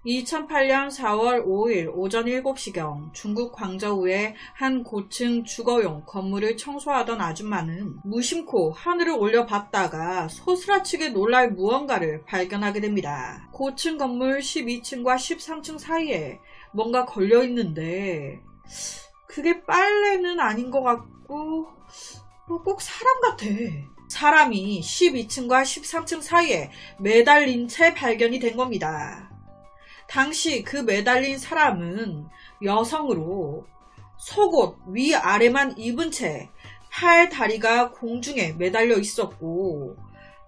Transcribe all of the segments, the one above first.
2008년 4월 5일 오전 7시경 중국 광저우의 한 고층 주거용 건물을 청소하던 아줌마는 무심코 하늘을 올려봤다가 소스라치게 놀랄 무언가를 발견하게 됩니다. 고층 건물 12층과 13층 사이에 뭔가 걸려있는데 그게 빨래는 아닌 것 같고 꼭 사람 같아. 사람이 12층과 13층 사이에 매달린 채 발견이 된 겁니다. 당시 그 매달린 사람은 여성으로 속옷 위아래만 입은 채 팔 다리가 공중에 매달려 있었고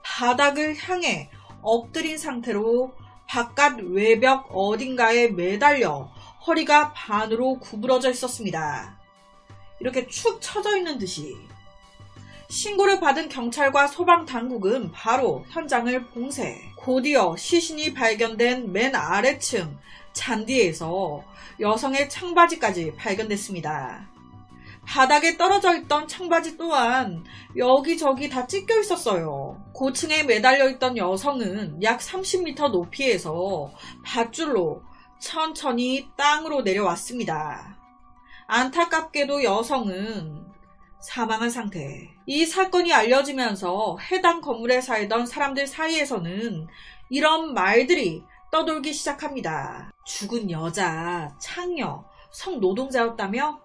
바닥을 향해 엎드린 상태로 바깥 외벽 어딘가에 매달려 허리가 반으로 구부러져 있었습니다. 이렇게 축 처져 있는 듯이. 신고를 받은 경찰과 소방당국은 바로 현장을 봉쇄. 곧이어 시신이 발견된 맨 아래층 잔디에서 여성의 청바지까지 발견됐습니다. 바닥에 떨어져 있던 청바지 또한 여기저기 다 찢겨 있었어요. 고층에 매달려 있던 여성은 약 30m 높이에서 밧줄로 천천히 땅으로 내려왔습니다. 안타깝게도 여성은 사망한 상태. 이 사건이 알려지면서 해당 건물에 살던 사람들 사이에서는 이런 말들이 떠돌기 시작합니다. 죽은 여자, 창녀, 성노동자였다며?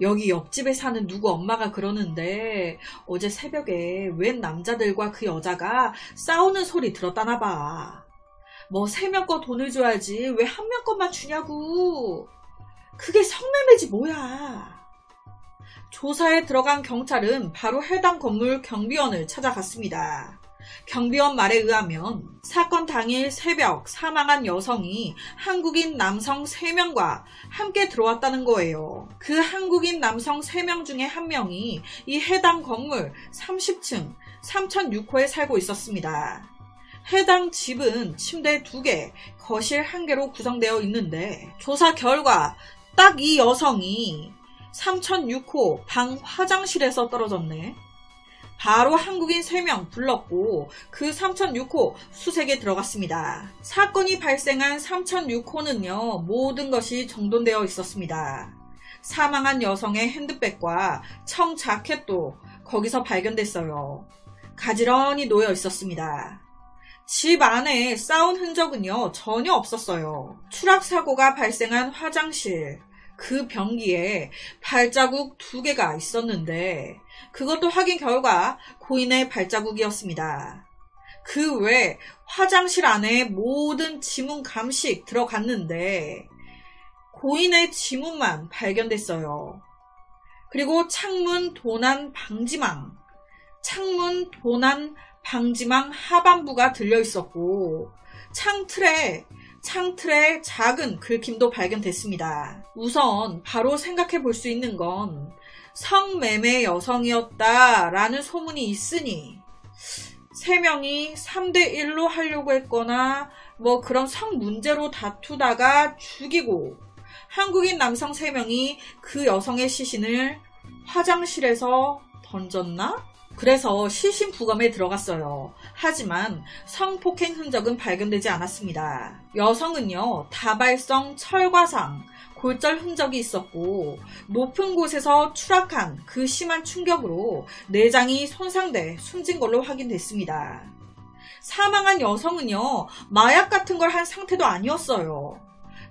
여기 옆집에 사는 누구 엄마가 그러는데 어제 새벽에 웬 남자들과 그 여자가 싸우는 소리 들었다나 봐. 뭐 3명 거 돈을 줘야지 왜 1명 것만 주냐고. 그게 성매매지 뭐야. 조사에 들어간 경찰은 바로 해당 건물 경비원을 찾아갔습니다. 경비원 말에 의하면 사건 당일 새벽 사망한 여성이 한국인 남성 3명과 함께 들어왔다는 거예요. 그 한국인 남성 3명 중에 1명이 이 해당 건물 30층 3006호에 살고 있었습니다. 해당 집은 침대 2개, 거실 1개로 구성되어 있는데 조사 결과 딱 이 여성이 3006호 방 화장실에서 떨어졌네. 바로 한국인 3명 불렀고 그 3006호 수색에 들어갔습니다. 사건이 발생한 3006호는요 모든 것이 정돈되어 있었습니다. 사망한 여성의 핸드백과 청 자켓도 거기서 발견됐어요. 가지런히 놓여 있었습니다. 집 안에 싸운 흔적은요 전혀 없었어요. 추락사고가 발생한 화장실 그 변기에 발자국 2개가 있었는데 그것도 확인 결과 고인의 발자국이었습니다. 그 외 화장실 안에 모든 지문 감식 들어갔는데 고인의 지문만 발견됐어요. 그리고 창문 도난 방지망 하반부가 들려 있었고 창틀에 작은 긁힘도 발견됐습니다. 우선 바로 생각해 볼 수 있는 건 성매매 여성이었다라는 소문이 있으니 3명이 3대1로 하려고 했거나 뭐 그런 성 문제로 다투다가 죽이고 한국인 남성 3명이 그 여성의 시신을 화장실에서 던졌나? 그래서 시신 부검에 들어갔어요. 하지만 성폭행 흔적은 발견되지 않았습니다. 여성은요 다발성 철과상, 골절 흔적이 있었고 높은 곳에서 추락한 그 심한 충격으로 내장이 손상돼 숨진 걸로 확인됐습니다. 사망한 여성은요 마약 같은 걸 한 상태도 아니었어요.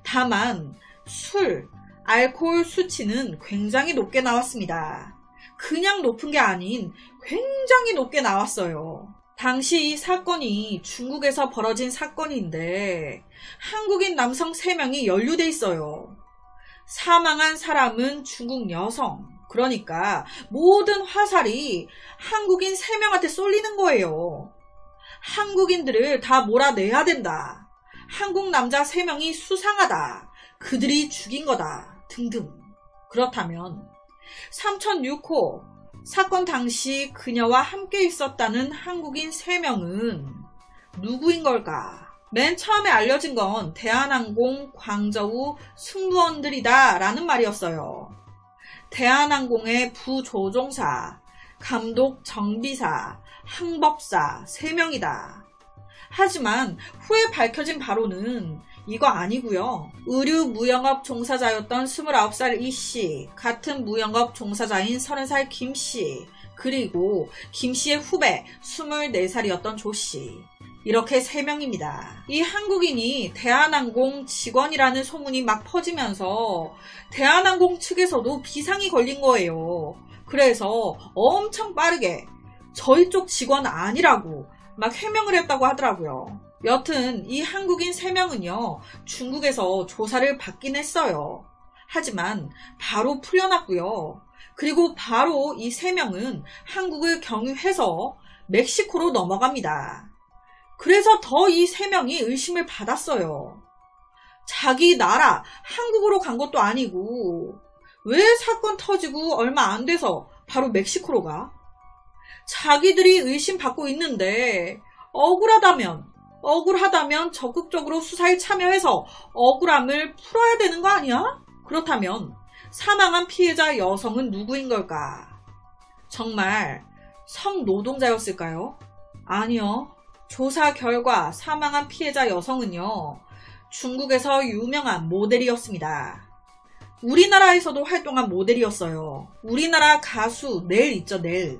다만 알코올 수치는 굉장히 높게 나왔습니다. 그냥 높은 게 아닌 굉장히 높게 나왔어요. 당시 이 사건이 중국에서 벌어진 사건인데 한국인 남성 3명이 연루돼 있어요. 사망한 사람은 중국 여성. 그러니까 모든 화살이 한국인 3명한테 쏠리는 거예요. 한국인들을 다 몰아내야 된다. 한국 남자 3명이 수상하다. 그들이 죽인 거다. 등등. 그렇다면 3006호 사건 당시 그녀와 함께 있었다는 한국인 3명은 누구인 걸까? 맨 처음에 알려진 건 대한항공 광저우 승무원들이다 라는 말이었어요. 대한항공의 부조종사, 감독 정비사, 항법사 3명이다. 하지만 후에 밝혀진 바로는 이거 아니고요. 의류 무영업 종사자였던 29살 이씨, 같은 무영업 종사자인 30살 김씨, 그리고 김씨의 후배 24살이었던 조씨. 이렇게 3명입니다. 이 한국인이 대한항공 직원이라는 소문이 막 퍼지면서 대한항공 측에서도 비상이 걸린 거예요. 그래서 엄청 빠르게 저희 쪽 직원 아니라고 막 해명을 했다고 하더라고요. 여튼 이 한국인 3명은요, 중국에서 조사를 받긴 했어요. 하지만 바로 풀려났고요. 그리고 바로 이 3명은 한국을 경유해서 멕시코로 넘어갑니다. 그래서 더 이 3명이 의심을 받았어요. 자기 나라 한국으로 간 것도 아니고 왜 사건 터지고 얼마 안 돼서 바로 멕시코로 가? 자기들이 의심받고 있는데 억울하다면 적극적으로 수사에 참여해서 억울함을 풀어야 되는 거 아니야? 그렇다면 사망한 피해자 여성은 누구인 걸까? 정말 성노동자였을까요? 아니요. 조사 결과 사망한 피해자 여성은요, 중국에서 유명한 모델이었습니다. 우리나라에서도 활동한 모델이었어요. 우리나라 가수 넬 있죠, 넬.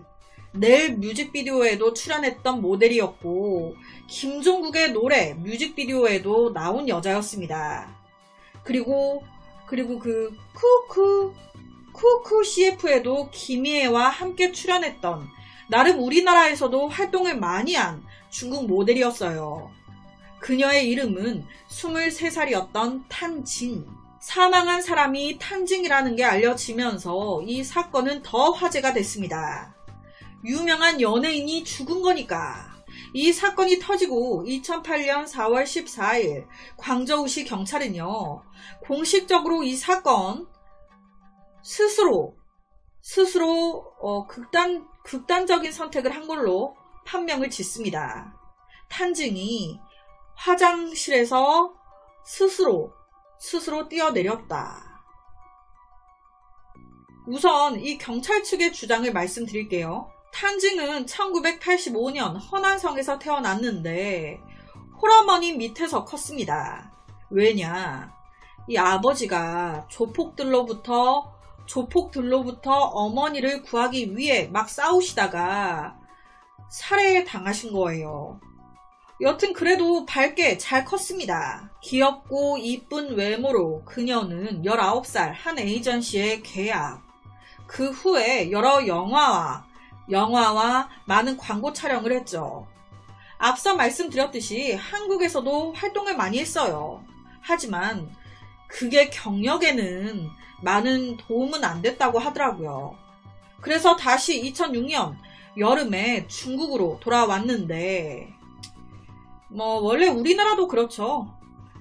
넬 뮤직비디오에도 출연했던 모델이었고, 김종국의 노래 뮤직비디오에도 나온 여자였습니다. 그리고 그 쿠쿠 CF에도 김희애와 함께 출연했던, 나름 우리나라에서도 활동을 많이 한 중국 모델이었어요. 그녀의 이름은 23살이었던 탄징. 사망한 사람이 탄징이라는 게 알려지면서 이 사건은 더 화제가 됐습니다. 유명한 연예인이 죽은 거니까. 이 사건이 터지고 2008년 4월 14일 광저우시 경찰은요, 공식적으로 이 사건 스스로 극단적인 선택을 한 걸로 판명을 짓습니다. 탄징이 화장실에서 스스로 뛰어내렸다. 우선 이 경찰 측의 주장을 말씀드릴게요. 탄징은 1985년 허난성에서 태어났는데 홀어머니 밑에서 컸습니다. 왜냐? 이 아버지가 조폭들로부터 어머니를 구하기 위해 막 싸우시다가 살해당하신 거예요. 여튼 그래도 밝게 잘 컸습니다. 귀엽고 이쁜 외모로 그녀는 19살 한 에이전시에 계약. 그 후에 여러 영화와 많은 광고 촬영을 했죠. 앞서 말씀드렸듯이 한국에서도 활동을 많이 했어요. 하지만 그게 경력에는 많은 도움은 안 됐다고 하더라고요. 그래서 다시 2006년 여름에 중국으로 돌아왔는데, 원래 우리나라도 그렇죠.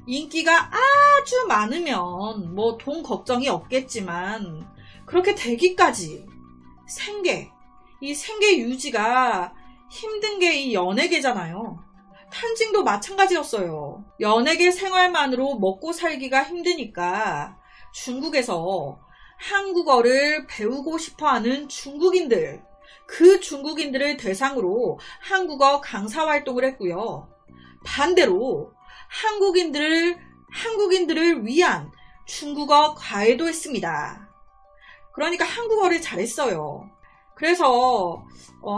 인기가 아주 많으면 돈 걱정이 없겠지만, 그렇게 되기까지 생계 유지가 힘든 게 이 연예계잖아요. 탄징도 마찬가지였어요. 연예계 생활만으로 먹고 살기가 힘드니까 중국에서 한국어를 배우고 싶어하는 그 중국인들을 대상으로 한국어 강사 활동을 했고요. 반대로 한국인들을 위한 중국어 과외도 했습니다. 그러니까 한국어를 잘했어요. 그래서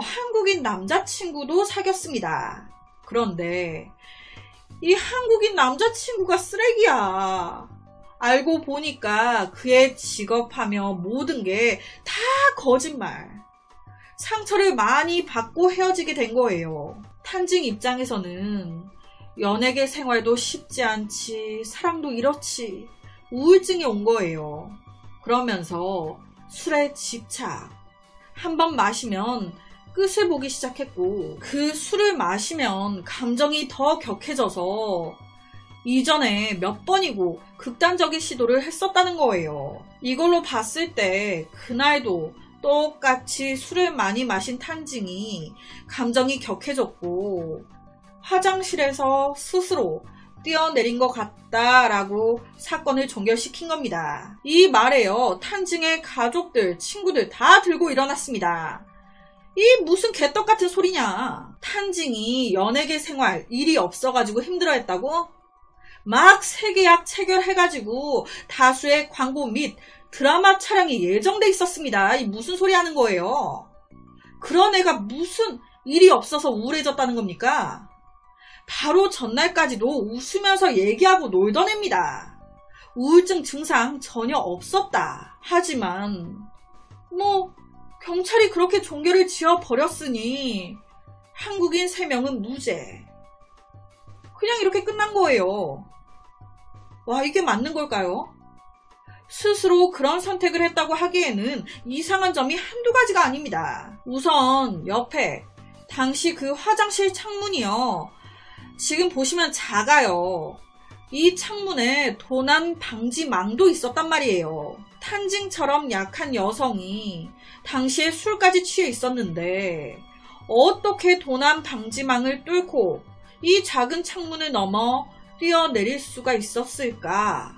한국인 남자친구도 사귀었습니다. 그런데 이 한국인 남자친구가 쓰레기야. 알고 보니까 그의 직업하며 모든 게 다 거짓말. 상처를 많이 받고 헤어지게 된 거예요. 탄징 입장에서는 연예계 생활도 쉽지 않지, 사랑도 이렇지, 우울증이 온 거예요. 그러면서 술에 집착. 한번 마시면 끝을 보기 시작했고, 그 술을 마시면 감정이 더 격해져서 이전에 몇 번이고 극단적인 시도를 했었다는 거예요. 이걸로 봤을 때 그날도 똑같이 술을 많이 마신 탄징이 감정이 격해졌고 화장실에서 스스로 뛰어내린 것 같다라고 사건을 종결시킨 겁니다. 이 말에요, 탄징의 가족들, 친구들 다 들고 일어났습니다. 이 무슨 개떡 같은 소리냐. 탄징이 연예계 생활 일이 없어가지고 힘들어했다고? 막 세계약 체결해가지고 다수의 광고 및 드라마 촬영이 예정돼 있었습니다. 이 무슨 소리 하는 거예요? 그런 애가 무슨 일이 없어서 우울해졌다는 겁니까? 바로 전날까지도 웃으면서 얘기하고 놀던 애입니다. 우울증 증상 전혀 없었다. 하지만 경찰이 그렇게 종결을 지어버렸으니 한국인 3명은 무죄. 그냥 이렇게 끝난 거예요. 와, 이게 맞는 걸까요? 스스로 그런 선택을 했다고 하기에는 이상한 점이 한두 가지가 아닙니다. 우선 옆에 당시 그 화장실 창문이요. 지금 보시면 작아요. 이 창문에 도난 방지망도 있었단 말이에요. 탄징처럼 약한 여성이 당시에 술까지 취해 있었는데 어떻게 도난 방지망을 뚫고 이 작은 창문을 넘어 뛰어내릴 수가 있었을까?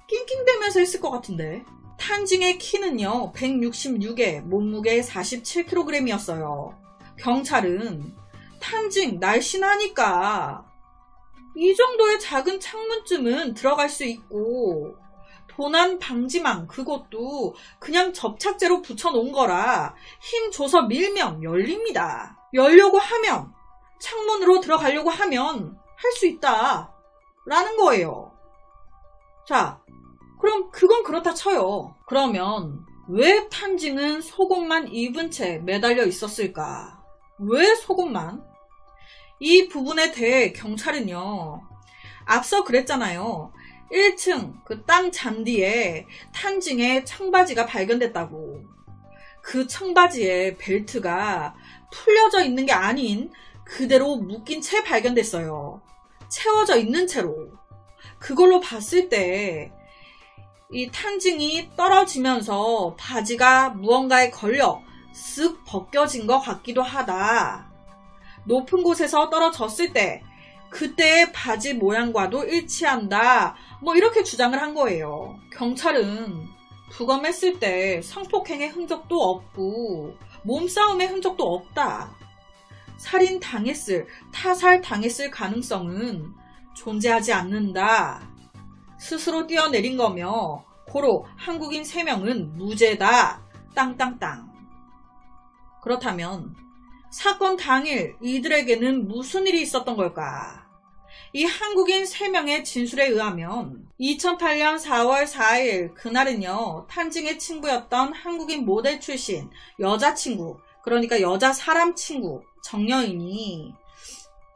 낑낑대면서 했을 것 같은데. 탄징의 키는요 166에 몸무게 47kg이었어요. 경찰은 탄징 날씬하니까 이 정도의 작은 창문쯤은 들어갈 수 있고 도난 방지망 그것도 그냥 접착제로 붙여놓은 거라 힘 줘서 밀면 열립니다. 열려고 하면 창문으로 들어가려고 하면 할 수 있다 라는 거예요. 자, 그럼 그건 그렇다 쳐요. 그러면 왜 탄징은 속옷만 입은 채 매달려 있었을까? 왜 속옷만? 이 부분에 대해 경찰은요, 앞서 그랬잖아요. 1층 그 땅 잔디에 탄징의 청바지가 발견됐다고. 그 청바지에 벨트가 풀려져 있는 게 아닌 그대로 묶인 채 발견됐어요. 채워져 있는 채로. 그걸로 봤을 때 이 탄징이 떨어지면서 바지가 무언가에 걸려 쓱 벗겨진 것 같기도 하다. 높은 곳에서 떨어졌을 때 그때의 바지 모양과도 일치한다. 이렇게 주장을 한 거예요. 경찰은 부검했을 때 성폭행의 흔적도 없고 몸싸움의 흔적도 없다. 살인당했을, 타살당했을 가능성은 존재하지 않는다. 스스로 뛰어내린 거며 고로 한국인 3명은 무죄다. 땅땅땅. 그렇다면 사건 당일 이들에게는 무슨 일이 있었던 걸까? 이 한국인 3명의 진술에 의하면 2008년 4월 4일 그날은요, 탄징의 친구였던 한국인 모델 출신 여자친구, 그러니까 여자 사람 친구 정여인이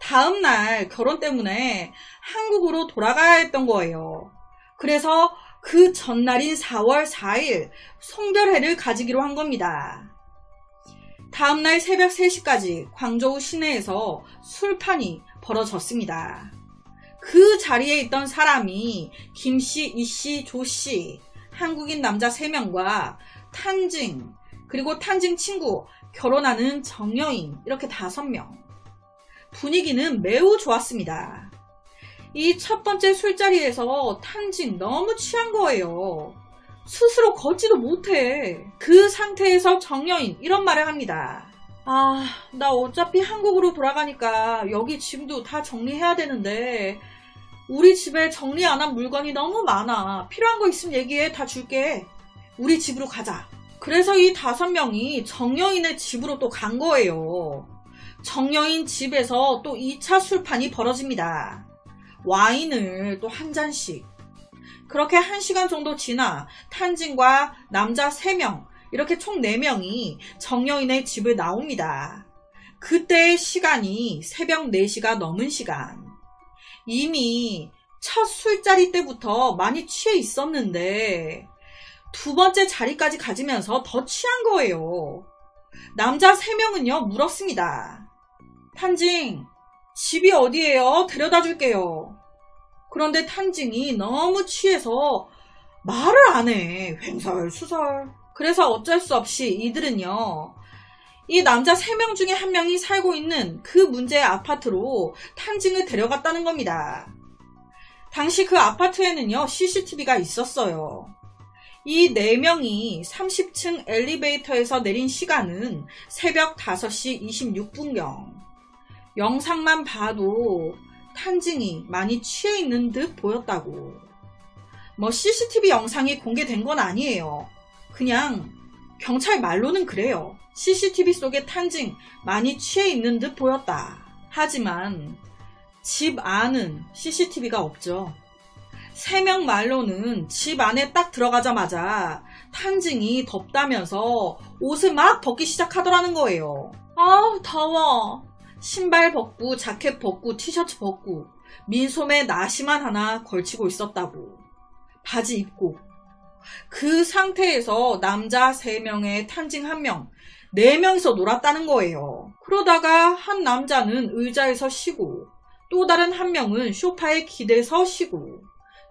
다음날 결혼 때문에 한국으로 돌아가야 했던 거예요. 그래서 그 전날인 4월 4일 송별회를 가지기로 한 겁니다. 다음날 새벽 3시까지 광저우 시내에서 술판이 벌어졌습니다. 그 자리에 있던 사람이 김씨, 이씨, 조씨, 한국인 남자 3명과 탄징, 그리고 탄징 친구, 결혼하는 정여인, 이렇게 5명. 분위기는 매우 좋았습니다. 이 첫 번째 술자리에서 탄징 너무 취한 거예요. 스스로 걷지도 못해. 그 상태에서 정여인 이런 말을 합니다. 아, 나 어차피 한국으로 돌아가니까 여기 짐도 다 정리해야 되는데 우리 집에 정리 안 한 물건이 너무 많아. 필요한 거 있으면 얘기해. 다 줄게. 우리 집으로 가자. 그래서 이 5명이 정여인의 집으로 또 간 거예요. 정여인 집에서 또 2차 술판이 벌어집니다. 와인을 또 한 잔씩. 그렇게 1시간 정도 지나 탄징과 남자 3명, 이렇게 총 4명이 정여인의 집을 나옵니다. 그때의 시간이 새벽 4시가 넘은 시간. 이미 첫 술자리 때부터 많이 취해 있었는데 2번째 자리까지 가지면서 더 취한 거예요. 남자 3명은요 물었습니다. 탄징, 집이 어디예요? 데려다 줄게요. 그런데 탄징이 너무 취해서 말을 안 해. 횡설수설. 그래서 어쩔 수 없이 이들은요, 이 남자 3명 중에 1명이 살고 있는 그 문제의 아파트로 탄징을 데려갔다는 겁니다. 당시 그 아파트에는요 CCTV가 있었어요. 이 4명이 30층 엘리베이터에서 내린 시간은 새벽 5시 26분경. 영상만 봐도 탄징이 많이 취해 있는 듯 보였다고. 뭐 CCTV 영상이 공개된 건 아니에요. 그냥 경찰 말로는 그래요. CCTV 속에 탄징 많이 취해 있는 듯 보였다. 하지만 집 안은 CCTV가 없죠. 3명 말로는 집 안에 딱 들어가자마자 탄징이 덥다면서 옷을 막 벗기 시작하더라는 거예요. 아, 더워. 신발 벗고 자켓 벗고 티셔츠 벗고 민소매 나시만 하나 걸치고 있었다고. 바지 입고. 그 상태에서 남자 3명에 탄징 1명, 4명이서 놀았다는 거예요. 그러다가 한 남자는 의자에서 쉬고 또 다른 한 명은 소파에 기대서 쉬고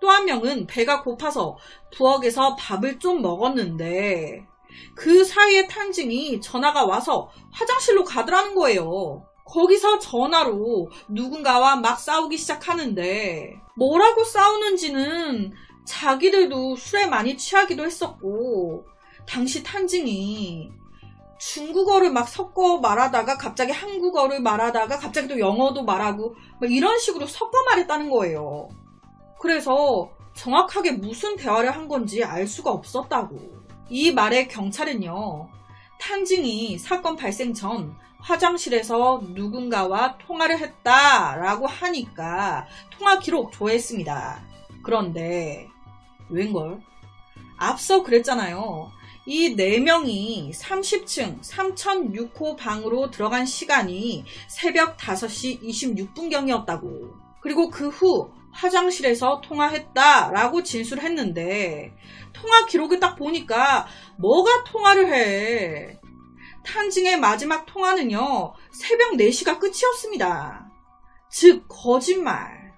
또 한 명은 배가 고파서 부엌에서 밥을 좀 먹었는데 그 사이에 탄징이 전화가 와서 화장실로 가더라는 거예요. 거기서 전화로 누군가와 막 싸우기 시작하는데 뭐라고 싸우는지는 자기들도 술에 많이 취하기도 했었고 당시 탄징이 중국어를 막 섞어 말하다가 갑자기 한국어를 말하다가 갑자기 또 영어도 말하고 막 이런 식으로 섞어 말했다는 거예요. 그래서 정확하게 무슨 대화를 한 건지 알 수가 없었다고. 이 말에 경찰은요, 탄징이 사건 발생 전 화장실에서 누군가와 통화를 했다라고 하니까 통화 기록 조회했습니다. 그런데 웬걸? 앞서 그랬잖아요. 이 4명이 30층 3006호 방으로 들어간 시간이 새벽 5시 26분경이었다고. 그리고 그 후 화장실에서 통화했다라고 진술했는데 통화 기록을 딱 보니까 뭐가 통화를 해. 탄징의 마지막 통화는요. 새벽 4시가 끝이었습니다. 즉 거짓말.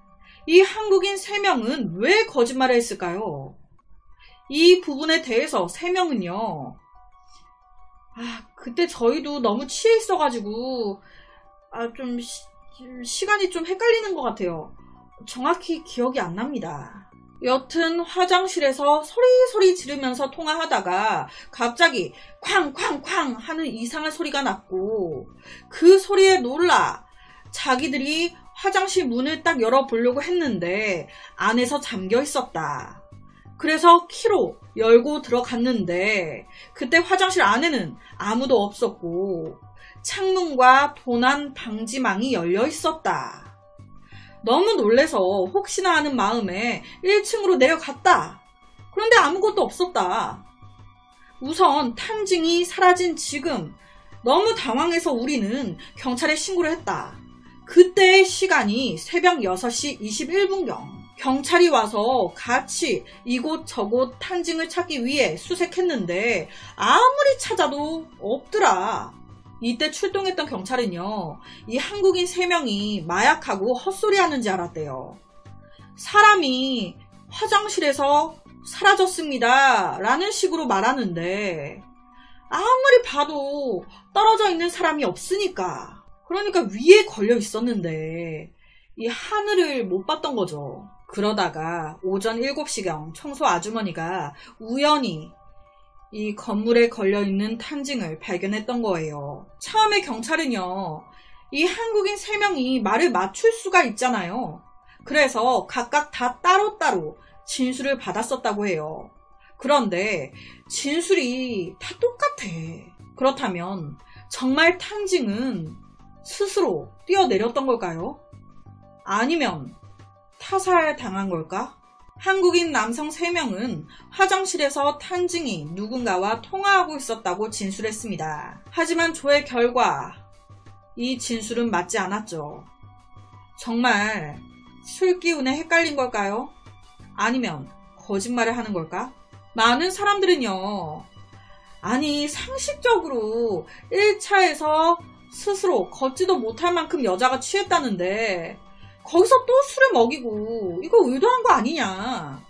이 한국인 3명은 왜 거짓말을 했을까요? 이 부분에 대해서 3명은요. 그때 저희도 너무 취해 있어가지고 좀 시간이 좀 헷갈리는 것 같아요. 정확히 기억이 안 납니다. 여튼 화장실에서 소리 지르면서 통화하다가 갑자기 쾅쾅쾅 하는 이상한 소리가 났고 그 소리에 놀라 자기들이 화장실 문을 딱 열어보려고 했는데 안에서 잠겨 있었다. 그래서 키로 열고 들어갔는데 그때 화장실 안에는 아무도 없었고 창문과 도난 방지망이 열려 있었다. 너무 놀래서 혹시나 하는 마음에 1층으로 내려갔다. 그런데 아무것도 없었다. 우선 탄징이 사라진 지금 너무 당황해서 우리는 경찰에 신고를 했다. 그때의 시간이 새벽 6시 21분경. 경찰이 와서 같이 이곳저곳 탄징을 찾기 위해 수색했는데 아무리 찾아도 없더라. 이때 출동했던 경찰은요. 이 한국인 3명이 마약하고 헛소리하는 줄 알았대요. 사람이 화장실에서 사라졌습니다. 라는 식으로 말하는데 아무리 봐도 떨어져 있는 사람이 없으니까. 그러니까 위에 걸려 있었는데 이 하늘을 못 봤던 거죠. 그러다가 오전 7시경 청소 아주머니가 우연히 이 건물에 걸려있는 탄징을 발견했던 거예요. 처음에 경찰은요. 이 한국인 3명이 말을 맞출 수가 있잖아요. 그래서 각각 다 따로따로 진술을 받았었다고 해요. 그런데 진술이 다 똑같아. 그렇다면 정말 탄징은 스스로 뛰어내렸던 걸까요? 아니면 타살당한 걸까? 한국인 남성 3명은 화장실에서 탄징이 누군가와 통화하고 있었다고 진술했습니다. 하지만 조회 결과 이 진술은 맞지 않았죠. 정말 술 기운에 헷갈린 걸까요? 아니면 거짓말을 하는 걸까? 많은 사람들은요. 아니 상식적으로 1차에서 스스로 걷지도 못할 만큼 여자가 취했다는데 거기서 또 술을 먹이고 이거 의도한 거 아니냐.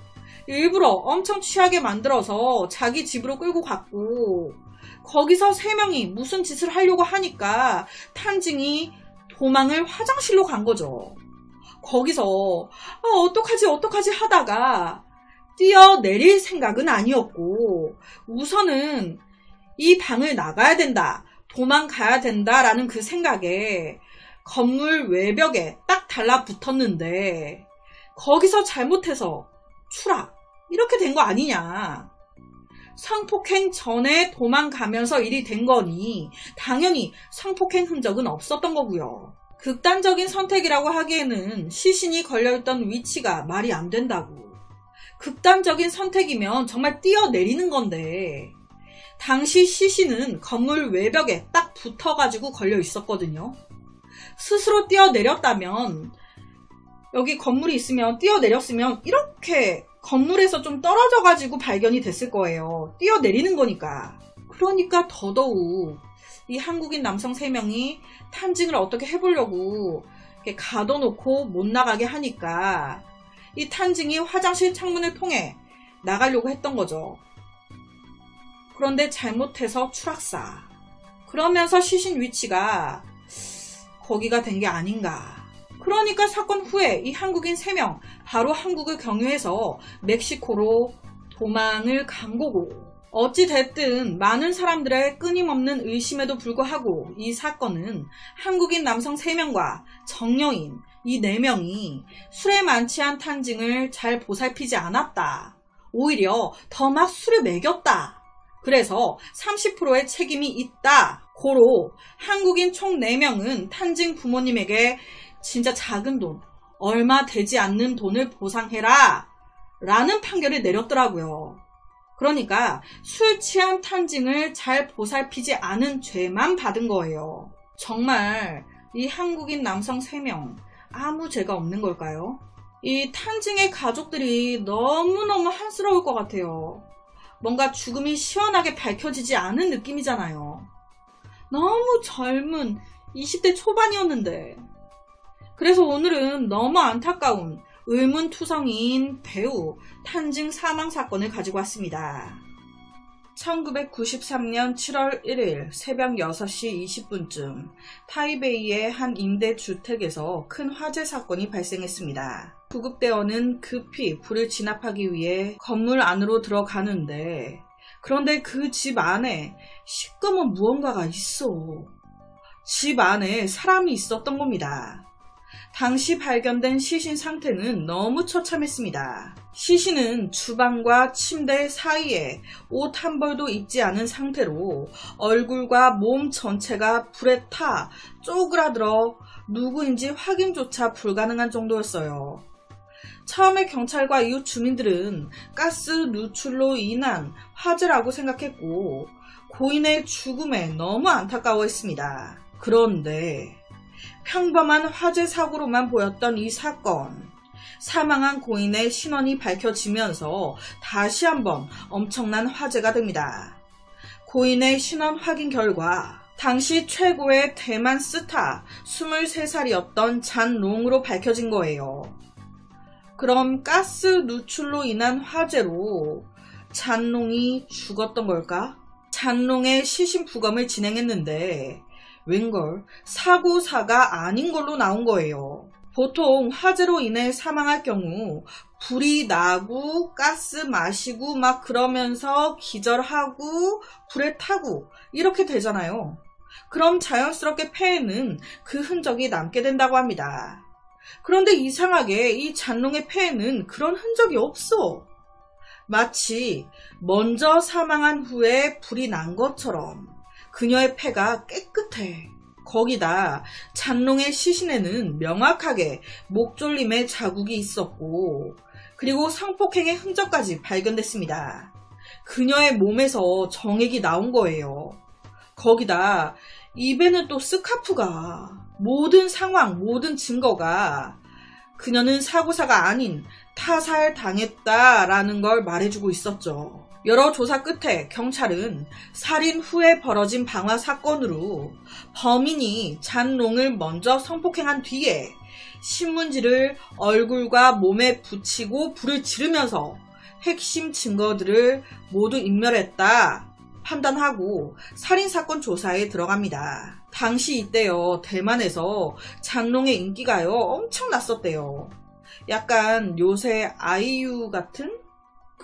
일부러 엄청 취하게 만들어서 자기 집으로 끌고 갔고 거기서 3명이 무슨 짓을 하려고 하니까 탄징이 도망을 화장실로 간 거죠. 거기서 어떡하지 하다가 뛰어내릴 생각은 아니었고 우선은 이 방을 나가야 된다. 도망가야 된다라는 그 생각에 건물 외벽에 딱 달라붙었는데 거기서 잘못해서 추락 이렇게 된 거 아니냐. 성폭행 전에 도망가면서 일이 된 거니 당연히 성폭행 흔적은 없었던 거고요. 극단적인 선택이라고 하기에는 시신이 걸려있던 위치가 말이 안 된다고. 극단적인 선택이면 정말 뛰어내리는 건데 당시 시신은 건물 외벽에 딱 붙어가지고 걸려 있었거든요. 스스로 뛰어내렸다면 여기 건물이 있으면 뛰어내렸으면 이렇게 건물에서 좀 떨어져가지고 발견이 됐을 거예요. 뛰어내리는 거니까. 그러니까 더더욱 이 한국인 남성 3명이 탄징을 어떻게 해보려고 이렇게 가둬놓고 못 나가게 하니까 이 탄징이 화장실 창문을 통해 나가려고 했던 거죠. 그런데 잘못해서 추락사. 그러면서 시신 위치가 거기가 된 게 아닌가. 그러니까 사건 후에 이 한국인 3명 바로 한국을 경유해서 멕시코로 도망을 간 거고. 어찌됐든 많은 사람들의 끊임없는 의심에도 불구하고 이 사건은 한국인 남성 3명과 정여인 이 4명이 술에 만취한 탄징을 잘 보살피지 않았다. 오히려 더 막 술을 먹였다. 그래서 30%의 책임이 있다. 고로 한국인 총 4명은 탄징 부모님에게 진짜 작은 돈, 얼마 되지 않는 돈을 보상해라 라는 판결을 내렸더라고요. 그러니까 술 취한 탄징을 잘 보살피지 않은 죄만 받은 거예요. 정말 이 한국인 남성 3명 아무 죄가 없는 걸까요? 이 탄징의 가족들이 너무너무 한스러울 것 같아요. 뭔가 죽음이 시원하게 밝혀지지 않은 느낌이잖아요. 너무 젊은 20대 초반이었는데. 그래서 오늘은 너무 안타까운 의문투성이인 배우 탄징 사망 사건을 가지고 왔습니다. 1993년 7월 1일 새벽 6시 20분쯤 타이베이의 한 임대주택에서 큰 화재 사건이 발생했습니다. 구급대원은 급히 불을 진압하기 위해 건물 안으로 들어가는데 그런데 그 집 안에 시꺼먼 무언가가 있어. 집 안에 사람이 있었던 겁니다. 당시 발견된 시신 상태는 너무 처참했습니다. 시신은 주방과 침대 사이에 옷 한 벌도 입지 않은 상태로 얼굴과 몸 전체가 불에 타 쪼그라들어 누구인지 확인조차 불가능한 정도였어요. 처음에 경찰과 이웃 주민들은 가스 누출로 인한 화재라고 생각했고 고인의 죽음에 너무 안타까워했습니다. 그런데 평범한 화재 사고로만 보였던 이 사건, 사망한 고인의 신원이 밝혀지면서 다시 한번 엄청난 화제가 됩니다. 고인의 신원 확인 결과 당시 최고의 대만 스타 23살이었던 잔롱으로 밝혀진 거예요. 그럼 가스 누출로 인한 화재로 잔롱이 죽었던 걸까? 잔롱의 시신 부검을 진행했는데 웬걸 사고사가 아닌 걸로 나온 거예요. 보통 화재로 인해 사망할 경우 불이 나고 가스 마시고 막 그러면서 기절하고 불에 타고 이렇게 되잖아요. 그럼 자연스럽게 폐에는 그 흔적이 남게 된다고 합니다. 그런데 이상하게 이 잔롱의 폐에는 그런 흔적이 없어. 마치 먼저 사망한 후에 불이 난 것처럼 그녀의 폐가 깨끗해. 거기다 잔롱의 시신에는 명확하게 목졸림의 자국이 있었고 그리고 성폭행의 흔적까지 발견됐습니다. 그녀의 몸에서 정액이 나온 거예요. 거기다 입에는 또 스카프가. 모든 상황, 모든 증거가 그녀는 사고사가 아닌 타살당했다라는 걸 말해주고 있었죠. 여러 조사 끝에 경찰은 살인 후에 벌어진 방화 사건으로 범인이 잔롱을 먼저 성폭행한 뒤에 신문지를 얼굴과 몸에 붙이고 불을 지르면서 핵심 증거들을 모두 인멸했다 판단하고 살인사건 조사에 들어갑니다. 당시 이때요, 대만에서 잔롱의 인기가요 엄청 났었대요. 약간 요새 아이유 같은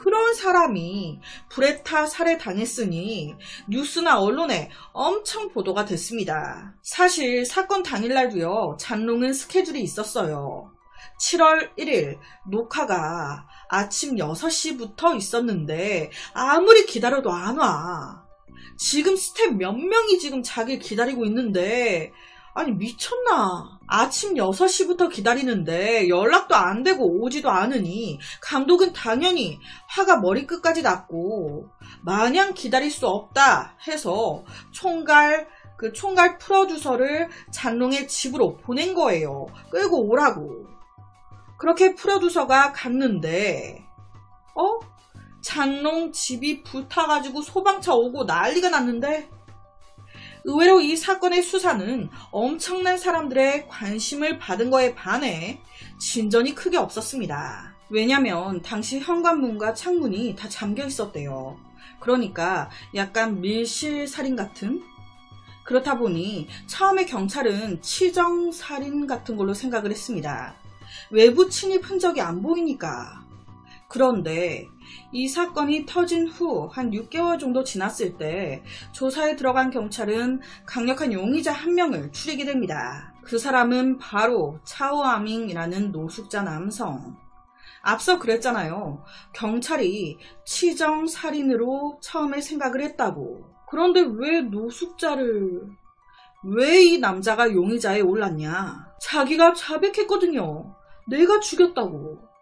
그런 사람이 불에 타 살해당했으니 뉴스나 언론에 엄청 보도가 됐습니다. 사실 사건 당일날도요, 잔롱은 스케줄이 있었어요. 7월 1일 녹화가 아침 6시부터 있었는데 아무리 기다려도 안 와. 지금 스텝 몇 명이 지금 자기를 기다리고 있는데 아니 미쳤나. 아침 6시부터 기다리는데 연락도 안 되고 오지도 않으니 감독은 당연히 화가 머리끝까지 났고 마냥 기다릴 수 없다 해서 총괄 프로듀서를 잔롱의 집으로 보낸 거예요. 끌고 오라고. 그렇게 프로듀서가 갔는데 잔롱 집이 불타가지고 소방차 오고 난리가 났는데 의외로 이 사건의 수사는 엄청난 사람들의 관심을 받은 거에 반해 진전이 크게 없었습니다. 왜냐면 당시 현관문과 창문이 다 잠겨 있었대요. 그러니까 약간 밀실살인 같은? 그렇다 보니 처음에 경찰은 치정살인 같은 걸로 생각을 했습니다. 외부 침입 흔적이 안 보이니까. 그런데 이 사건이 터진 후 한 6개월 정도 지났을 때 조사에 들어간 경찰은 강력한 용의자 한 명을 추리게 됩니다. 그 사람은 바로 차오아밍이라는 노숙자 남성. 앞서 그랬잖아요. 경찰이 치정살인으로 처음에 생각을 했다고. 그런데 왜 이 남자가 용의자에 올랐냐? 자기가 자백했거든요. 내가 죽였다고.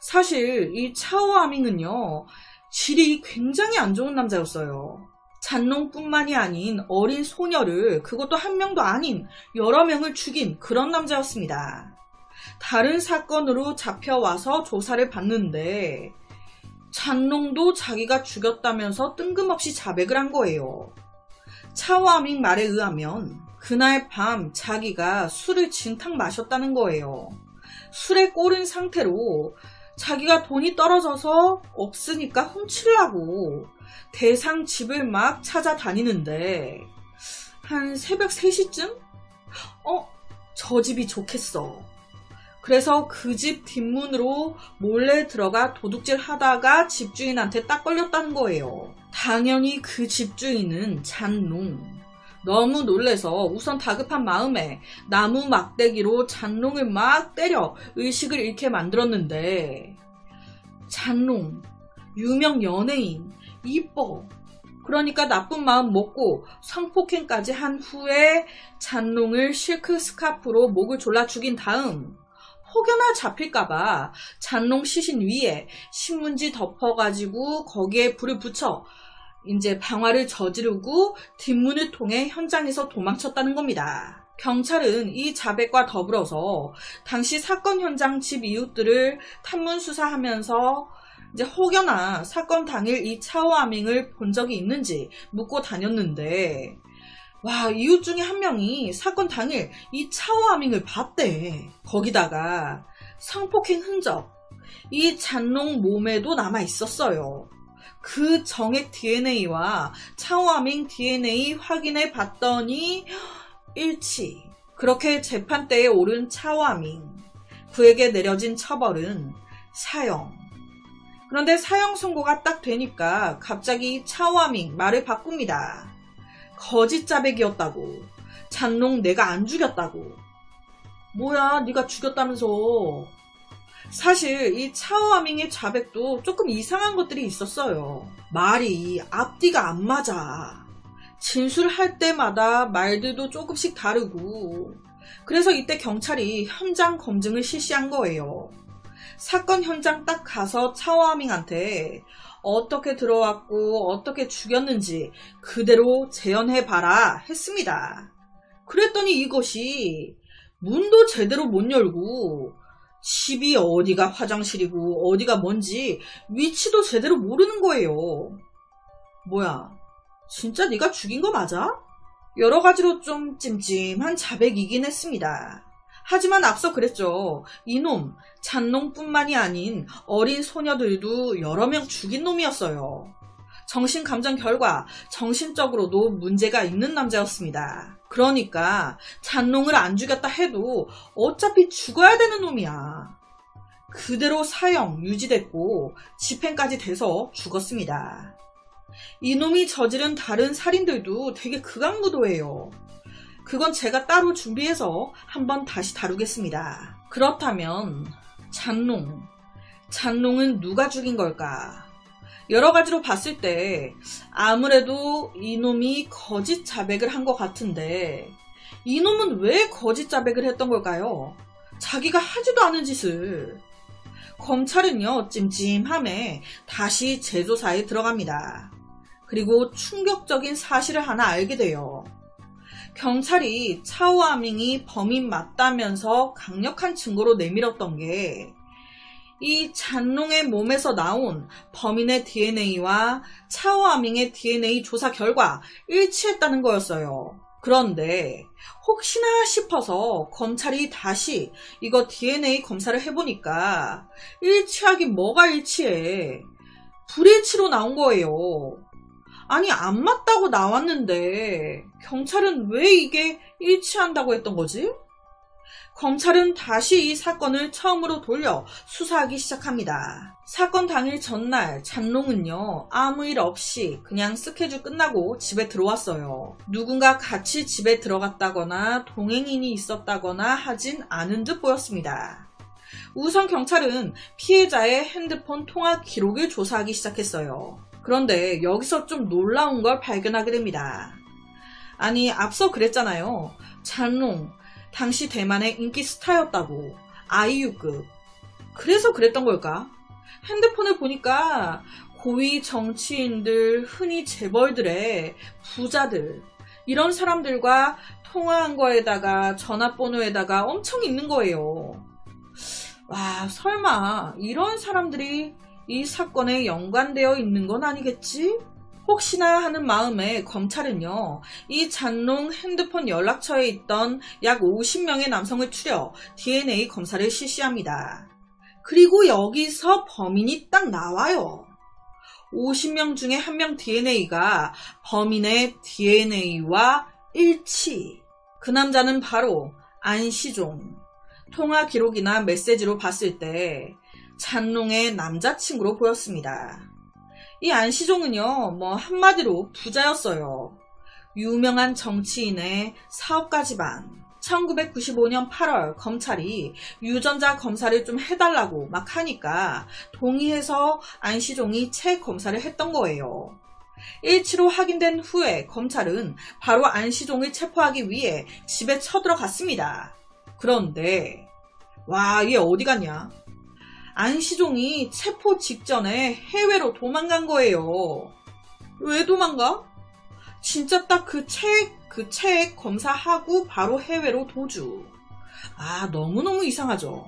사실 이 차오아밍은요, 질이 굉장히 안 좋은 남자였어요. 잔롱뿐만이 아닌 어린 소녀를, 그것도 한 명도 아닌 여러 명을 죽인 그런 남자였습니다. 다른 사건으로 잡혀와서 조사를 받는데 잔롱도 자기가 죽였다면서 뜬금없이 자백을 한 거예요. 차오아밍 말에 의하면 그날 밤 자기가 술을 진탕 마셨다는 거예요. 술에 꼬른 상태로 자기가 돈이 떨어져서 없으니까 훔치려고 대상 집을 막 찾아다니는데 한 새벽 3시쯤? 저 집이 좋겠어. 그래서 그 집 뒷문으로 몰래 들어가 도둑질 하다가 집주인한테 딱 걸렸다는 거예요. 당연히 그 집주인은 잔롱. 너무 놀래서 우선 다급한 마음에 나무 막대기로 잔롱을 막 때려 의식을 잃게 만들었는데 잔롱, 유명 연예인, 이뻐. 그러니까 나쁜 마음 먹고 성폭행까지 한 후에 잔롱을 실크 스카프로 목을 졸라 죽인 다음 혹여나 잡힐까봐 잔롱 시신 위에 신문지 덮어가지고 거기에 불을 붙여 이제 방화를 저지르고 뒷문을 통해 현장에서 도망쳤다는 겁니다. 경찰은 이 자백과 더불어서 당시 사건 현장 집 이웃들을 탐문 수사하면서 이제 혹여나 사건 당일 이 차오아밍을 본 적이 있는지 묻고 다녔는데 와, 이웃 중에 한 명이 사건 당일 이 차오아밍을 봤대. 거기다가 성폭행 흔적, 이 잔롱 몸에도 남아 있었어요. 그 정액 DNA와 차오아밍 DNA 확인해 봤더니 일치. 그렇게 재판대에 오른 차오아밍. 그에게 내려진 처벌은 사형. 그런데 사형 선고가 딱 되니까 갑자기 차오아밍 말을 바꿉니다. 거짓 자백이었다고. 잔롱 내가 안 죽였다고. 뭐야, 네가 죽였다면서. 사실 이 차오아밍의 자백도 조금 이상한 것들이 있었어요. 말이 앞뒤가 안 맞아. 진술할 때마다 말들도 조금씩 다르고. 그래서 이때 경찰이 현장 검증을 실시한 거예요. 사건 현장 딱 가서 차오아밍한테 어떻게 들어왔고 어떻게 죽였는지 그대로 재현해봐라 했습니다. 그랬더니 이것이 문도 제대로 못 열고 집이 어디가 화장실이고 어디가 뭔지 위치도 제대로 모르는 거예요. 뭐야, 진짜 네가 죽인 거 맞아? 여러 가지로 좀 찜찜한 자백이긴 했습니다. 하지만 앞서 그랬죠. 이놈 잔롱뿐만이 아닌 어린 소녀들도 여러 명 죽인 놈이었어요. 정신감정 결과 정신적으로도 문제가 있는 남자였습니다. 그러니까 잔롱을 안 죽였다 해도 어차피 죽어야 되는 놈이야. 그대로 사형 유지됐고 집행까지 돼서 죽었습니다. 이놈이 저지른 다른 살인들도 되게 극악무도해요. 그건 제가 따로 준비해서 한번 다시 다루겠습니다. 그렇다면 잔롱은 누가 죽인 걸까? 여러 가지로 봤을 때 아무래도 이놈이 거짓 자백을 한 것 같은데 이놈은 왜 거짓 자백을 했던 걸까요? 자기가 하지도 않은 짓을. 검찰은요, 찜찜함에 다시 재조사에 들어갑니다. 그리고 충격적인 사실을 하나 알게 돼요. 경찰이 차오아밍이 범인 맞다면서 강력한 증거로 내밀었던 게 이 잔롱의 몸에서 나온 범인의 DNA와 차오아밍의 DNA 조사 결과 일치했다는 거였어요. 그런데 혹시나 싶어서 검찰이 다시 이거 DNA 검사를 해보니까 일치하긴 뭐가 일치해. 불일치로 나온 거예요. 아니, 안 맞다고 나왔는데 경찰은 왜 이게 일치한다고 했던 거지? 검찰은 다시 이 사건을 처음으로 돌려 수사하기 시작합니다. 사건 당일 전날 잔롱은요, 아무 일 없이 그냥 스케줄 끝나고 집에 들어왔어요. 누군가 같이 집에 들어갔다거나 동행인이 있었다거나 하진 않은 듯 보였습니다. 우선 경찰은 피해자의 핸드폰 통화 기록을 조사하기 시작했어요. 그런데 여기서 좀 놀라운 걸 발견하게 됩니다. 아니, 앞서 그랬잖아요. 잔롱, 당시 대만의 인기 스타였다고. 아이유급. 그래서 그랬던 걸까? 핸드폰을 보니까 고위 정치인들, 흔히 재벌들의 부자들, 이런 사람들과 통화한 거에다가 전화번호에다가 엄청 있는 거예요. 와, 설마 이런 사람들이 이 사건에 연관되어 있는 건 아니겠지? 혹시나 하는 마음에 검찰은요, 이 잔롱 핸드폰 연락처에 있던 약 50명의 남성을 추려 DNA 검사를 실시합니다. 그리고 여기서 범인이 딱 나와요. 50명 중에 1명 DNA가 범인의 DNA와 일치. 그 남자는 바로 안시종. 통화 기록이나 메시지로 봤을 때 잔롱의 남자친구로 보였습니다. 이 안시종은요, 한마디로 부자였어요. 유명한 정치인의 사업가 집안. 1995년 8월 검찰이 유전자 검사를 좀 해달라고 막 하니까 동의해서 안시종이 체 검사를 했던 거예요. 일치로 확인된 후에 검찰은 바로 안시종을 체포하기 위해 집에 쳐들어갔습니다. 그런데 와, 얘 어디 갔냐? 안시종이 체포 직전에 해외로 도망간 거예요. 왜 도망가? 진짜 딱 그 책 검사하고 바로 해외로 도주. 아, 너무너무 이상하죠.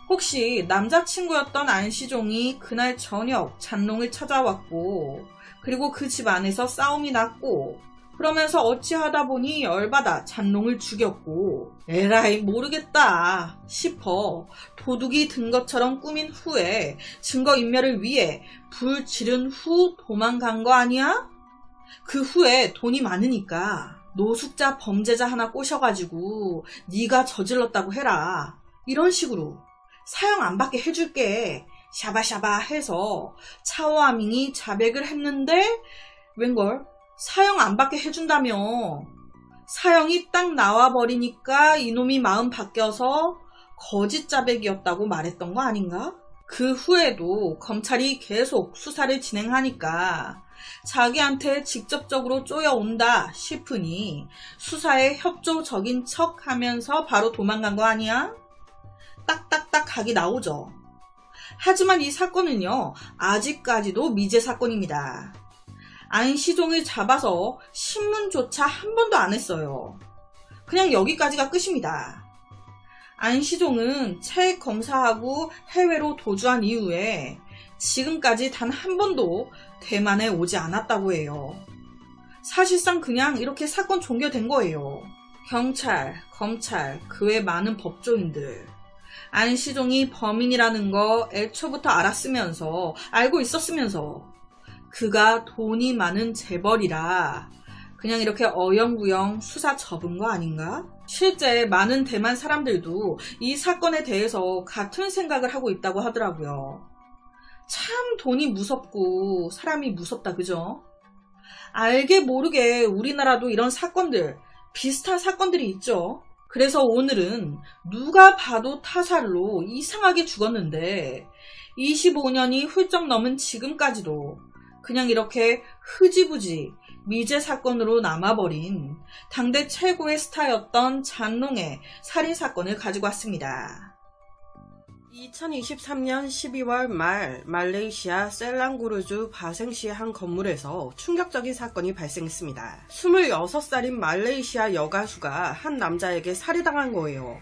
혹시 남자친구였던 안시종이 그날 저녁 잔롱을 찾아왔고, 그리고 그 집 안에서 싸움이 났고, 그러면서 어찌하다 보니 열받아 잔롱을 죽였고, 에라이 모르겠다 싶어 도둑이 든 것처럼 꾸민 후에 증거인멸을 위해 불 지른 후 도망간 거 아니야? 그 후에 돈이 많으니까 노숙자 범죄자 하나 꼬셔가지고 네가 저질렀다고 해라, 이런 식으로 사형 안 받게 해줄게 샤바샤바 해서 차오아밍이 자백을 했는데 웬걸 사형 안 받게 해준다며. 사형이 딱 나와버리니까 이놈이 마음 바뀌어서 거짓 자백이었다고 말했던 거 아닌가? 그 후에도 검찰이 계속 수사를 진행하니까 자기한테 직접적으로 쪼여온다 싶으니 수사에 협조적인 척 하면서 바로 도망간 거 아니야? 딱딱딱 각이 나오죠. 하지만 이 사건은요, 아직까지도 미제 사건입니다. 안시종을 잡아서 신문조차 한 번도 안 했어요. 그냥 여기까지가 끝입니다. 안시종은 체 검사하고 해외로 도주한 이후에 지금까지 단 한 번도 대만에 오지 않았다고 해요. 사실상 그냥 이렇게 사건 종결된 거예요. 경찰, 검찰, 그 외 많은 법조인들, 안시종이 범인이라는 거 애초부터 알고 있었으면서 그가 돈이 많은 재벌이라 그냥 이렇게 어영부영 수사 접은 거 아닌가 실제 많은 대만 사람들도 이 사건에 대해서 같은 생각을 하고 있다고 하더라고요. 참 돈이 무섭고 사람이 무섭다, 그죠? 알게 모르게 우리나라도 이런 사건들, 비슷한 사건들이 있죠. 그래서 오늘은 누가 봐도 타살로 이상하게 죽었는데 25년이 훌쩍 넘은 지금까지도 그냥 이렇게 흐지부지 미제 사건으로 남아버린 당대 최고의 스타였던 잔롱의 살인사건을 가지고 왔습니다. 2023년 12월 말 말레이시아 셀랑구르주 바생시의 한 건물에서 충격적인 사건이 발생했습니다. 26살인 말레이시아 여가수가 한 남자에게 살해당한 거예요.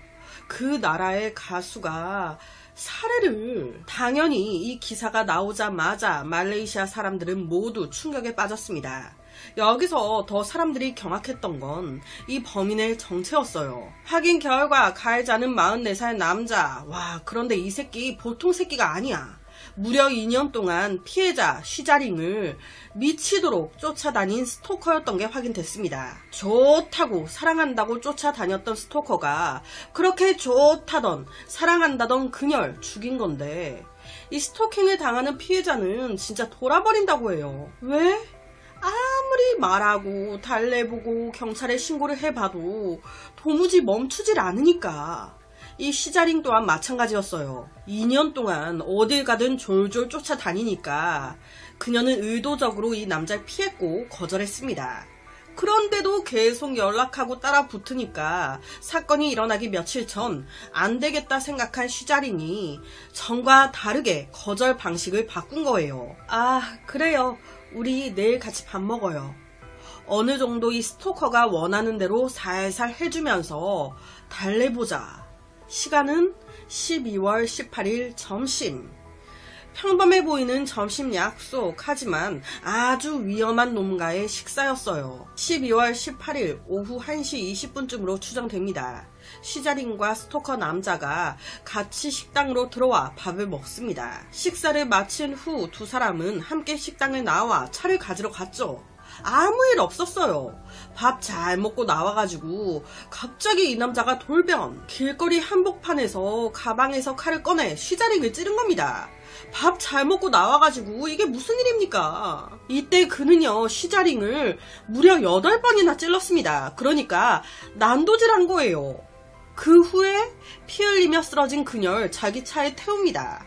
그 나라의 가수가 살해를, 당연히 이 기사가 나오자마자 말레이시아 사람들은 모두 충격에 빠졌습니다. 여기서 더 사람들이 경악했던 건 이 범인의 정체였어요. 확인 결과 가해자는 44살 남자. 와, 그런데 이 새끼 보통 새끼가 아니야. 무려 2년 동안 피해자 쉬자링을 미치도록 쫓아다닌 스토커였던 게 확인됐습니다. 좋다고 사랑한다고 쫓아다녔던 스토커가 그렇게 좋다던 사랑한다던 그녀를 죽인 건데, 이 스토킹을 당하는 피해자는 진짜 돌아버린다고 해요. 왜? 아무리 말하고 달래보고 경찰에 신고를 해봐도 도무지 멈추질 않으니까. 이 시자링 또한 마찬가지였어요. 2년 동안 어딜 가든 졸졸 쫓아다니니까 그녀는 의도적으로 이 남자를 피했고 거절했습니다. 그런데도 계속 연락하고 따라 붙으니까 사건이 일어나기 며칠 전 안되겠다 생각한 시자링이 전과 다르게 거절 방식을 바꾼 거예요. 아, 그래요. 우리 내일 같이 밥 먹어요. 어느 정도 이 스토커가 원하는 대로 살살 해주면서 달래보자. 시간은 12월 18일 점심. 평범해 보이는 점심 약속, 하지만 아주 위험한 놈과의 식사였어요. 12월 18일 오후 1시 20분쯤으로 추정됩니다. 시자링과 스토커 남자가 같이 식당으로 들어와 밥을 먹습니다. 식사를 마친 후 두 사람은 함께 식당을 나와 차를 가지러 갔죠. 아무 일 없었어요. 밥 잘 먹고 나와가지고 갑자기 이 남자가 돌변. 길거리 한복판에서 가방에서 칼을 꺼내 시자링을 찌른 겁니다. 밥 잘 먹고 나와가지고 이게 무슨 일입니까? 이때 그는요, 시자링을 무려 8번이나 찔렀습니다. 그러니까 난도질한 거예요. 그 후에 피 흘리며 쓰러진 그녀를 자기 차에 태웁니다.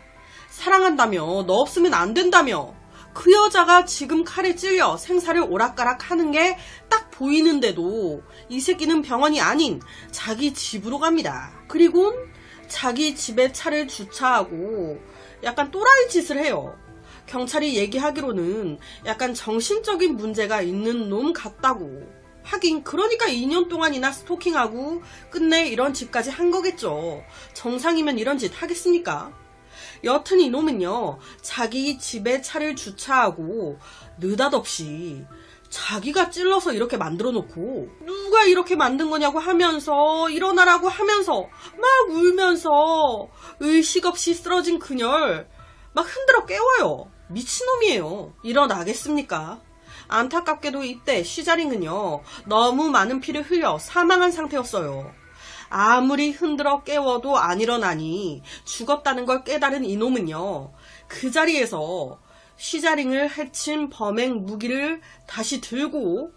사랑한다며, 너 없으면 안 된다며. 그 여자가 지금 칼에 찔려 생사를 오락가락 하는 게 딱 보이는데도 이 새끼는 병원이 아닌 자기 집으로 갑니다. 그리고 자기 집에 차를 주차하고 약간 또라이 짓을 해요. 경찰이 얘기하기로는 약간 정신적인 문제가 있는 놈 같다고. 하긴 그러니까 2년 동안이나 스토킹하고 끝내 이런 짓까지 한 거겠죠. 정상이면 이런 짓 하겠습니까? 여튼 이놈은요, 자기 집에 차를 주차하고 느닷없이 자기가 찔러서 이렇게 만들어 놓고 누가 이렇게 만든 거냐고 하면서 일어나라고 하면서 막 울면서 의식 없이 쓰러진 그녀를 막 흔들어 깨워요. 미친놈이에요. 일어나겠습니까? 안타깝게도 이때 시자링은요, 너무 많은 피를 흘려 사망한 상태였어요. 아무리 흔들어 깨워도 안 일어나니 죽었다는 걸 깨달은 이놈은요, 그 자리에서 시자링을 해친 범행 무기를 다시 들고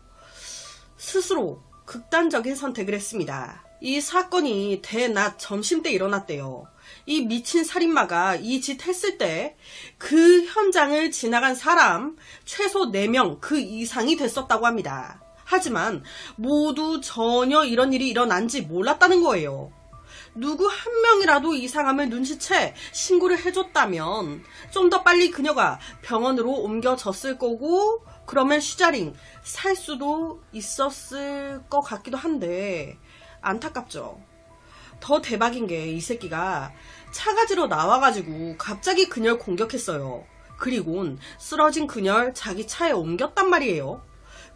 스스로 극단적인 선택을 했습니다. 이 사건이 대낮 점심때 일어났대요. 이 미친 살인마가 이 짓 했을 때 그 현장을 지나간 사람 최소 4명 그 이상이 됐었다고 합니다. 하지만 모두 전혀 이런 일이 일어난지 몰랐다는 거예요. 누구 한 명이라도 이상함을 눈치채 신고를 해줬다면 좀 더 빨리 그녀가 병원으로 옮겨졌을 거고, 그러면 시자링 살 수도 있었을 것 같기도 한데 안타깝죠. 더 대박인 게 이 새끼가 차 가지러 나와가지고 갑자기 그녀를 공격했어요. 그리곤 쓰러진 그녀를 자기 차에 옮겼단 말이에요.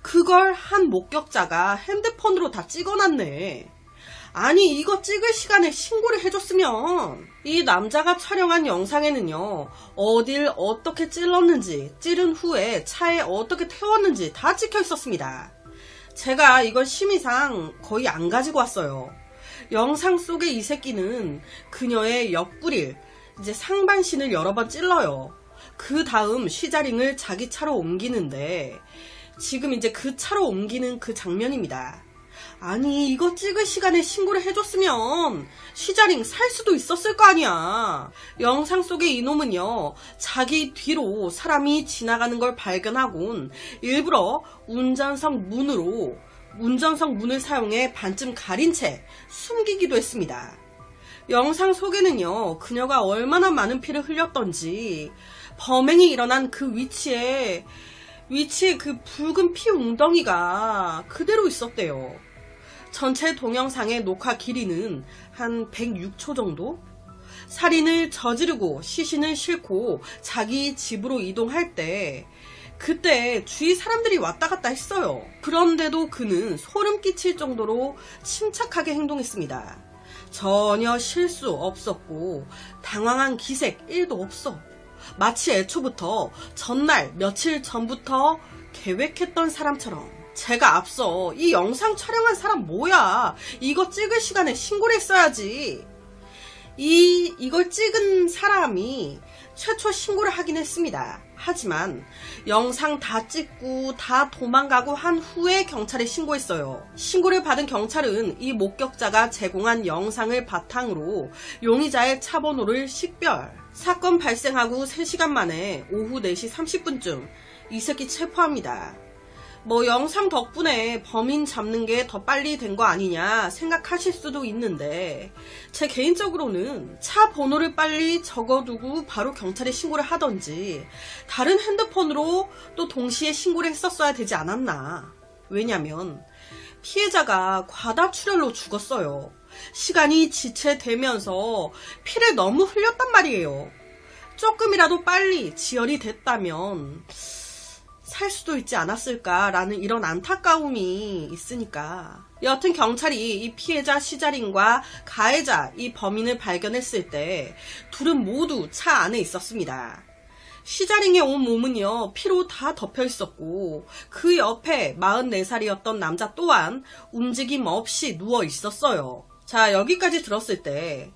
그걸 한 목격자가 핸드폰으로 다 찍어놨네. 아니, 이거 찍을 시간에 신고를 해줬으면. 이 남자가 촬영한 영상에는요, 어딜 어떻게 찔렀는지, 찌른 후에 차에 어떻게 태웠는지 다 찍혀 있었습니다. 제가 이걸 심의상 거의 안 가지고 왔어요. 영상 속의 이 새끼는 그녀의 옆구리를 이제 상반신을 여러 번 찔러요. 그 다음 쉬자링을 자기 차로 옮기는데 지금 이제 그 차로 옮기는 그 장면입니다. 아니 이거 찍을 시간에 신고를 해줬으면 쉬자링 살 수도 있었을 거 아니야. 영상 속의 이놈은요 자기 뒤로 사람이 지나가는 걸 발견하곤 일부러 운전석 문을 사용해 반쯤 가린 채 숨기기도 했습니다. 영상 속에는요 그녀가 얼마나 많은 피를 흘렸던지 범행이 일어난 그 위치에 그 붉은 피 웅덩이가 그대로 있었대요. 전체 동영상의 녹화 길이는 한 106초 정도? 살인을 저지르고 시신을 싣고 자기 집으로 이동할 때 그때 주위 사람들이 왔다 갔다 했어요. 그런데도 그는 소름 끼칠 정도로 침착하게 행동했습니다. 전혀 실수 없었고 당황한 기색 1도 없어. 마치 애초부터 전날 며칠 전부터 계획했던 사람처럼. 제가 앞서 이 영상 촬영한 사람 뭐야? 이거 찍을 시간에 신고를 했어야지. 이걸 찍은 사람이 최초 신고를 하긴 했습니다. 하지만 영상 다 찍고 다 도망가고 한 후에 경찰에 신고했어요. 신고를 받은 경찰은 이 목격자가 제공한 영상을 바탕으로 용의자의 차 번호를 식별. 사건 발생하고 3시간 만에 오후 4시 30분쯤 이 새끼 체포합니다. 영상 덕분에 범인 잡는 게 더 빨리 된 거 아니냐 생각하실 수도 있는데 제 개인적으로는 차 번호를 빨리 적어두고 바로 경찰에 신고를 하던지 다른 핸드폰으로 또 동시에 신고를 했었어야 되지 않았나. 왜냐면 피해자가 과다출혈로 죽었어요. 시간이 지체되면서 피를 너무 흘렸단 말이에요. 조금이라도 빨리 지혈이 됐다면 살 수도 있지 않았을까라는 이런 안타까움이 있으니까. 여하튼 경찰이 이 피해자 쉬자링과 가해자 이 범인을 발견했을 때 둘은 모두 차 안에 있었습니다. 쉬자링의 온 몸은요 피로 다 덮여 있었고 그 옆에 44살이었던 남자 또한 움직임 없이 누워 있었어요. 자, 여기까지 들었을 때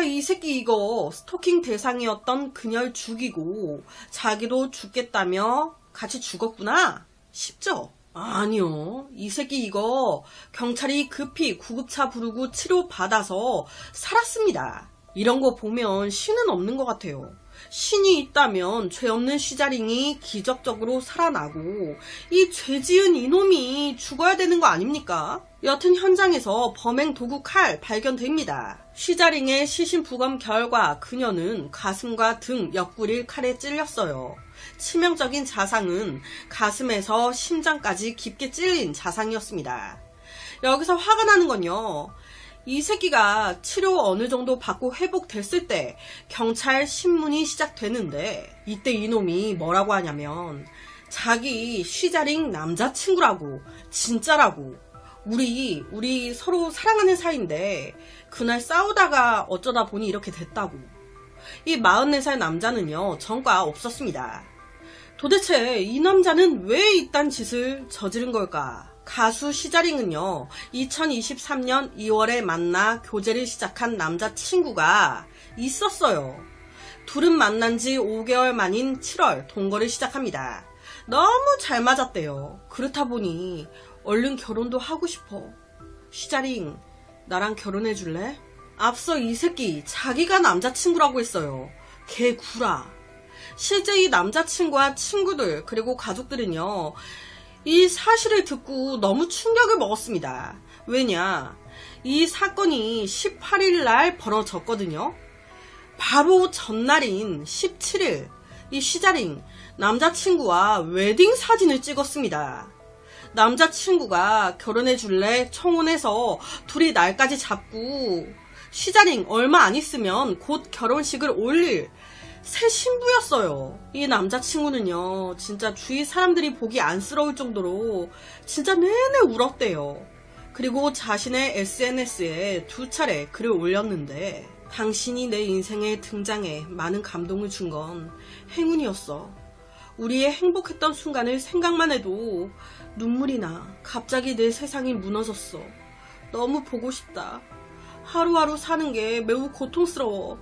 이 새끼 이거 스토킹 대상이었던 그녀를 죽이고 자기도 죽겠다며 같이 죽었구나 싶죠? 아니요. 이 새끼 이거 경찰이 급히 구급차 부르고 치료받아서 살았습니다. 이런 거 보면 신은 없는 것 같아요. 신이 있다면 죄 없는 쉬자링이 기적적으로 살아나고 이 죄 지은 이놈이 죽어야 되는 거 아닙니까? 여튼 현장에서 범행 도구 칼 발견됩니다. 쉬자링의 시신 부검 결과 그녀는 가슴과 등 옆구리를 칼에 찔렸어요. 치명적인 자상은 가슴에서 심장까지 깊게 찔린 자상이었습니다. 여기서 화가 나는 건요. 이 새끼가 치료 어느 정도 받고 회복됐을 때 경찰 신문이 시작되는데 이때 이놈이 뭐라고 하냐면 자기 쉬자링 남자친구라고 진짜라고 우리 서로 사랑하는 사이인데 그날 싸우다가 어쩌다 보니 이렇게 됐다고. 이 44살 남자는요 전과 없었습니다. 도대체 이 남자는 왜 이딴 짓을 저지른 걸까? 가수 쉬자링은요 2023년 2월에 만나 교제를 시작한 남자친구가 있었어요. 둘은 만난 지 5개월 만인 7월 동거를 시작합니다. 너무 잘 맞았대요. 그렇다 보니 얼른 결혼도 하고 싶어. 쉬자링 나랑 결혼해 줄래? 앞서 이 새끼 자기가 남자친구라고 했어요. 개구라. 실제 이 남자친구와 친구들 그리고 가족들은요 이 사실을 듣고 너무 충격을 먹었습니다. 왜냐? 이 사건이 18일 날 벌어졌거든요. 바로 전날인 17일 이 쉬자링 남자친구와 웨딩 사진을 찍었습니다. 남자친구가 결혼해줄래 청혼해서 둘이 날까지 잡고 쉬자링 얼마 안 있으면 곧 결혼식을 올릴 새 신부였어요. 이 남자친구는요 진짜 주위 사람들이 보기 안쓰러울 정도로 진짜 내내 울었대요. 그리고 자신의 SNS에 2차례 글을 올렸는데 당신이 내 인생에 등장해 많은 감동을 준 건 행운이었어. 우리의 행복했던 순간을 생각만 해도 눈물이 나. 갑자기 내 세상이 무너졌어. 너무 보고 싶다. 하루하루 사는 게 매우 고통스러워.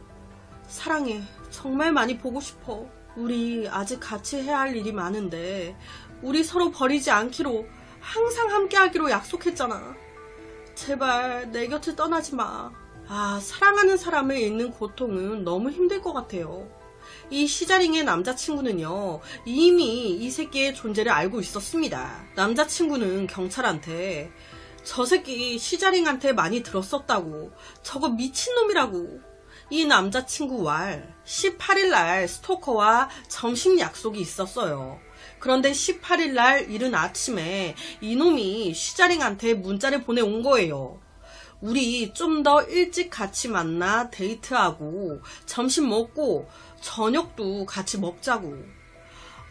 사랑해. 정말 많이 보고 싶어. 우리 아직 같이 해야 할 일이 많은데 우리 서로 버리지 않기로 항상 함께하기로 약속했잖아. 제발 내 곁을 떠나지 마. 사랑하는 사람을 잃는 고통은 너무 힘들 것 같아요. 이 시자링의 남자친구는요, 이미 이 새끼의 존재를 알고 있었습니다. 남자친구는 경찰한테 저 새끼 시자링한테 많이 들었었다고, 저거 미친놈이라고. 이 남자친구 왈 18일날 스토커와 점심 약속이 있었어요. 그런데 18일날 이른 아침에 이놈이 시자링한테 문자를 보내온 거예요. 우리 좀 더 일찍 같이 만나 데이트하고 점심 먹고 저녁도 같이 먹자고.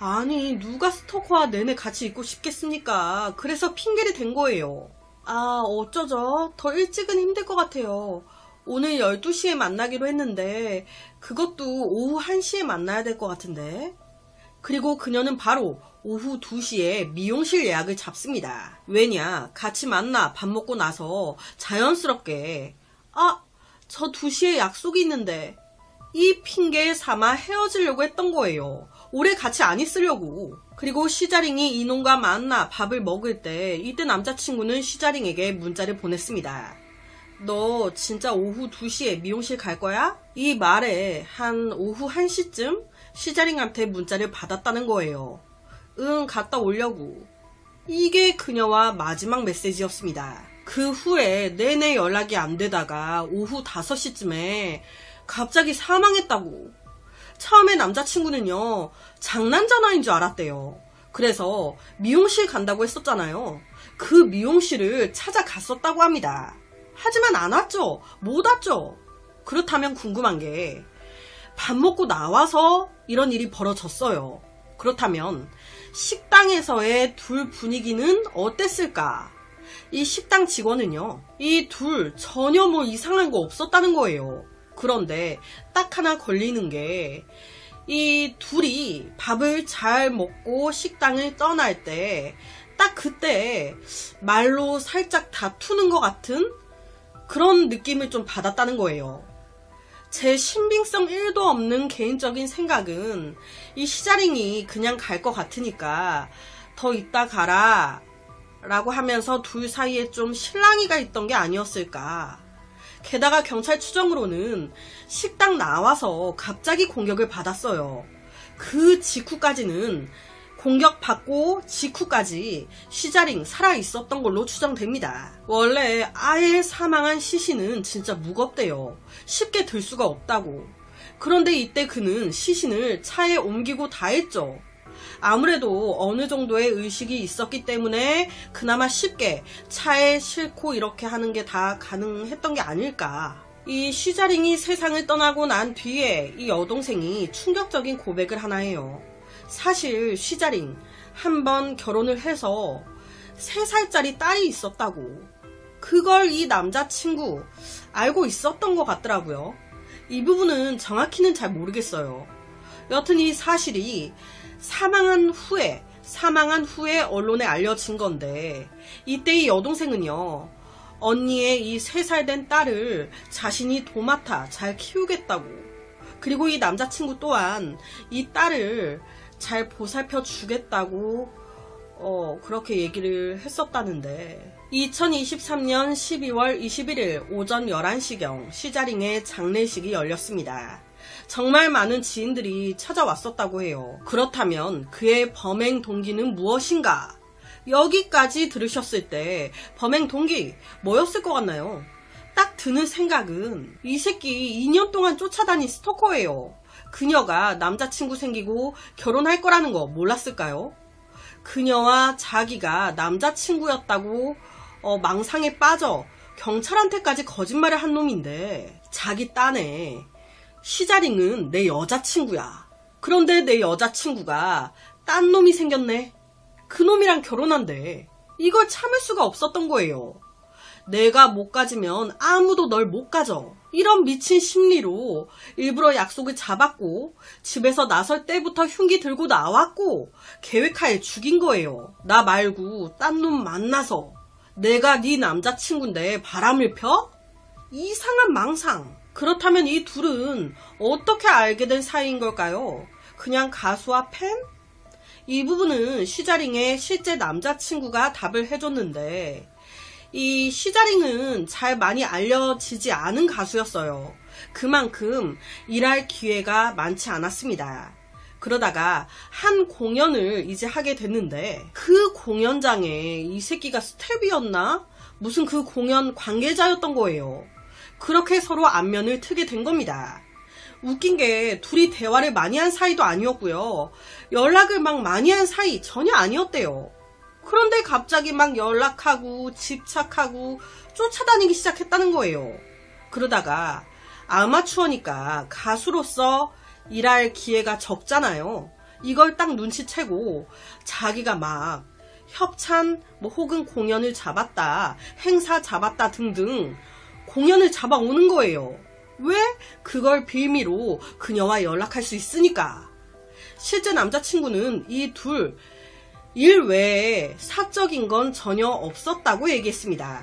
아니, 누가 스토커와 내내 같이 있고 싶겠습니까? 그래서 핑계를 댄 거예요. 어쩌죠? 더 일찍은 힘들 것 같아요. 오늘 12시에 만나기로 했는데 그것도 오후 1시에 만나야 될 것 같은데. 그리고 그녀는 바로 오후 2시에 미용실 예약을 잡습니다. 왜냐, 같이 만나 밥 먹고 나서 자연스럽게 저 2시에 약속이 있는데, 이 핑계 삼아 헤어지려고 했던 거예요. 오래 같이 안 있으려고. 그리고 시자링이 이놈과 만나 밥을 먹을 때 이때 남자친구는 시자링에게 문자를 보냈습니다. 너 진짜 오후 2시에 미용실 갈 거야? 이 말에 한 오후 1시쯤 시자링한테 문자를 받았다는 거예요. 응, 갔다 오려고. 이게 그녀와 마지막 메시지였습니다. 그 후에 내내 연락이 안 되다가 오후 5시쯤에 갑자기 사망했다고. 처음에 남자친구는요, 장난 전화인 줄 알았대요. 그래서 미용실 간다고 했었잖아요. 그 미용실을 찾아갔었다고 합니다. 하지만 안 왔죠? 못 왔죠? 그렇다면 궁금한 게, 밥 먹고 나와서 이런 일이 벌어졌어요. 그렇다면 식당에서의 둘 분위기는 어땠을까? 이 식당 직원은요, 이 둘 전혀 뭐 이상한 거 없었다는 거예요. 그런데 딱 하나 걸리는 게, 이 둘이 밥을 잘 먹고 식당을 떠날 때 딱 그때 말로 살짝 다투는 것 같은 그런 느낌을 좀 받았다는 거예요. 제 신빙성 1도 없는 개인적인 생각은 이 시자링이 그냥 갈 것 같으니까 더 이따 가라 라고 하면서 둘 사이에 좀 실랑이가 있던 게 아니었을까. 게다가 경찰 추정으로는 식당 나와서 갑자기 공격을 받았어요. 그 직후까지는 공격받고 직후까지 시자링 살아있었던 걸로 추정됩니다. 원래 아예 사망한 시신은 진짜 무겁대요. 쉽게 들 수가 없다고. 그런데 이때 그는 시신을 차에 옮기고 다 했죠. 아무래도 어느 정도의 의식이 있었기 때문에 그나마 쉽게 차에 싣고 이렇게 하는 게 다 가능했던 게 아닐까. 이 시자링이 세상을 떠나고 난 뒤에 이 여동생이 충격적인 고백을 하나 해요. 사실 시자링 한번 결혼을 해서 3살짜리 딸이 있었다고. 그걸 이 남자친구 알고 있었던 것 같더라고요. 이 부분은 정확히는 잘 모르겠어요. 여튼 이 사실이 사망한 후에 언론에 알려진 건데, 이때 이 여동생은요, 언니의 이 3살 된 딸을 자신이 도맡아 잘 키우겠다고, 그리고 이 남자친구 또한 이 딸을 잘 보살펴 주겠다고 그렇게 얘기를 했었다는데, 2023년 12월 21일 오전 11시경 시자링의 장례식이 열렸습니다. 정말 많은 지인들이 찾아왔었다고 해요. 그렇다면 그의 범행 동기는 무엇인가? 여기까지 들으셨을 때 범행 동기 뭐였을 것 같나요? 딱 드는 생각은 이 새끼 2년 동안 쫓아다닌 스토커예요. 그녀가 남자친구 생기고 결혼할 거라는 거 몰랐을까요? 그녀와 자기가 남자친구였다고 망상에 빠져 경찰한테까지 거짓말을 한 놈인데, 자기 딴에 시자링은 내 여자친구야. 그런데 내 여자친구가 딴 놈이 생겼네. 그 놈이랑 결혼한대. 이걸 참을 수가 없었던 거예요. 내가 못 가지면 아무도 널 못 가져. 이런 미친 심리로 일부러 약속을 잡았고, 집에서 나설 때부터 흉기 들고 나왔고, 계획하에 죽인 거예요. 나 말고 딴 놈 만나서 내가 네 남자친구인데 바람을 펴? 이상한 망상. 그렇다면 이 둘은 어떻게 알게 된 사이인 걸까요? 그냥 가수와 팬? 이 부분은 시자링의 실제 남자친구가 답을 해줬는데, 이 시자링은 잘 많이 알려지지 않은 가수였어요. 그만큼 일할 기회가 많지 않았습니다. 그러다가 한 공연을 이제 하게 됐는데, 그 공연장에 이 새끼가 스텝이었나? 무슨 그 공연 관계자였던 거예요. 그렇게 서로 안면을 트게 된 겁니다. 웃긴 게 둘이 대화를 많이 한 사이도 아니었고요. 연락을 막 많이 한 사이 전혀 아니었대요. 그런데 갑자기 막 연락하고 집착하고 쫓아다니기 시작했다는 거예요. 그러다가 아마추어니까 가수로서 일할 기회가 적잖아요. 이걸 딱 눈치채고 자기가 막 협찬 혹은 공연을 잡았다, 행사 잡았다 등등 공연을 잡아오는 거예요. 왜? 그걸 빌미로 그녀와 연락할 수 있으니까. 실제 남자친구는 이 둘 일 외에 사적인 건 전혀 없었다고 얘기했습니다.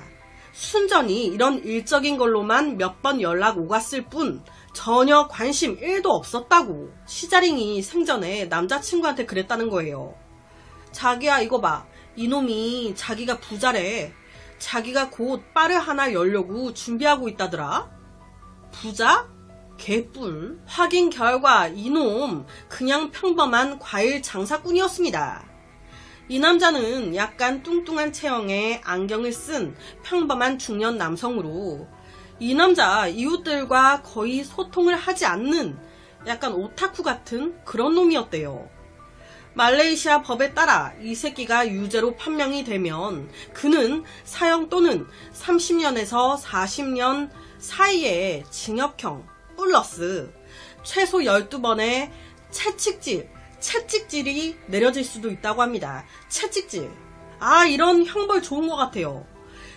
순전히 이런 일적인 걸로만 몇 번 연락 오갔을 뿐 전혀 관심 1도 없었다고 시자링이 생전에 남자친구한테 그랬다는 거예요. 자기야 이거 봐. 이놈이 자기가 부자래. 자기가 곧 바를 하나 열려고 준비하고 있다더라. 부자? 개뿔. 확인 결과 이놈 그냥 평범한 과일 장사꾼이었습니다. 이 남자는 약간 뚱뚱한 체형에 안경을 쓴 평범한 중년 남성으로, 이 남자 이웃들과 거의 소통을 하지 않는 약간 오타쿠 같은 그런 놈이었대요. 말레이시아 법에 따라 이 새끼가 유죄로 판명이 되면 그는 사형 또는 30년에서 40년 사이의 징역형 플러스 최소 12번의 채찍질이 내려질 수도 있다고 합니다. 채찍질. 이런 형벌 좋은 것 같아요.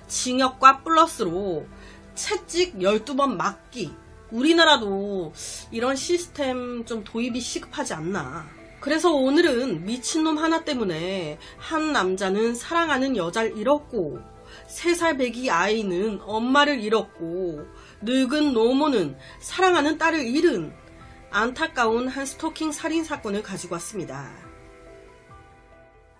징역과 플러스로 채찍 12번 맞기. 우리나라도 이런 시스템 좀 도입이 시급하지 않나. 그래서 오늘은 미친놈 하나 때문에 한 남자는 사랑하는 여자를 잃었고, 3살 배기 아이는 엄마를 잃었고, 늙은 노모는 사랑하는 딸을 잃은 안타까운 한 스토킹 살인 사건을 가지고 왔습니다.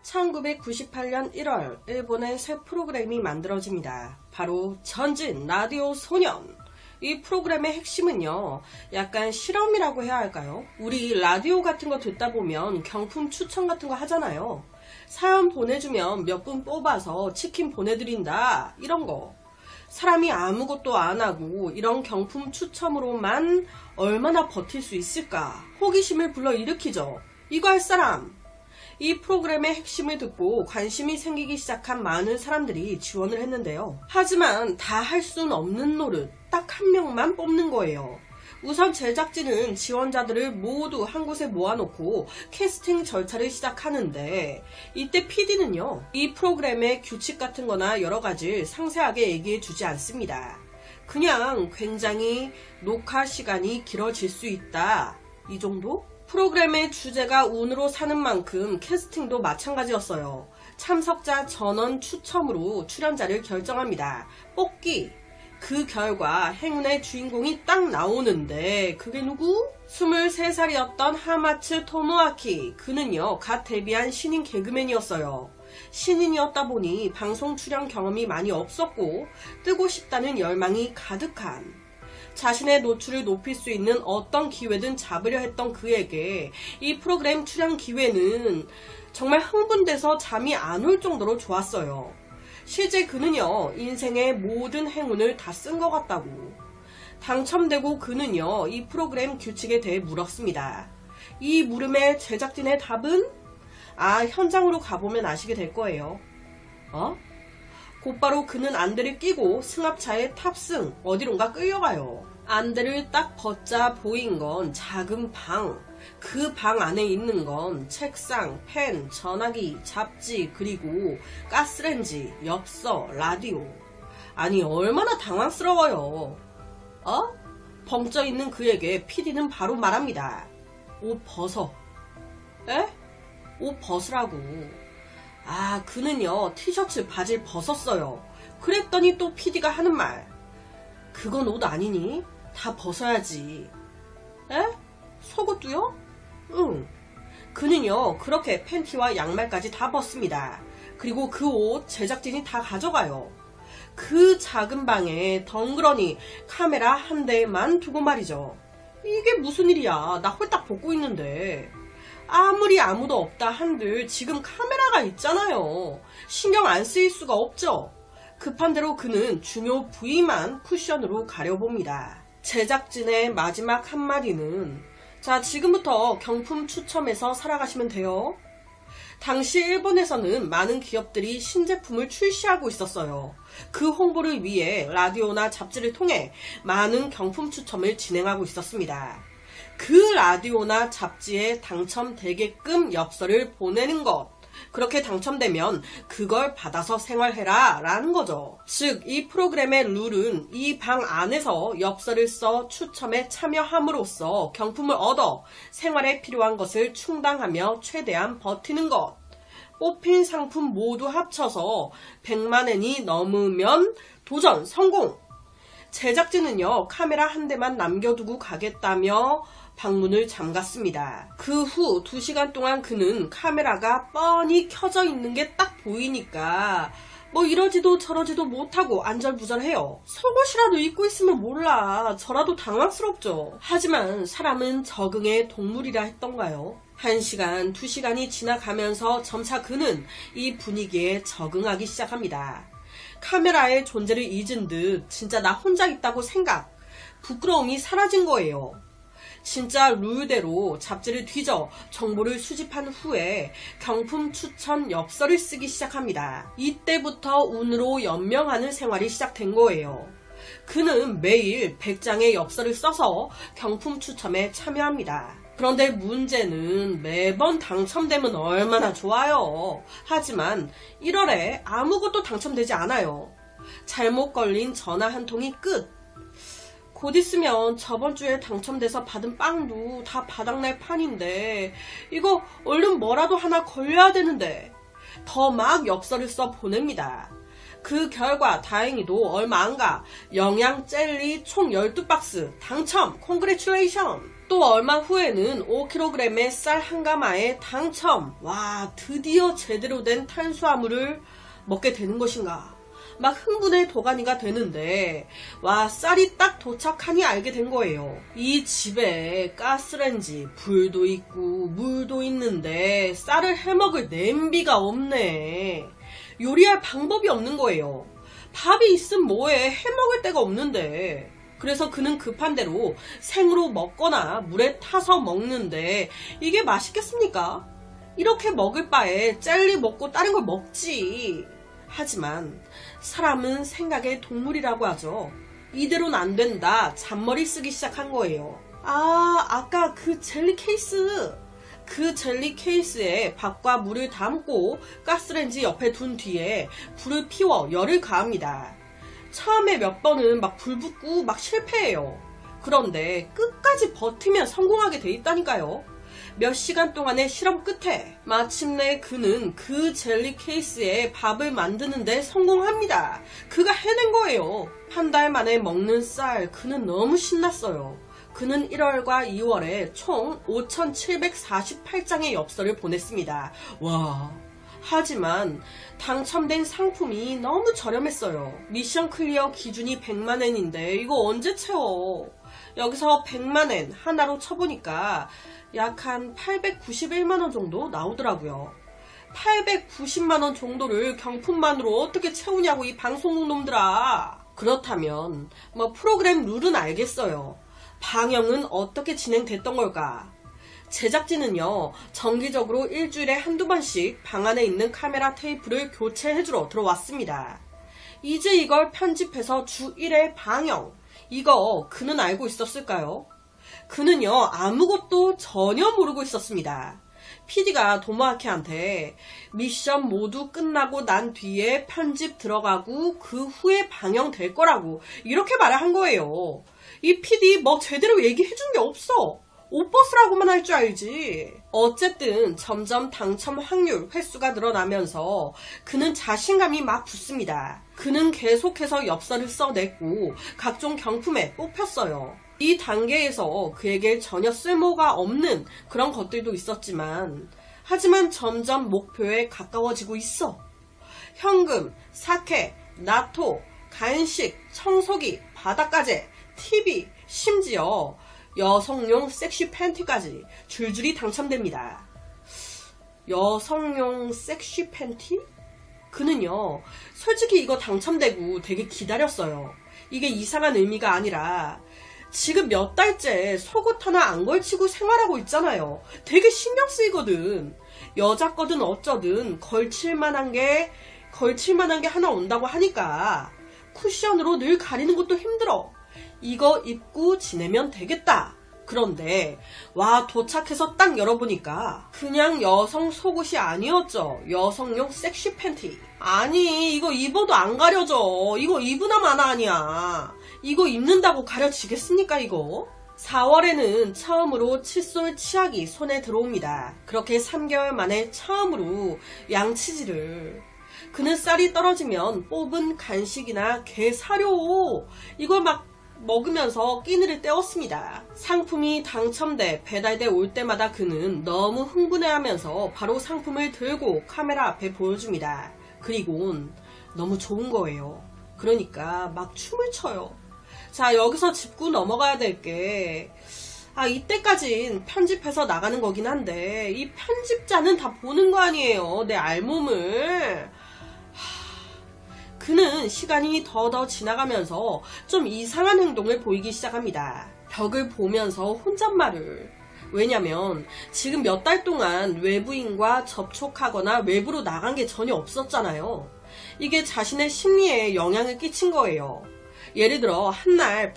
1998년 1월 일본의 새 프로그램이 만들어집니다. 바로 전진 라디오 소년. 이 프로그램의 핵심은요, 약간 실험이라고 해야 할까요? 우리 라디오 같은 거 듣다 보면 경품 추천 같은 거 하잖아요. 사연 보내주면 몇 분 뽑아서 치킨 보내드린다, 이런 거. 사람이 아무것도 안 하고 이런 경품 추첨으로만 얼마나 버틸 수 있을까? 호기심을 불러일으키죠. 이거 할 사람. 이 프로그램의 핵심을 듣고 관심이 생기기 시작한 많은 사람들이 지원을 했는데요. 하지만 다 할 수는 없는 노릇, 딱 한 명만 뽑는 거예요. 우선 제작진은 지원자들을 모두 한 곳에 모아놓고 캐스팅 절차를 시작하는데, 이때 PD는요, 이 프로그램의 규칙 같은 거나 여러 가지 상세하게 얘기해 주지 않습니다. 그냥 굉장히 녹화 시간이 길어질 수 있다, 이 정도? 프로그램의 주제가 운으로 사는 만큼 캐스팅도 마찬가지였어요. 참석자 전원 추첨으로 출연자를 결정합니다. 뽑기. 그 결과 행운의 주인공이 딱 나오는데 그게 누구? 23살이었던 하마츠 토모아키. 그는요, 갓 데뷔한 신인 개그맨이었어요. 신인이었다 보니 방송 출연 경험이 많이 없었고 뜨고 싶다는 열망이 가득한, 자신의 노출을 높일 수 있는 어떤 기회든 잡으려 했던 그에게 이 프로그램 출연 기회는 정말 흥분돼서 잠이 안 올 정도로 좋았어요. 실제 그는요, 인생의 모든 행운을 다 쓴 것 같다고. 당첨되고 그는요, 이 프로그램 규칙에 대해 물었습니다. 이 물음에 제작진의 답은? 현장으로 가보면 아시게 될 거예요. 곧바로 그는 안대를 끼고 승합차에 탑승, 어디론가 끌려가요. 안대를 딱 벗자 보인 건 작은 방. 그 방 안에 있는 건 책상, 펜, 전화기, 잡지, 그리고 가스레인지, 엽서, 라디오. 아니, 얼마나 당황스러워요. 벙쪄 있는 그에게 PD는 바로 말합니다. 옷 벗어. 에? 옷 벗으라고. 그는요, 티셔츠 바지를 벗었어요. 그랬더니 또 PD가 하는 말. 그건 옷 아니니? 다 벗어야지. 에? 속옷도요? 응. 그는요, 그렇게 팬티와 양말까지 다 벗습니다. 그리고 그 옷 제작진이 다 가져가요. 그 작은 방에 덩그러니 카메라 한 대만 두고 말이죠. 이게 무슨 일이야. 나 홀딱 벗고 있는데. 아무리 아무도 없다 한들 지금 카메라가 있잖아요. 신경 안 쓰일 수가 없죠. 급한 대로 그는 중요 부위만 쿠션으로 가려봅니다. 제작진의 마지막 한마디는 자, 지금부터 경품 추첨해서 살아가시면 돼요. 당시 일본에서는 많은 기업들이 신제품을 출시하고 있었어요. 그 홍보를 위해 라디오나 잡지를 통해 많은 경품 추첨을 진행하고 있었습니다. 그 라디오나 잡지에 당첨되게끔 엽서를 보내는 것. 그렇게 당첨되면 그걸 받아서 생활해라 라는 거죠. 즉, 이 프로그램의 룰은 이 방 안에서 엽서를 써 추첨에 참여함으로써 경품을 얻어 생활에 필요한 것을 충당하며 최대한 버티는 것. 뽑힌 상품 모두 합쳐서 100만엔이 넘으면 도전 성공! 제작진은요, 카메라 한 대만 남겨두고 가겠다며 방문을 잠갔습니다. 그 후 2시간 동안 그는 카메라가 뻔히 켜져 있는 게 딱 보이니까 뭐 이러지도 저러지도 못하고 안절부절해요. 속옷이라도 입고 있으면 몰라. 저라도 당황스럽죠. 하지만 사람은 적응의 동물이라 했던가요? 1시간, 2시간이 지나가면서 점차 그는 이 분위기에 적응하기 시작합니다. 카메라의 존재를 잊은 듯 진짜 나 혼자 있다고 생각, 부끄러움이 사라진 거예요. 진짜 룰대로 잡지를 뒤져 정보를 수집한 후에 경품 추천 엽서를 쓰기 시작합니다. 이때부터 운으로 연명하는 생활이 시작된 거예요. 그는 매일 100장의 엽서를 써서 경품 추첨에 참여합니다. 그런데 문제는 매번 당첨되면 얼마나 좋아요. 하지만 1월에 아무것도 당첨되지 않아요. 잘못 걸린 전화 한 통이 끝. 곧 있으면 저번 주에 당첨돼서 받은 빵도 다 바닥날 판인데 이거 얼른 뭐라도 하나 걸려야 되는데 더 막 엽서를 써 보냅니다. 그 결과 다행히도 얼마 안 가 영양 젤리 총 12박스 당첨! 콩그레츄레이션! 또 얼마 후에는 5kg의 쌀 한 가마에 당첨! 와, 드디어 제대로 된 탄수화물을 먹게 되는 것인가. 막 흥분의 도가니가 되는데 와, 쌀이 딱 도착하니 알게 된 거예요. 이 집에 가스레인지, 불도 있고 물도 있는데 쌀을 해먹을 냄비가 없네. 요리할 방법이 없는 거예요. 밥이 있으면 뭐해, 해먹을 데가 없는데. 그래서 그는 급한 대로 생으로 먹거나 물에 타서 먹는데 이게 맛있겠습니까? 이렇게 먹을 바에 젤리 먹고 다른 걸 먹지. 하지만 사람은 생각의 동물이라고 하죠. 이대로는 안 된다. 잔머리 쓰기 시작한 거예요. 아까 그 젤리 케이스. 그 젤리 케이스에 밥과 물을 담고 가스레인지 옆에 둔 뒤에 불을 피워 열을 가합니다. 처음에 몇 번은 막 불 붙고 막 실패해요. 그런데 끝까지 버티면 성공하게 돼 있다니까요. 몇 시간 동안의 실험 끝에 마침내 그는 그 젤리 케이스에 밥을 만드는데 성공합니다. 그가 해낸 거예요. 한 달 만에 먹는 쌀, 그는 너무 신났어요. 그는 1월과 2월에 총 5,748장의 엽서를 보냈습니다. 와. 하지만 당첨된 상품이 너무 저렴했어요. 미션 클리어 기준이 100만엔인데 이거 언제 채워? 여기서 100만엔 하나로 쳐보니까 약 한 891만원 정도 나오더라고요. 890만원 정도를 경품만으로 어떻게 채우냐고 이 방송국 놈들아. 그렇다면 뭐 프로그램 룰은 알겠어요. 방영은 어떻게 진행됐던 걸까? 제작진은요, 정기적으로 일주일에 한두 번씩 방 안에 있는 카메라 테이프를 교체해주러 들어왔습니다. 이제 이걸 편집해서 주 1회 방영. 이거 그는 알고 있었을까요? 그는요, 아무것도 전혀 모르고 있었습니다. PD가 도모아키한테 미션 모두 끝나고 난 뒤에 편집 들어가고 그 후에 방영될 거라고 이렇게 말을 한 거예요. 이 PD 뭐 제대로 얘기해준 게 없어. 옷벗으라고만 할 줄 알지. 어쨌든 점점 당첨 확률 횟수가 늘어나면서 그는 자신감이 막 붙습니다. 그는 계속해서 엽서를 써냈고 각종 경품에 뽑혔어요. 이 단계에서 그에게 전혀 쓸모가 없는 그런 것들도 있었지만 하지만 점점 목표에 가까워지고 있어. 현금, 사케, 나토, 간식, 청소기, 바닷가재, TV, 심지어 여성용 섹시 팬티까지 줄줄이 당첨됩니다. 여성용 섹시 팬티? 그는요, 솔직히 이거 당첨되고 되게 기다렸어요. 이게 이상한 의미가 아니라 지금 몇 달째 속옷 하나 안 걸치고 생활하고 있잖아요. 되게 신경 쓰이거든. 여자 거든 어쩌든 걸칠만한 게 하나 온다고 하니까 쿠션으로 늘 가리는 것도 힘들어. 이거 입고 지내면 되겠다. 그런데 와, 도착해서 딱 열어보니까 그냥 여성 속옷이 아니었죠. 여성용 섹시 팬티. 아니, 이거 입어도 안 가려져. 이거 입으나 마나 아니야. 이거 입는다고 가려지겠습니까 이거? 4월에는 처음으로 칫솔 치약이 손에 들어옵니다. 그렇게 3개월 만에 처음으로 양치질을. 그는 쌀이 떨어지면 뽑은 간식이나 게 사료 이걸 막 먹으면서 끼니를 때웠습니다. 상품이 당첨돼 배달돼 올 때마다 그는 너무 흥분해하면서 바로 상품을 들고 카메라 앞에 보여줍니다. 그리곤 너무 좋은 거예요. 그러니까 막 춤을 춰요. 자, 여기서 짚고 넘어가야 될 게 이때까진 편집해서 나가는 거긴 한데 이 편집자는 다 보는 거 아니에요. 내 알몸을. 그는 시간이 더 지나가면서 좀 이상한 행동을 보이기 시작합니다. 벽을 보면서 혼잣말을. 왜냐면 지금 몇 달 동안 외부인과 접촉하거나 외부로 나간 게 전혀 없었잖아요. 이게 자신의 심리에 영향을 끼친 거예요. 예를 들어 한날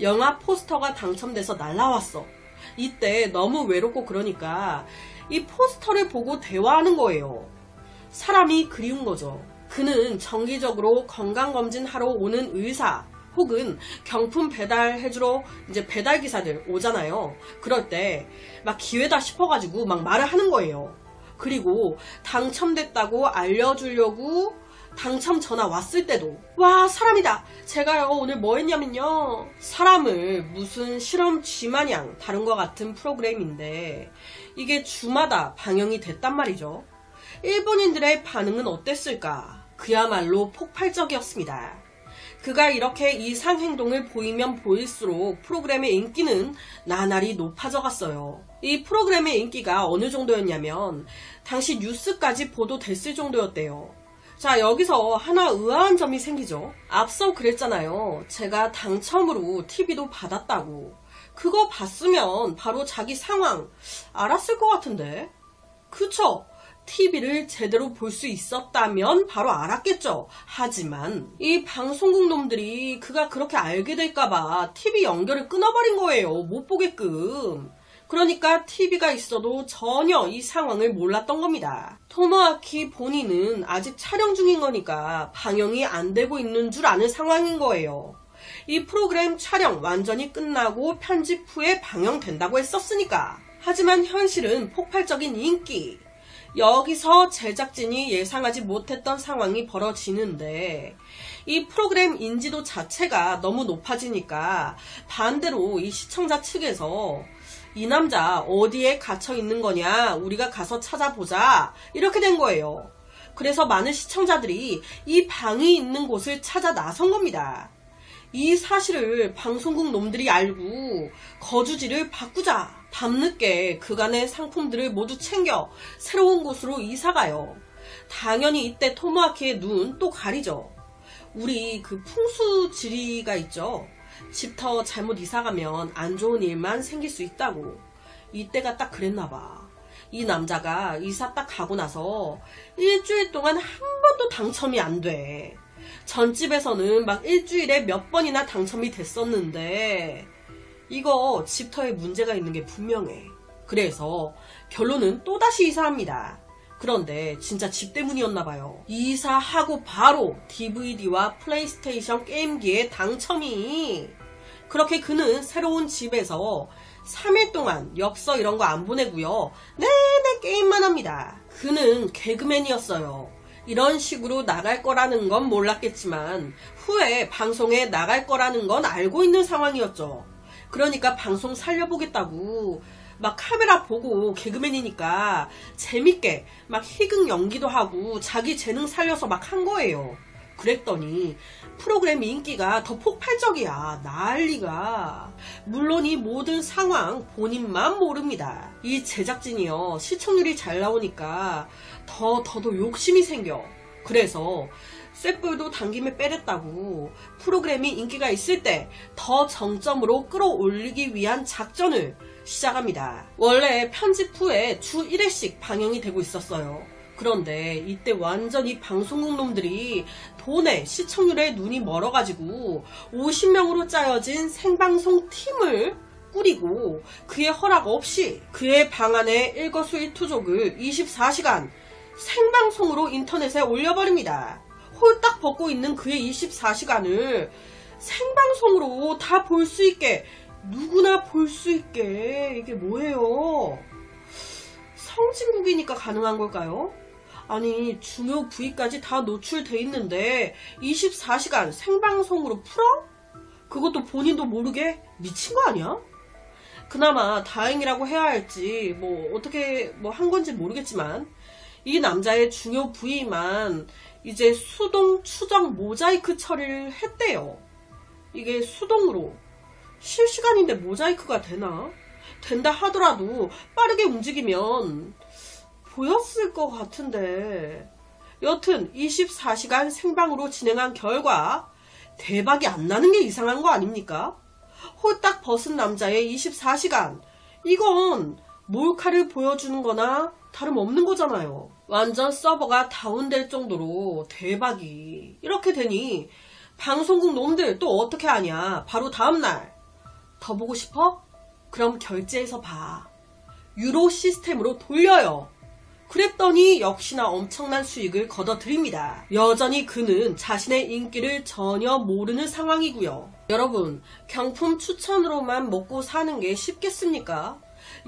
영화 포스터가 당첨돼서 날라왔어. 이때 너무 외롭고 그러니까 이 포스터를 보고 대화하는 거예요. 사람이 그리운 거죠. 그는 정기적으로 건강검진하러 오는 의사 혹은 경품 배달해주러 이제 배달기사들 오잖아요. 그럴 때 막 기회다 싶어가지고 막 말을 하는 거예요. 그리고 당첨됐다고 알려주려고 당첨 전화 왔을 때도 와, 사람이다. 제가요 오늘 뭐 했냐면요, 사람을 무슨 실험 쥐마냥 다룬 것 같은 프로그램인데 이게 주마다 방영이 됐단 말이죠. 일본인들의 반응은 어땠을까? 그야말로 폭발적이었습니다. 그가 이렇게 이상 행동을 보이면 보일수록 프로그램의 인기는 나날이 높아져 갔어요. 이 프로그램의 인기가 어느 정도였냐면 당시 뉴스까지 보도됐을 정도였대요. 자, 여기서 하나 의아한 점이 생기죠. 앞서 그랬잖아요. 제가 당첨으로 TV도 받았다고. 그거 봤으면 바로 자기 상황 알았을 것 같은데. 그쵸? TV를 제대로 볼 수 있었다면 바로 알았겠죠. 하지만 이 방송국 놈들이 그가 그렇게 알게 될까봐 TV 연결을 끊어버린 거예요. 못 보게끔. 그러니까 TV가 있어도 전혀 이 상황을 몰랐던 겁니다. 토모아키 본인은 아직 촬영 중인 거니까 방영이 안 되고 있는 줄 아는 상황인 거예요. 이 프로그램 촬영 완전히 끝나고 편집 후에 방영된다고 했었으니까. 하지만 현실은 폭발적인 인기. 여기서 제작진이 예상하지 못했던 상황이 벌어지는데 이 프로그램 인지도 자체가 너무 높아지니까 반대로 이 시청자 측에서 이 남자 어디에 갇혀 있는 거냐, 우리가 가서 찾아보자, 이렇게 된 거예요. 그래서 많은 시청자들이 이 방이 있는 곳을 찾아 나선 겁니다. 이 사실을 방송국 놈들이 알고 거주지를 바꾸자, 밤늦게 그간의 상품들을 모두 챙겨 새로운 곳으로 이사가요. 당연히 이때 토모아키의 눈 또 가리죠. 우리 그 풍수지리가 있죠. 집터 잘못 이사가면 안 좋은 일만 생길 수 있다고. 이때가 딱 그랬나봐. 이 남자가 이사 딱 가고 나서 일주일 동안 한 번도 당첨이 안 돼. 전집에서는 막 일주일에 몇 번이나 당첨이 됐었는데 이거 집터에 문제가 있는 게 분명해. 그래서 결론은 또다시 이사합니다. 그런데 진짜 집 때문이었나봐요. 이사하고 바로 DVD와 플레이스테이션 게임기에 당첨이. 그렇게 그는 새로운 집에서 3일 동안 엽서 이런 거 안 보내고요. 내내 게임만 합니다. 그는 개그맨이었어요. 이런 식으로 나갈 거라는 건 몰랐겠지만 후에 방송에 나갈 거라는 건 알고 있는 상황이었죠. 그러니까 방송 살려보겠다고 막 카메라 보고 개그맨이니까 재밌게 막 희극 연기도 하고 자기 재능 살려서 막 한 거예요. 그랬더니 프로그램 인기가 더 폭발적이야. 난리가. 물론 이 모든 상황 본인만 모릅니다. 이 제작진이요, 시청률이 잘 나오니까 더도 욕심이 생겨. 그래서 쇳불도 당김에 빼랬다고 프로그램이 인기가 있을 때 더 정점으로 끌어올리기 위한 작전을 시작합니다. 원래 편집 후에 주 1회씩 방영이 되고 있었어요. 그런데 이때 완전히 방송국 놈들이 돈에 시청률에 눈이 멀어가지고 50명으로 짜여진 생방송 팀을 꾸리고 그의 허락 없이 그의 방안에 일거수일투족을 24시간 생방송으로 인터넷에 올려버립니다. 홀딱 벗고 있는 그의 24시간을 생방송으로 다 볼 수 있게, 누구나 볼 수 있게. 이게 뭐예요? 성진국이니까 가능한 걸까요? 아니, 중요 부위까지 다 노출돼 있는데 24시간 생방송으로 풀어? 그것도 본인도 모르게? 미친 거 아니야? 그나마 다행이라고 해야 할지 어떻게 한 건지 모르겠지만 이 남자의 중요 부위만 이제 수동 추정 모자이크 처리를 했대요. 이게 수동으로 실시간인데 모자이크가 되나? 된다 하더라도 빠르게 움직이면 보였을 것 같은데. 여튼 24시간 생방으로 진행한 결과 대박이 안 나는 게 이상한 거 아닙니까? 홀딱 벗은 남자의 24시간, 이건 몰카를 보여주는 거나 다름없는 거잖아요. 완전 서버가 다운될 정도로 대박이. 이렇게 되니 방송국 놈들 또 어떻게 하냐. 바로 다음날 더 보고 싶어? 그럼 결제해서 봐. 유로 시스템으로 돌려요. 그랬더니 역시나 엄청난 수익을 거둬들입니다. 여전히 그는 자신의 인기를 전혀 모르는 상황이고요. 여러분, 경품 추천으로만 먹고 사는 게 쉽겠습니까?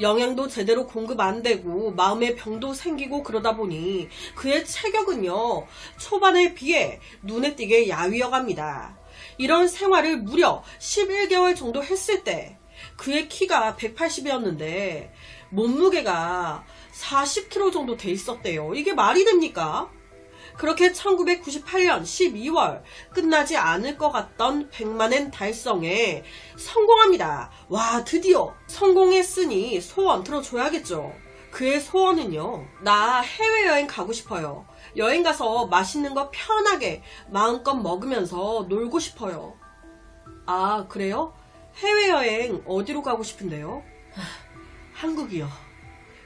영양도 제대로 공급 안 되고 마음의 병도 생기고 그러다 보니 그의 체격은요, 초반에 비해 눈에 띄게 야위어갑니다. 이런 생활을 무려 11개월 정도 했을 때 그의 키가 180이었는데 몸무게가 40kg 정도 돼 있었대요. 이게 말이 됩니까? 그렇게 1998년 12월 끝나지 않을 것 같던 100만엔 달성에 성공합니다. 와, 드디어 성공했으니 소원 들어줘야겠죠. 그의 소원은요, 나 해외여행 가고 싶어요. 여행 가서 맛있는 거 편하게 마음껏 먹으면서 놀고 싶어요. 아, 그래요? 해외여행 어디로 가고 싶은데요? 한국이요.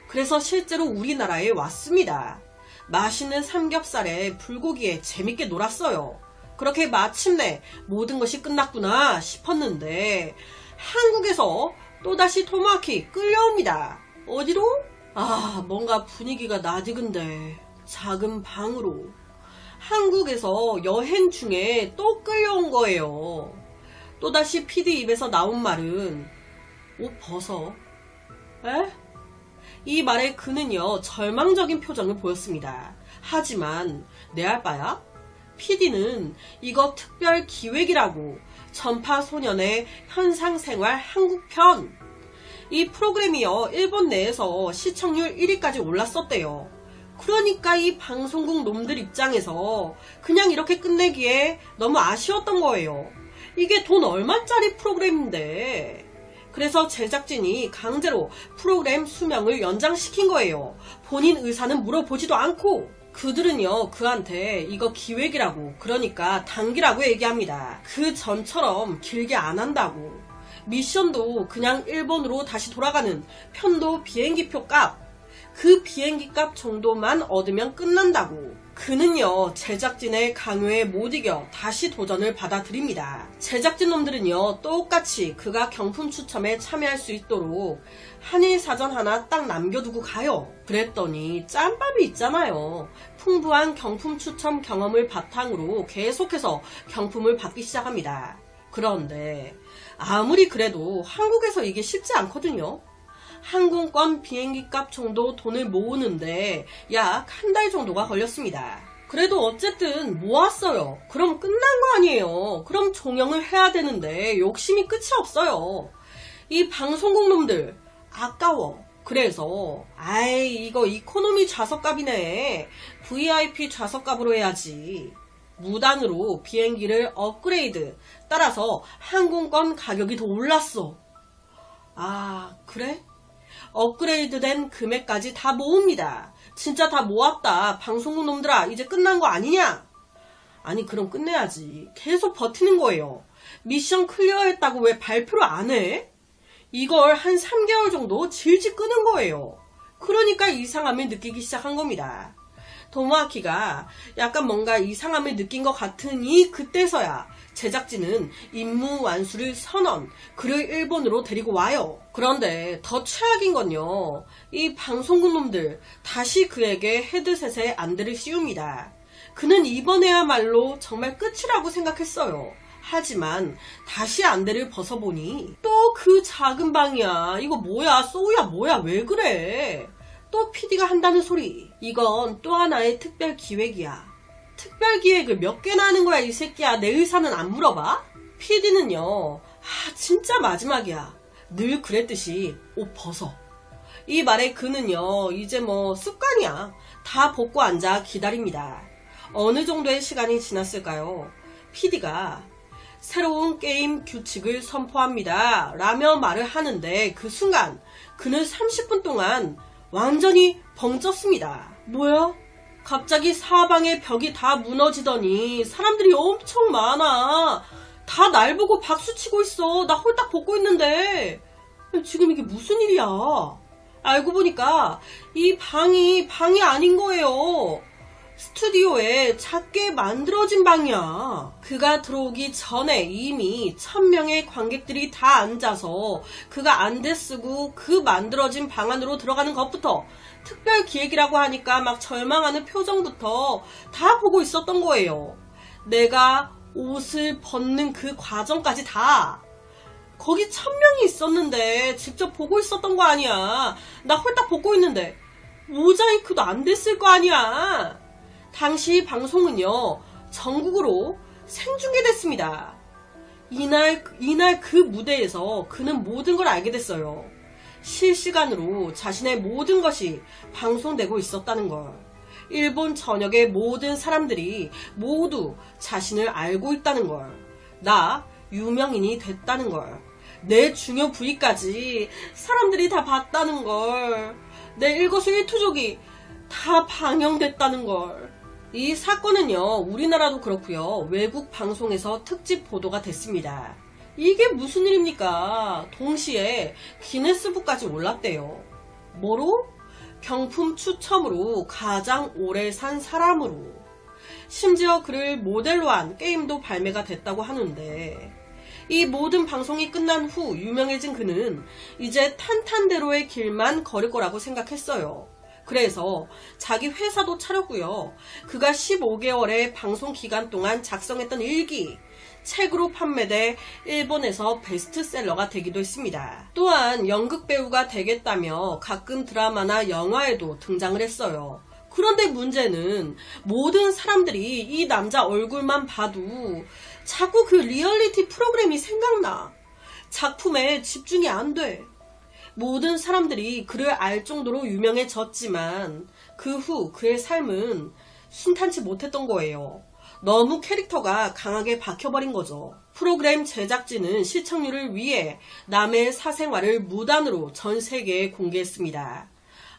그래서 실제로 우리나라에 왔습니다. 맛있는 삼겹살에 불고기에 재밌게 놀았어요. 그렇게 마침내 모든 것이 끝났구나 싶었는데 한국에서 또다시 토마키 끌려옵니다. 어디로? 아, 뭔가 분위기가 낯익은데 작은 방으로. 한국에서 여행 중에 또 끌려온 거예요. 또다시 PD 입에서 나온 말은 옷 벗어. 에? 이 말에 그는요, 절망적인 표정을 보였습니다. 하지만 내 알바야? PD는 이거 특별 기획이라고. 전파소년의 현상생활 한국편. 이 프로그램이요, 일본 내에서 시청률 1위까지 올랐었대요. 그러니까 이 방송국 놈들 입장에서 그냥 이렇게 끝내기에 너무 아쉬웠던 거예요. 이게 돈 얼마짜리 프로그램인데. 그래서 제작진이 강제로 프로그램 수명을 연장시킨 거예요. 본인 의사는 물어보지도 않고. 그들은요, 그한테 이거 기획이라고, 그러니까 단기라고 얘기합니다. 그 전처럼 길게 안 한다고. 미션도 그냥 일본으로 다시 돌아가는 편도 비행기표 값, 그 비행기 값 정도만 얻으면 끝난다고. 그는요, 제작진의 강요에 못 이겨 다시 도전을 받아들입니다. 제작진 놈들은요, 똑같이 그가 경품 추첨에 참여할 수 있도록 한일사전 하나 딱 남겨두고 가요. 그랬더니 짬밥이 있잖아요. 풍부한 경품 추첨 경험을 바탕으로 계속해서 경품을 받기 시작합니다. 그런데 아무리 그래도 한국에서 이게 쉽지 않거든요. 항공권 비행기 값 정도 돈을 모으는데 약 한 달 정도가 걸렸습니다. 그래도 어쨌든 모았어요. 그럼 끝난 거 아니에요. 그럼 종영을 해야 되는데 욕심이 끝이 없어요. 이 방송국 놈들 아까워. 그래서 아이 이거 이코노미 좌석값이네. VIP 좌석값으로 해야지. 무단으로 비행기를 업그레이드. 따라서 항공권 가격이 더 올랐어. 아 그래? 업그레이드된 금액까지 다 모읍니다. 진짜 다 모았다. 방송국 놈들아 이제 끝난 거 아니냐? 아니 그럼 끝내야지. 계속 버티는 거예요. 미션 클리어했다고 왜 발표를 안 해? 이걸 한 3개월 정도 질질 끄는 거예요. 그러니까 이상함을 느끼기 시작한 겁니다. 도모아키가 약간 뭔가 이상함을 느낀 것 같으니 그때서야 제작진은 임무 완수를 선언, 그를 일본으로 데리고 와요. 그런데 더 최악인 건요. 이 방송국 놈들 다시 그에게 헤드셋에 안대를 씌웁니다. 그는 이번에야말로 정말 끝이라고 생각했어요. 하지만 다시 안대를 벗어보니 또 그 작은 방이야. 이거 뭐야 소우야 뭐야 왜 그래. 또 PD가 한다는 소리. 이건 또 하나의 특별 기획이야. 특별 기획을 몇 개나 하는 거야 이 새끼야. 내 의사는 안 물어봐? PD는요. 진짜 마지막이야. 늘 그랬듯이 옷 벗어. 이 말에 그는요. 이제 뭐 습관이야. 다 벗고 앉아 기다립니다. 어느 정도의 시간이 지났을까요? PD가 새로운 게임 규칙을 선포합니다. 라며 말을 하는데 그 순간 그는 30분 동안 완전히 벙쪘습니다. 뭐야? 갑자기 사방의 벽이 다 무너지더니 사람들이 엄청 많아. 다 날 보고 박수치고 있어. 나 홀딱 벗고 있는데 지금 이게 무슨 일이야? 알고 보니까 이 방이 아닌 거예요. 스튜디오에 작게 만들어진 방이야. 그가 들어오기 전에 이미 1000명의 관객들이 다 앉아서 그가 안대 쓰고 그 만들어진 방 안으로 들어가는 것부터 특별 기획이라고 하니까 막 절망하는 표정부터 다 보고 있었던 거예요. 내가 옷을 벗는 그 과정까지 다. 거기 1000명이 있었는데 직접 보고 있었던 거 아니야. 나 홀딱 벗고 있는데 모자이크도 안 됐을 거 아니야. 당시 방송은요 전국으로 생중계됐습니다. 이날 그 무대에서 그는 모든 걸 알게 됐어요. 실시간으로 자신의 모든 것이 방송되고 있었다는 걸. 일본 전역의 모든 사람들이 모두 자신을 알고 있다는 걸. 나 유명인이 됐다는 걸. 내 중요 부위까지 사람들이 다 봤다는 걸. 내 일거수일투족이 다 방영됐다는 걸. 이 사건은요 우리나라도 그렇고요 외국 방송에서 특집 보도가 됐습니다. 이게 무슨 일입니까? 동시에 기네스북까지 올랐대요. 뭐로? 경품 추첨으로 가장 오래 산 사람으로. 심지어 그를 모델로 한 게임도 발매가 됐다고 하는데 이 모든 방송이 끝난 후 유명해진 그는 이제 탄탄대로의 길만 걸을 거라고 생각했어요. 그래서 자기 회사도 차렸고요. 그가 15개월의 방송 기간 동안 작성했던 일기, 책으로 판매돼 일본에서 베스트셀러가 되기도 했습니다. 또한 연극배우가 되겠다며 가끔 드라마나 영화에도 등장을 했어요. 그런데 문제는 모든 사람들이 이 남자 얼굴만 봐도 자꾸 그 리얼리티 프로그램이 생각나. 작품에 집중이 안 돼. 모든 사람들이 그를 알 정도로 유명해졌지만 그 후 그의 삶은 순탄치 못했던 거예요. 너무 캐릭터가 강하게 박혀버린 거죠. 프로그램 제작진은 시청률을 위해 남의 사생활을 무단으로 전 세계에 공개했습니다.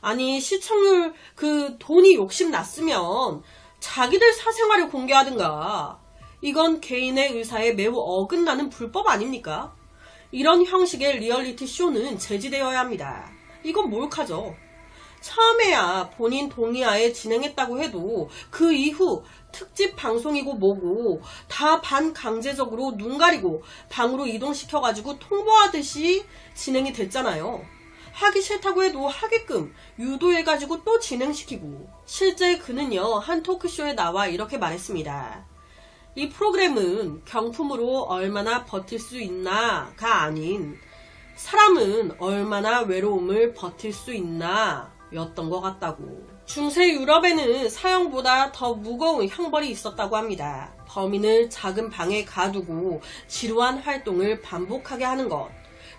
아니 시청률 그 돈이 욕심 났으면 자기들 사생활을 공개하든가. 이건 개인의 의사에 매우 어긋나는 불법 아닙니까? 이런 형식의 리얼리티 쇼는 제지되어야 합니다. 이건 몰카죠. 처음에야 본인 동의하에 진행했다고 해도 그 이후 특집 방송이고 뭐고 다 반강제적으로 눈 가리고 방으로 이동시켜가지고 통보하듯이 진행이 됐잖아요. 하기 싫다고 해도 하게끔 유도해가지고 또 진행시키고. 실제 그는요 한 토크쇼에 나와 이렇게 말했습니다. 이 프로그램은 경품으로 얼마나 버틸 수 있나가 아닌 사람은 얼마나 외로움을 버틸 수 있나 였던 것 같다고. 중세 유럽에는 사형보다 더 무거운 형벌이 있었다고 합니다. 범인을 작은 방에 가두고 지루한 활동을 반복하게 하는 것.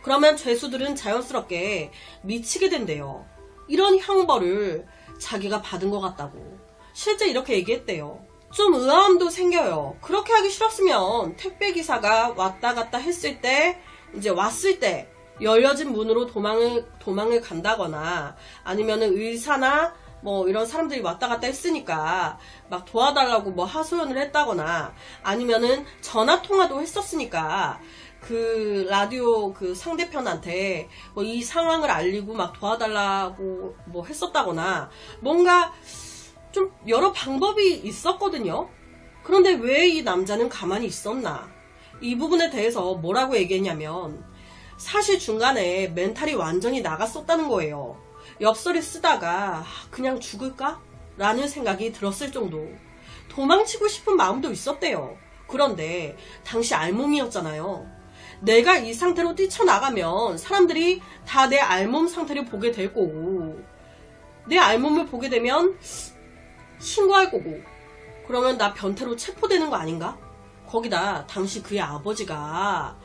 그러면 죄수들은 자연스럽게 미치게 된대요. 이런 형벌을 자기가 받은 것 같다고. 실제 이렇게 얘기했대요. 좀 의아함도 생겨요. 그렇게 하기 싫었으면 택배기사가 왔다 갔다 했을 때, 이제 왔을 때 열려진 문으로 도망을 간다거나, 아니면은 의사나 뭐 이런 사람들이 왔다 갔다 했으니까 막 도와달라고 뭐 하소연을 했다거나, 아니면은 전화통화도 했었으니까 그 라디오 그 상대편한테 뭐 이 상황을 알리고 막 도와달라고 뭐 했었다거나, 뭔가 좀 여러 방법이 있었거든요. 그런데 왜 이 남자는 가만히 있었나? 이 부분에 대해서 뭐라고 얘기했냐면, 사실 중간에 멘탈이 완전히 나갔었다는 거예요. 엽서를 쓰다가 그냥 죽을까? 라는 생각이 들었을 정도. 도망치고 싶은 마음도 있었대요. 그런데 당시 알몸이었잖아요. 내가 이 상태로 뛰쳐나가면 사람들이 다 내 알몸 상태를 보게 될 거고, 내 알몸을 보게 되면 신고할 거고, 그러면 나 변태로 체포되는 거 아닌가? 거기다 당시 그의 아버지가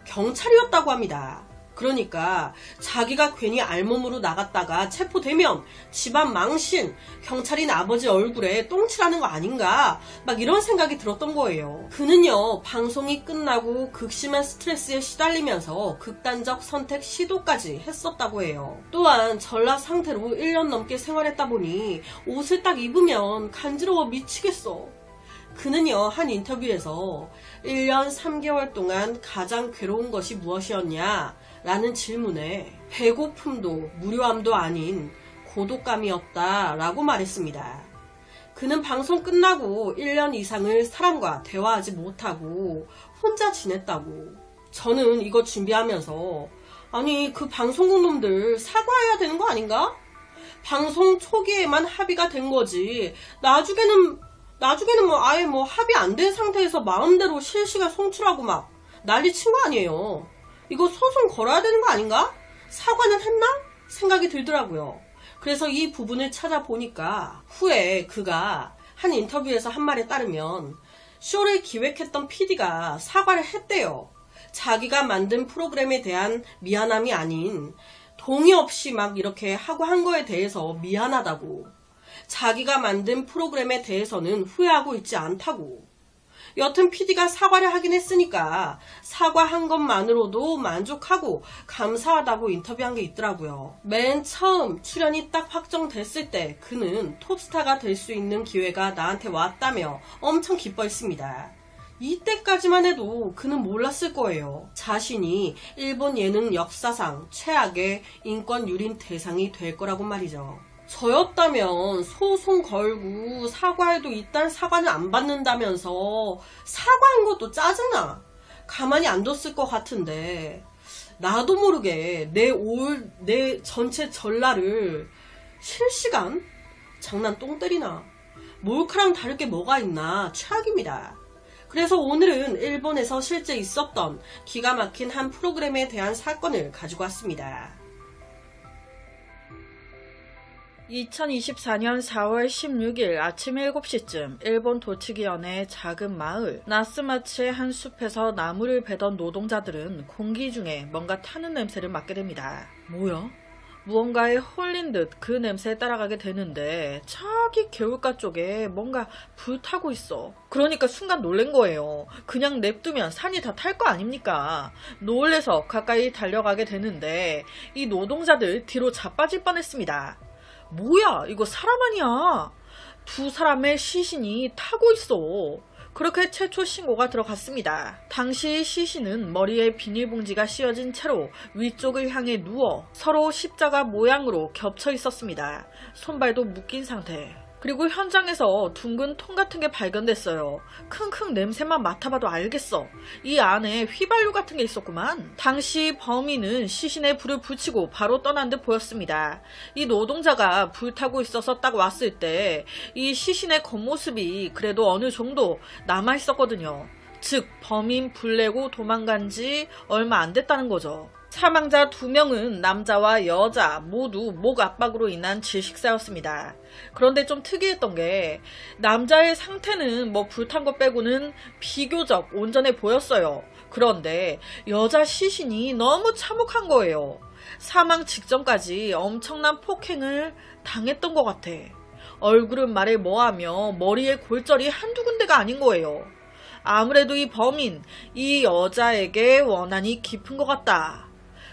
경찰이었다고 합니다. 그러니까 자기가 괜히 알몸으로 나갔다가 체포되면 집안 망신, 경찰인 아버지 얼굴에 똥칠하는 거 아닌가, 막 이런 생각이 들었던 거예요. 그는요, 방송이 끝나고 극심한 스트레스에 시달리면서 극단적 선택 시도까지 했었다고 해요. 또한 전라 상태로 1년 넘게 생활했다 보니 옷을 딱 입으면 간지러워 미치겠어. 그는요, 한 인터뷰에서 1년 3개월 동안 가장 괴로운 것이 무엇이었냐? 라는 질문에 배고픔도 무료함도 아닌 고독감이었다 라고 말했습니다. 그는 방송 끝나고 1년 이상을 사람과 대화하지 못하고 혼자 지냈다고. 저는 이거 준비하면서, 아니 그 방송국 놈들 사과해야 되는 거 아닌가? 방송 초기에만 합의가 된 거지, 나중에는 뭐 아예 뭐 합의 안 된 상태에서 마음대로 실시간 송출하고 막 난리 친 거 아니에요. 이거 소송 걸어야 되는 거 아닌가? 사과는 했나? 생각이 들더라고요. 그래서 이 부분을 찾아보니까 후에 그가 한 인터뷰에서 한 말에 따르면, 쇼를 기획했던 PD가 사과를 했대요. 자기가 만든 프로그램에 대한 미안함이 아닌 동의 없이 막 이렇게 하고 한 거에 대해서 미안하다고. 자기가 만든 프로그램에 대해서는 후회하고 있지 않다고. 여튼 PD가 사과를 하긴 했으니까 사과한 것만으로도 만족하고 감사하다고 인터뷰한 게 있더라고요. 맨 처음 출연이 딱 확정됐을 때 그는 톱스타가 될 수 있는 기회가 나한테 왔다며 엄청 기뻐했습니다. 이때까지만 해도 그는 몰랐을 거예요. 자신이 일본 예능 역사상 최악의 인권 유린 대상이 될 거라고 말이죠. 저였다면 소송 걸고 사과해도 이딴 사과는 안 받는다면서 사과한 것도 짜증나. 가만히 안 뒀을 것 같은데, 나도 모르게 내 전체 전라를 실시간? 장난 똥 때리나. 몰카랑 다를 게 뭐가 있나. 최악입니다. 그래서 오늘은 일본에서 실제 있었던 기가 막힌 한 프로그램에 대한 사건을 가지고 왔습니다. 2024년 4월 16일 아침 7시쯤 일본 도치기현의 작은 마을 나스마치의 한 숲에서 나무를 베던 노동자들은 공기 중에 뭔가 타는 냄새를 맡게 됩니다. 뭐야? 무언가에 홀린 듯 그 냄새에 따라가게 되는데 저기 개울가 쪽에 뭔가 불타고 있어. 그러니까 순간 놀란 거예요. 그냥 냅두면 산이 다 탈 거 아닙니까? 놀래서 가까이 달려가게 되는데 이 노동자들 뒤로 자빠질 뻔했습니다. 뭐야, 이거 사람 아니야? 두 사람의 시신이 타고 있어. 그렇게 최초 신고가 들어갔습니다. 당시 시신은 머리에 비닐봉지가 씌어진 채로 위쪽을 향해 누워 서로 십자가 모양으로 겹쳐 있었습니다. 손발도 묶인 상태. 그리고 현장에서 둥근 통 같은 게 발견됐어요. 킁킁 냄새만 맡아봐도 알겠어. 이 안에 휘발유 같은 게 있었구만. 당시 범인은 시신에 불을 붙이고 바로 떠난 듯 보였습니다. 이 노동자가 불타고 있어서 딱 왔을 때 이 시신의 겉모습이 그래도 어느 정도 남아있었거든요. 즉 범인 불내고 도망간 지 얼마 안 됐다는 거죠. 사망자 2명은 남자와 여자 모두 목 압박으로 인한 질식사였습니다. 그런데 좀 특이했던 게 남자의 상태는 뭐 불탄 것 빼고는 비교적 온전해 보였어요. 그런데 여자 시신이 너무 참혹한 거예요. 사망 직전까지 엄청난 폭행을 당했던 것 같아. 얼굴은 말해 뭐하며 머리에 골절이 한두 군데가 아닌 거예요. 아무래도 이 범인, 이 여자에게 원한이 깊은 것 같다.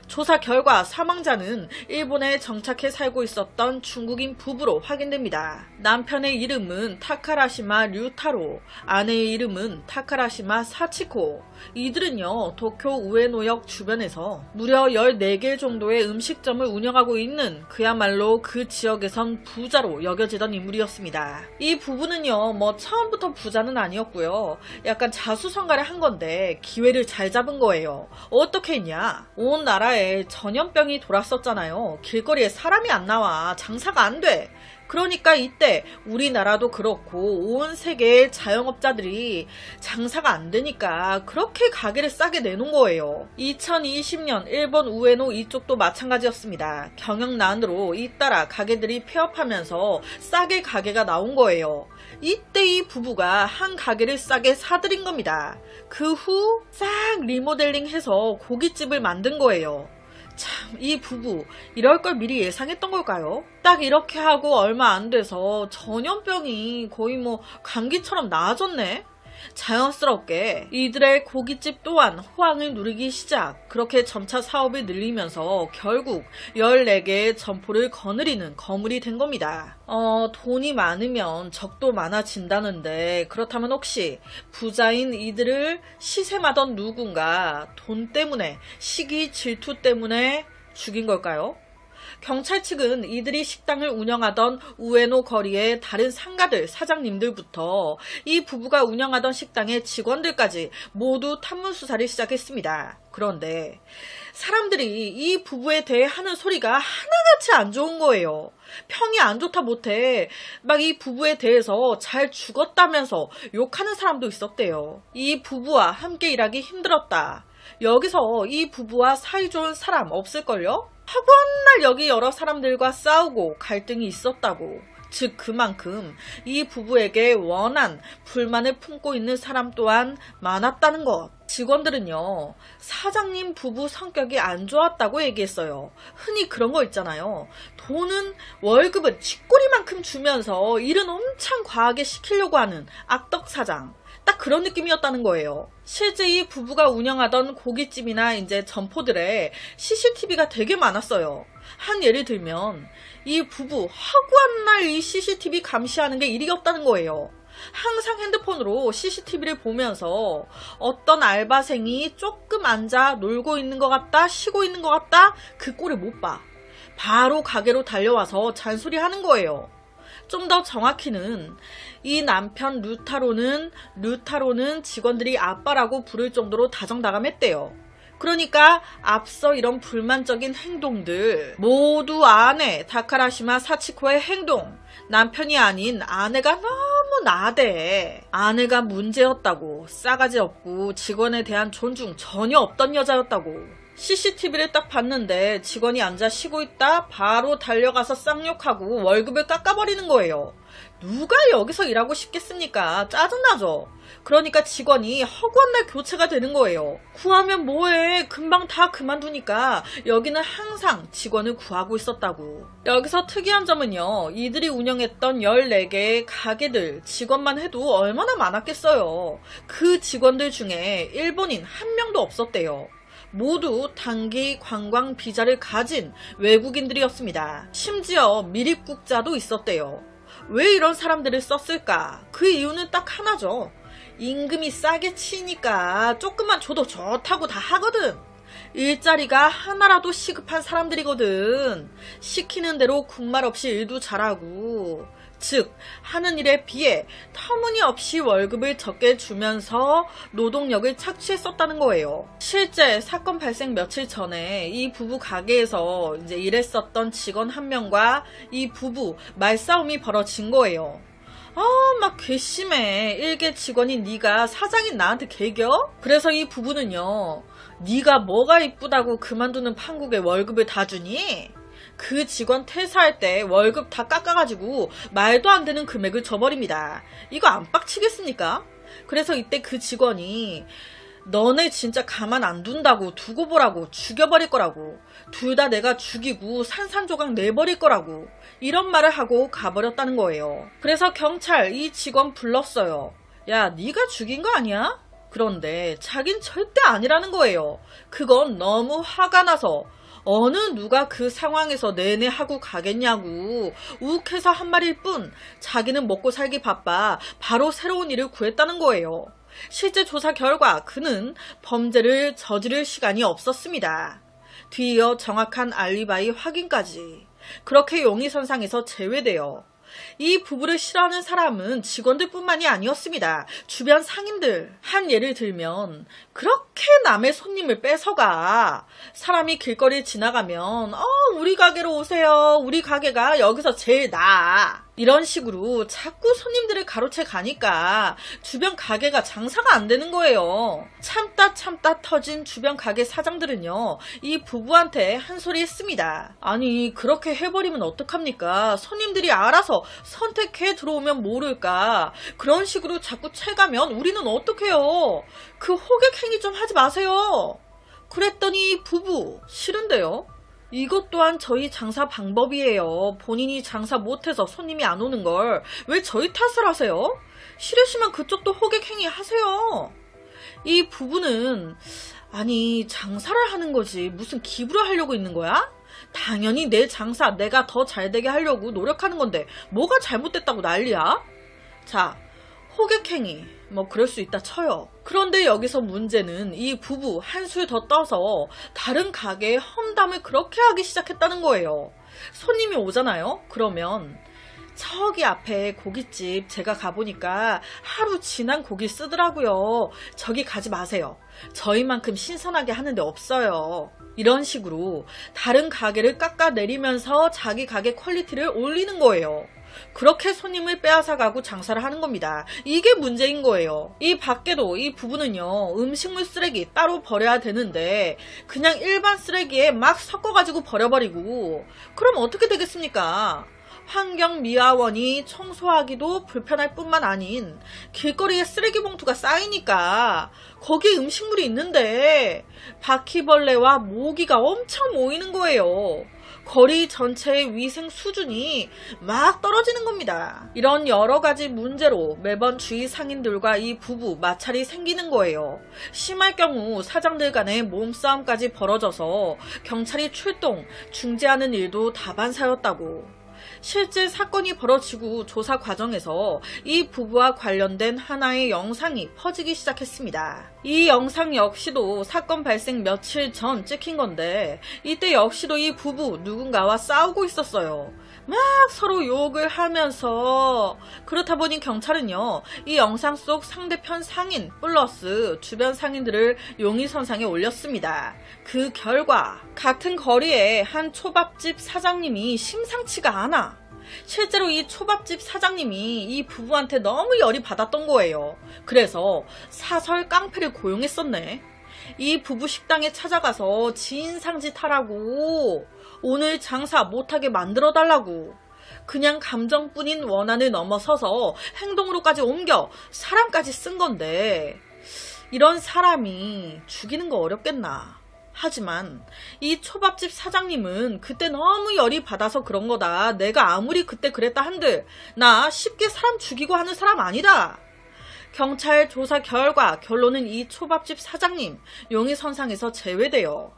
조사 결과 사망자는 일본에 정착해 살고 있었던 중국인 부부로 확인됩니다. 남편의 이름은 타카라시마 류타로, 아내의 이름은 타카라시마 사치코. 이들은요, 도쿄 우에노역 주변에서 무려 14개 정도의 음식점을 운영하고 있는 그야말로 그 지역에선 부자로 여겨지던 인물이었습니다. 이 부부는요, 뭐 처음부터 부자는 아니었고요. 약간 자수성가를 한 건데 기회를 잘 잡은 거예요. 어떻게 했냐? 온 나라에 전염병이 돌았었잖아요. 길거리에 사람이 안 나와. 장사가 안 돼. 그러니까 이때 우리나라도 그렇고 온 세계의 자영업자들이 장사가 안 되니까 그렇게 가게를 싸게 내놓은 거예요. 2020년 일본 우에노 이쪽도 마찬가지였습니다. 경영난으로 잇따라 가게들이 폐업하면서 싸게 가게가 나온 거예요. 이때 이 부부가 한 가게를 싸게 사들인 겁니다. 그 후 싹 리모델링해서 고깃집을 만든 거예요. 참, 이 부부 이럴 걸 미리 예상했던 걸까요? 딱 이렇게 하고 얼마 안 돼서 전염병이 거의 뭐 감기처럼 나아졌네? 자연스럽게 이들의 고깃집 또한 호황을 누리기 시작. 그렇게 점차 사업을 늘리면서 결국 14개의 점포를 거느리는 거물이 된 겁니다. 돈이 많으면 적도 많아진다는데 그렇다면 혹시 부자인 이들을 시샘하던 누군가 돈 때문에, 시기 질투 때문에 죽인 걸까요? 경찰 측은 이들이 식당을 운영하던 우에노 거리의 다른 상가들 사장님들부터 이 부부가 운영하던 식당의 직원들까지 모두 탐문 수사를 시작했습니다. 그런데 사람들이 이 부부에 대해 하는 소리가 하나같이 안 좋은 거예요. 평이 안 좋다 못해 막 이 부부에 대해서 잘 죽었다면서 욕하는 사람도 있었대요. 이 부부와 함께 일하기 힘들었다. 여기서 이 부부와 사이좋은 사람 없을걸요? 하고 한 날 여기 여러 사람들과 싸우고 갈등이 있었다고. 즉 그만큼 이 부부에게 원한, 불만을 품고 있는 사람 또한 많았다는 것. 직원들은요, 사장님 부부 성격이 안 좋았다고 얘기했어요. 흔히 그런 거 있잖아요. 돈은, 월급은 쥐꼬리만큼 주면서 일은 엄청 과하게 시키려고 하는 악덕 사장. 딱 그런 느낌이었다는 거예요. 실제 이 부부가 운영하던 고깃집이나 이제 점포들에 CCTV가 되게 많았어요. 한 예를 들면 이 부부 하루한 날 이 CCTV 감시하는 게 일이 없다는 거예요. 항상 핸드폰으로 CCTV를 보면서 어떤 알바생이 조금 앉아 놀고 있는 것 같다, 쉬고 있는 것 같다, 그 꼴을 못 봐. 바로 가게로 달려와서 잔소리하는 거예요. 좀 더 정확히는 이 남편 류타로는 직원들이 아빠라고 부를 정도로 다정다감했대요. 그러니까 앞서 이런 불만적인 행동들 모두 아내 타카라시마 사치코의 행동, 남편이 아닌 아내가 너무 나대. 아내가 문제였다고, 싸가지 없고 직원에 대한 존중 전혀 없던 여자였다고. CCTV를 딱 봤는데 직원이 앉아 쉬고 있다 바로 달려가서 쌍욕하고 월급을 깎아버리는 거예요. 누가 여기서 일하고 싶겠습니까? 짜증나죠? 그러니까 직원이 허구한 날 교체가 되는 거예요. 구하면 뭐해? 금방 다 그만두니까 여기는 항상 직원을 구하고 있었다고. 여기서 특이한 점은요, 이들이 운영했던 14개의 가게들 직원만 해도 얼마나 많았겠어요. 그 직원들 중에 일본인 한 명도 없었대요. 모두 단기 관광 비자를 가진 외국인들이었습니다. 심지어 미립국자도 있었대요. 왜 이런 사람들을 썼을까? 그 이유는 딱 하나죠. 임금이 싸게 치니까 조금만 줘도 좋다고 다 하거든. 일자리가 하나라도 시급한 사람들이거든. 시키는 대로 군말 없이 일도 잘하고, 즉 하는 일에 비해 터무니없이 월급을 적게 주면서 노동력을 착취했었다는 거예요. 실제 사건 발생 며칠 전에 이 부부 가게에서 이제 일했었던 직원 한 명과 이 부부 말싸움이 벌어진 거예요. 막 괘씸해. 일개 직원인 네가 사장인 나한테 개겨? 그래서 이 부부는요, 네가 뭐가 이쁘다고 그만두는 판국에 월급을 다 주니? 그 직원 퇴사할 때 월급 다 깎아가지고 말도 안 되는 금액을 줘버립니다. 이거 안 빡치겠습니까? 그래서 이때 그 직원이 너네 진짜 가만 안 둔다고 두고 보라고 죽여버릴 거라고 둘 다 내가 죽이고 산산조각 내버릴 거라고 이런 말을 하고 가버렸다는 거예요. 그래서 경찰 이 직원 불렀어요. 야, 네가 죽인 거 아니야? 그런데 자긴 절대 아니라는 거예요. 그건 너무 화가 나서 어느 누가 그 상황에서 내내 하고 가겠냐고 욱해서 한 말일 뿐 자기는 먹고 살기 바빠 바로 새로운 일을 구했다는 거예요. 실제 조사 결과 그는 범죄를 저지를 시간이 없었습니다. 뒤이어 정확한 알리바이 확인까지. 그렇게 용의선상에서 제외되어 이 부부를 싫어하는 사람은 직원들뿐만이 아니었습니다. 주변 상인들. 한 예를 들면 그렇게 남의 손님을 뺏어가. 사람이 길거리 지나가면 우리 가게로 오세요. 우리 가게가 여기서 제일 나아. 이런 식으로 자꾸 손님들을 가로채 가니까 주변 가게가 장사가 안 되는 거예요. 참다 터진 주변 가게 사장들은요, 이 부부한테 한 소리 했습니다. 아니, 그렇게 해버리면 어떡합니까? 손님들이 알아서 선택해 들어오면 모를까? 그런 식으로 자꾸 채가면 우리는 어떡해요? 그 호객행위 좀 하지 마세요. 그랬더니 부부, 싫은데요? 이것 또한 저희 장사 방법이에요. 본인이 장사 못해서 손님이 안 오는 걸 왜 저희 탓을 하세요? 싫으시면 그쪽도 호객행위 하세요. 이 부부는 아니 장사를 하는 거지 무슨 기부를 하려고 있는 거야? 당연히 내 장사 내가 더 잘되게 하려고 노력하는 건데 뭐가 잘못됐다고 난리야? 자, 호객행위 뭐 그럴 수 있다 쳐요. 그런데 여기서 문제는 이 부부 한술 더 떠서 다른 가게에 험담을 그렇게 하기 시작했다는 거예요. 손님이 오잖아요? 그러면 저기 앞에 고깃집 제가 가보니까 하루 지난 고기 쓰더라고요. 저기 가지 마세요. 저희만큼 신선하게 하는 데 없어요. 이런 식으로 다른 가게를 깎아내리면서 자기 가게 퀄리티를 올리는 거예요. 그렇게 손님을 빼앗아가고 장사를 하는 겁니다. 이게 문제인 거예요. 이 밖에도 이 부부는요, 음식물 쓰레기 따로 버려야 되는데 그냥 일반 쓰레기에 막 섞어가지고 버려버리고 그럼 어떻게 되겠습니까? 환경미화원이 청소하기도 불편할 뿐만 아닌 길거리에 쓰레기 봉투가 쌓이니까 거기에 음식물이 있는데 바퀴벌레와 모기가 엄청 모이는 거예요. 거리 전체의 위생 수준이 막 떨어지는 겁니다. 이런 여러 가지 문제로 매번 주위 상인들과 이 부부 마찰이 생기는 거예요. 심할 경우 사장들 간의 몸싸움까지 벌어져서 경찰이 출동, 중재하는 일도 다반사였다고. 실제 사건이 벌어지고 조사 과정에서 이 부부와 관련된 하나의 영상이 퍼지기 시작했습니다. 이 영상 역시도 사건 발생 며칠 전 찍힌 건데 이때 역시도 이 부부 누군가와 싸우고 있었어요. 막 서로 욕을 하면서. 그렇다 보니 경찰은요, 이 영상 속 상대편 상인 플러스 주변 상인들을 용의선상에 올렸습니다. 그 결과 같은 거리에 한 초밥집 사장님이 심상치가 않아. 실제로 이 초밥집 사장님이 이 부부한테 너무 열이 받았던 거예요. 그래서 사설 깡패를 고용했었네. 이 부부 식당에 찾아가서 지인상짓 하라고, 오늘 장사 못하게 만들어달라고, 그냥 감정뿐인 원한을 넘어서서 행동으로까지 옮겨 사람까지 쓴 건데 이런 사람이 죽이는 거 어렵겠나. 하지만 이 초밥집 사장님은 그때 너무 열이 받아서 그런 거다. 내가 아무리 그때 그랬다 한들 나 쉽게 사람 죽이고 하는 사람 아니다. 경찰 조사 결과 결론은 이 초밥집 사장님 용의선상에서 제외돼요.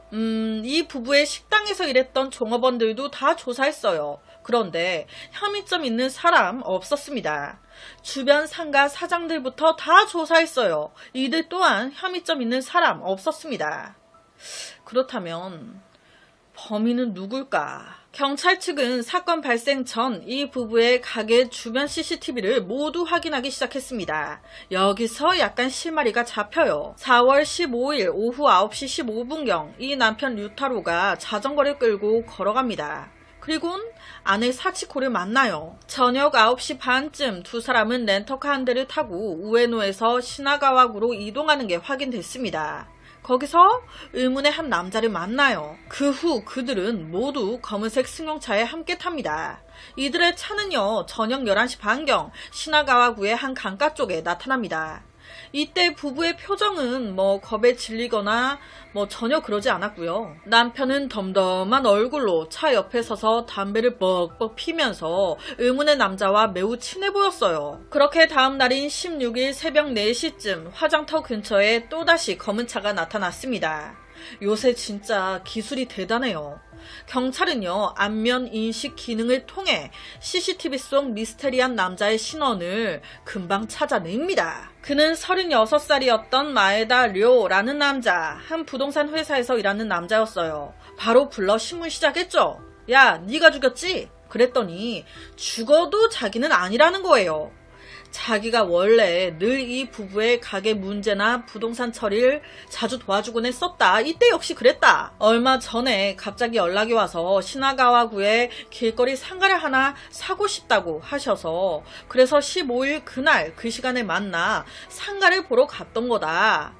이 부부의 식당에서 일했던 종업원들도 다 조사했어요. 그런데 혐의점 있는 사람 없었습니다. 주변 상가 사장들부터 다 조사했어요. 이들 또한 혐의점 있는 사람 없었습니다. 그렇다면 범인은 누굴까? 경찰 측은 사건 발생 전 이 부부의 가게 주변 CCTV를 모두 확인하기 시작했습니다. 여기서 약간 실마리가 잡혀요. 4월 15일 오후 9시 15분경 이 남편 류타로가 자전거를 끌고 걸어갑니다. 그리곤 아내 사치코를 만나요. 저녁 9시 반쯤 두 사람은 렌터카 한 대를 타고 우에노에서 시나가와구로 이동하는 게 확인됐습니다. 거기서 의문의 한 남자를 만나요. 그 후 그들은 모두 검은색 승용차에 함께 탑니다. 이들의 차는요, 저녁 11시 반경 시나가와구의 한 강가 쪽에 나타납니다. 이때 부부의 표정은 겁에 질리거나 전혀 그러지 않았고요. 남편은 덤덤한 얼굴로 차 옆에 서서 담배를 뻑뻑 피면서 의문의 남자와 매우 친해 보였어요. 그렇게 다음 날인 16일 새벽 4시쯤 화장터 근처에 또다시 검은 차가 나타났습니다. 요새 진짜 기술이 대단해요. 경찰은요, 안면 인식 기능을 통해 CCTV 속 미스테리한 남자의 신원을 금방 찾아냅니다. 그는 36살이었던 마에다 료라는 남자, 한 부동산 회사에서 일하는 남자였어요. 바로 불러 신문 시작했죠. 야, 네가 죽였지? 그랬더니 죽어도 자기는 아니라는 거예요. 자기가 원래 늘 이 부부의 가게 문제나 부동산 처리를 자주 도와주곤 했었다. 이때 역시 그랬다. 얼마 전에 갑자기 연락이 와서 시나가와구에 길거리 상가를 하나 사고 싶다고 하셔서 그래서 15일 그날 그 시간에 만나 상가를 보러 갔던 거다.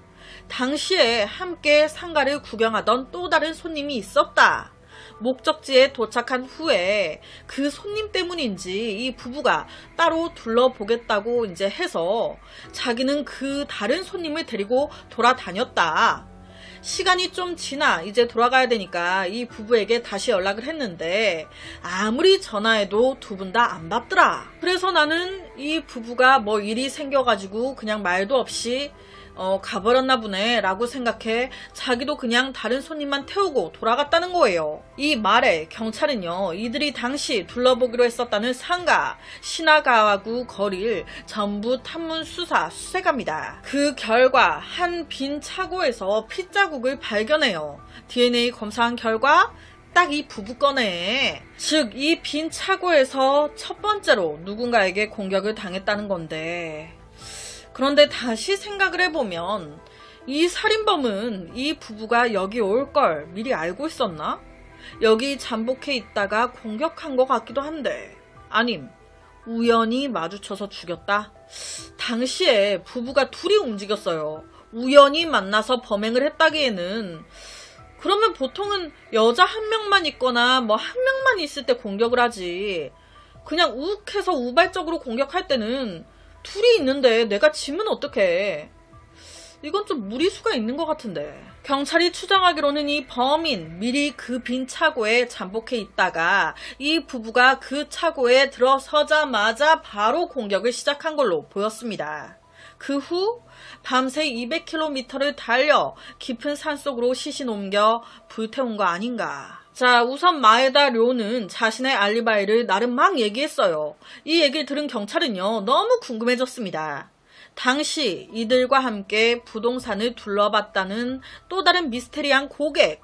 당시에 함께 상가를 구경하던 또 다른 손님이 있었다. 목적지에 도착한 후에 그 손님 때문인지 이 부부가 따로 둘러보겠다고 이제 해서 자기는 그 다른 손님을 데리고 돌아다녔다. 시간이 좀 지나 이제 돌아가야 되니까 이 부부에게 다시 연락을 했는데 아무리 전화해도 두 분 다 안 받더라. 그래서 나는 이 부부가 일이 생겨가지고 그냥 말도 없이 가버렸나 보네 라고 생각해 자기도 그냥 다른 손님만 태우고 돌아갔다는 거예요. 이 말에 경찰은요, 이들이 당시 둘러보기로 했었다는 상가 시나가와구 거리를 전부 탐문 수색합니다. 그 결과 한 빈 차고에서 핏자국을 발견해요. DNA 검사한 결과 딱 이 부부 거네. 즉 이 빈 차고에서 첫 번째로 누군가에게 공격을 당했다는 건데, 그런데 다시 생각을 해보면 이 살인범은 이 부부가 여기 올 걸 미리 알고 있었나? 여기 잠복해 있다가 공격한 것 같기도 한데, 아님 우연히 마주쳐서 죽였다? 당시에 부부가 둘이 움직였어요. 우연히 만나서 범행을 했다기에는, 그러면 보통은 여자 한 명만 있거나 한 명만 있을 때 공격을 하지, 그냥 욱해서 우발적으로 공격할 때는 둘이 있는데 내가 지면 어떡해. 이건 좀 무리수가 있는 것 같은데. 경찰이 추정하기로는 이 범인 미리 그 빈 차고에 잠복해 있다가 이 부부가 그 차고에 들어서자마자 바로 공격을 시작한 걸로 보였습니다. 그 후 밤새 200km를 달려 깊은 산속으로 시신 옮겨 불태운 거 아닌가. 자, 우선 마에다 료는 자신의 알리바이를 나름 막 얘기했어요. 이 얘기를 들은 경찰은요, 너무 궁금해졌습니다. 당시 이들과 함께 부동산을 둘러봤다는 또 다른 미스테리한 고객.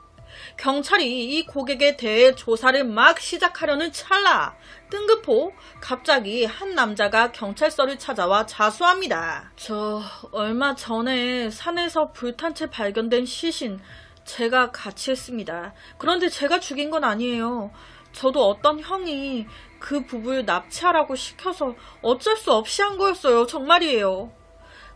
경찰이 이 고객에 대해 조사를 막 시작하려는 찰나 뜬금포 갑자기 한 남자가 경찰서를 찾아와 자수합니다. 저 얼마 전에 산에서 불탄 채 발견된 시신 제가 같이 했습니다. 그런데 제가 죽인 건 아니에요. 저도 어떤 형이 그 부부를 납치하라고 시켜서 어쩔 수 없이 한 거였어요. 정말이에요.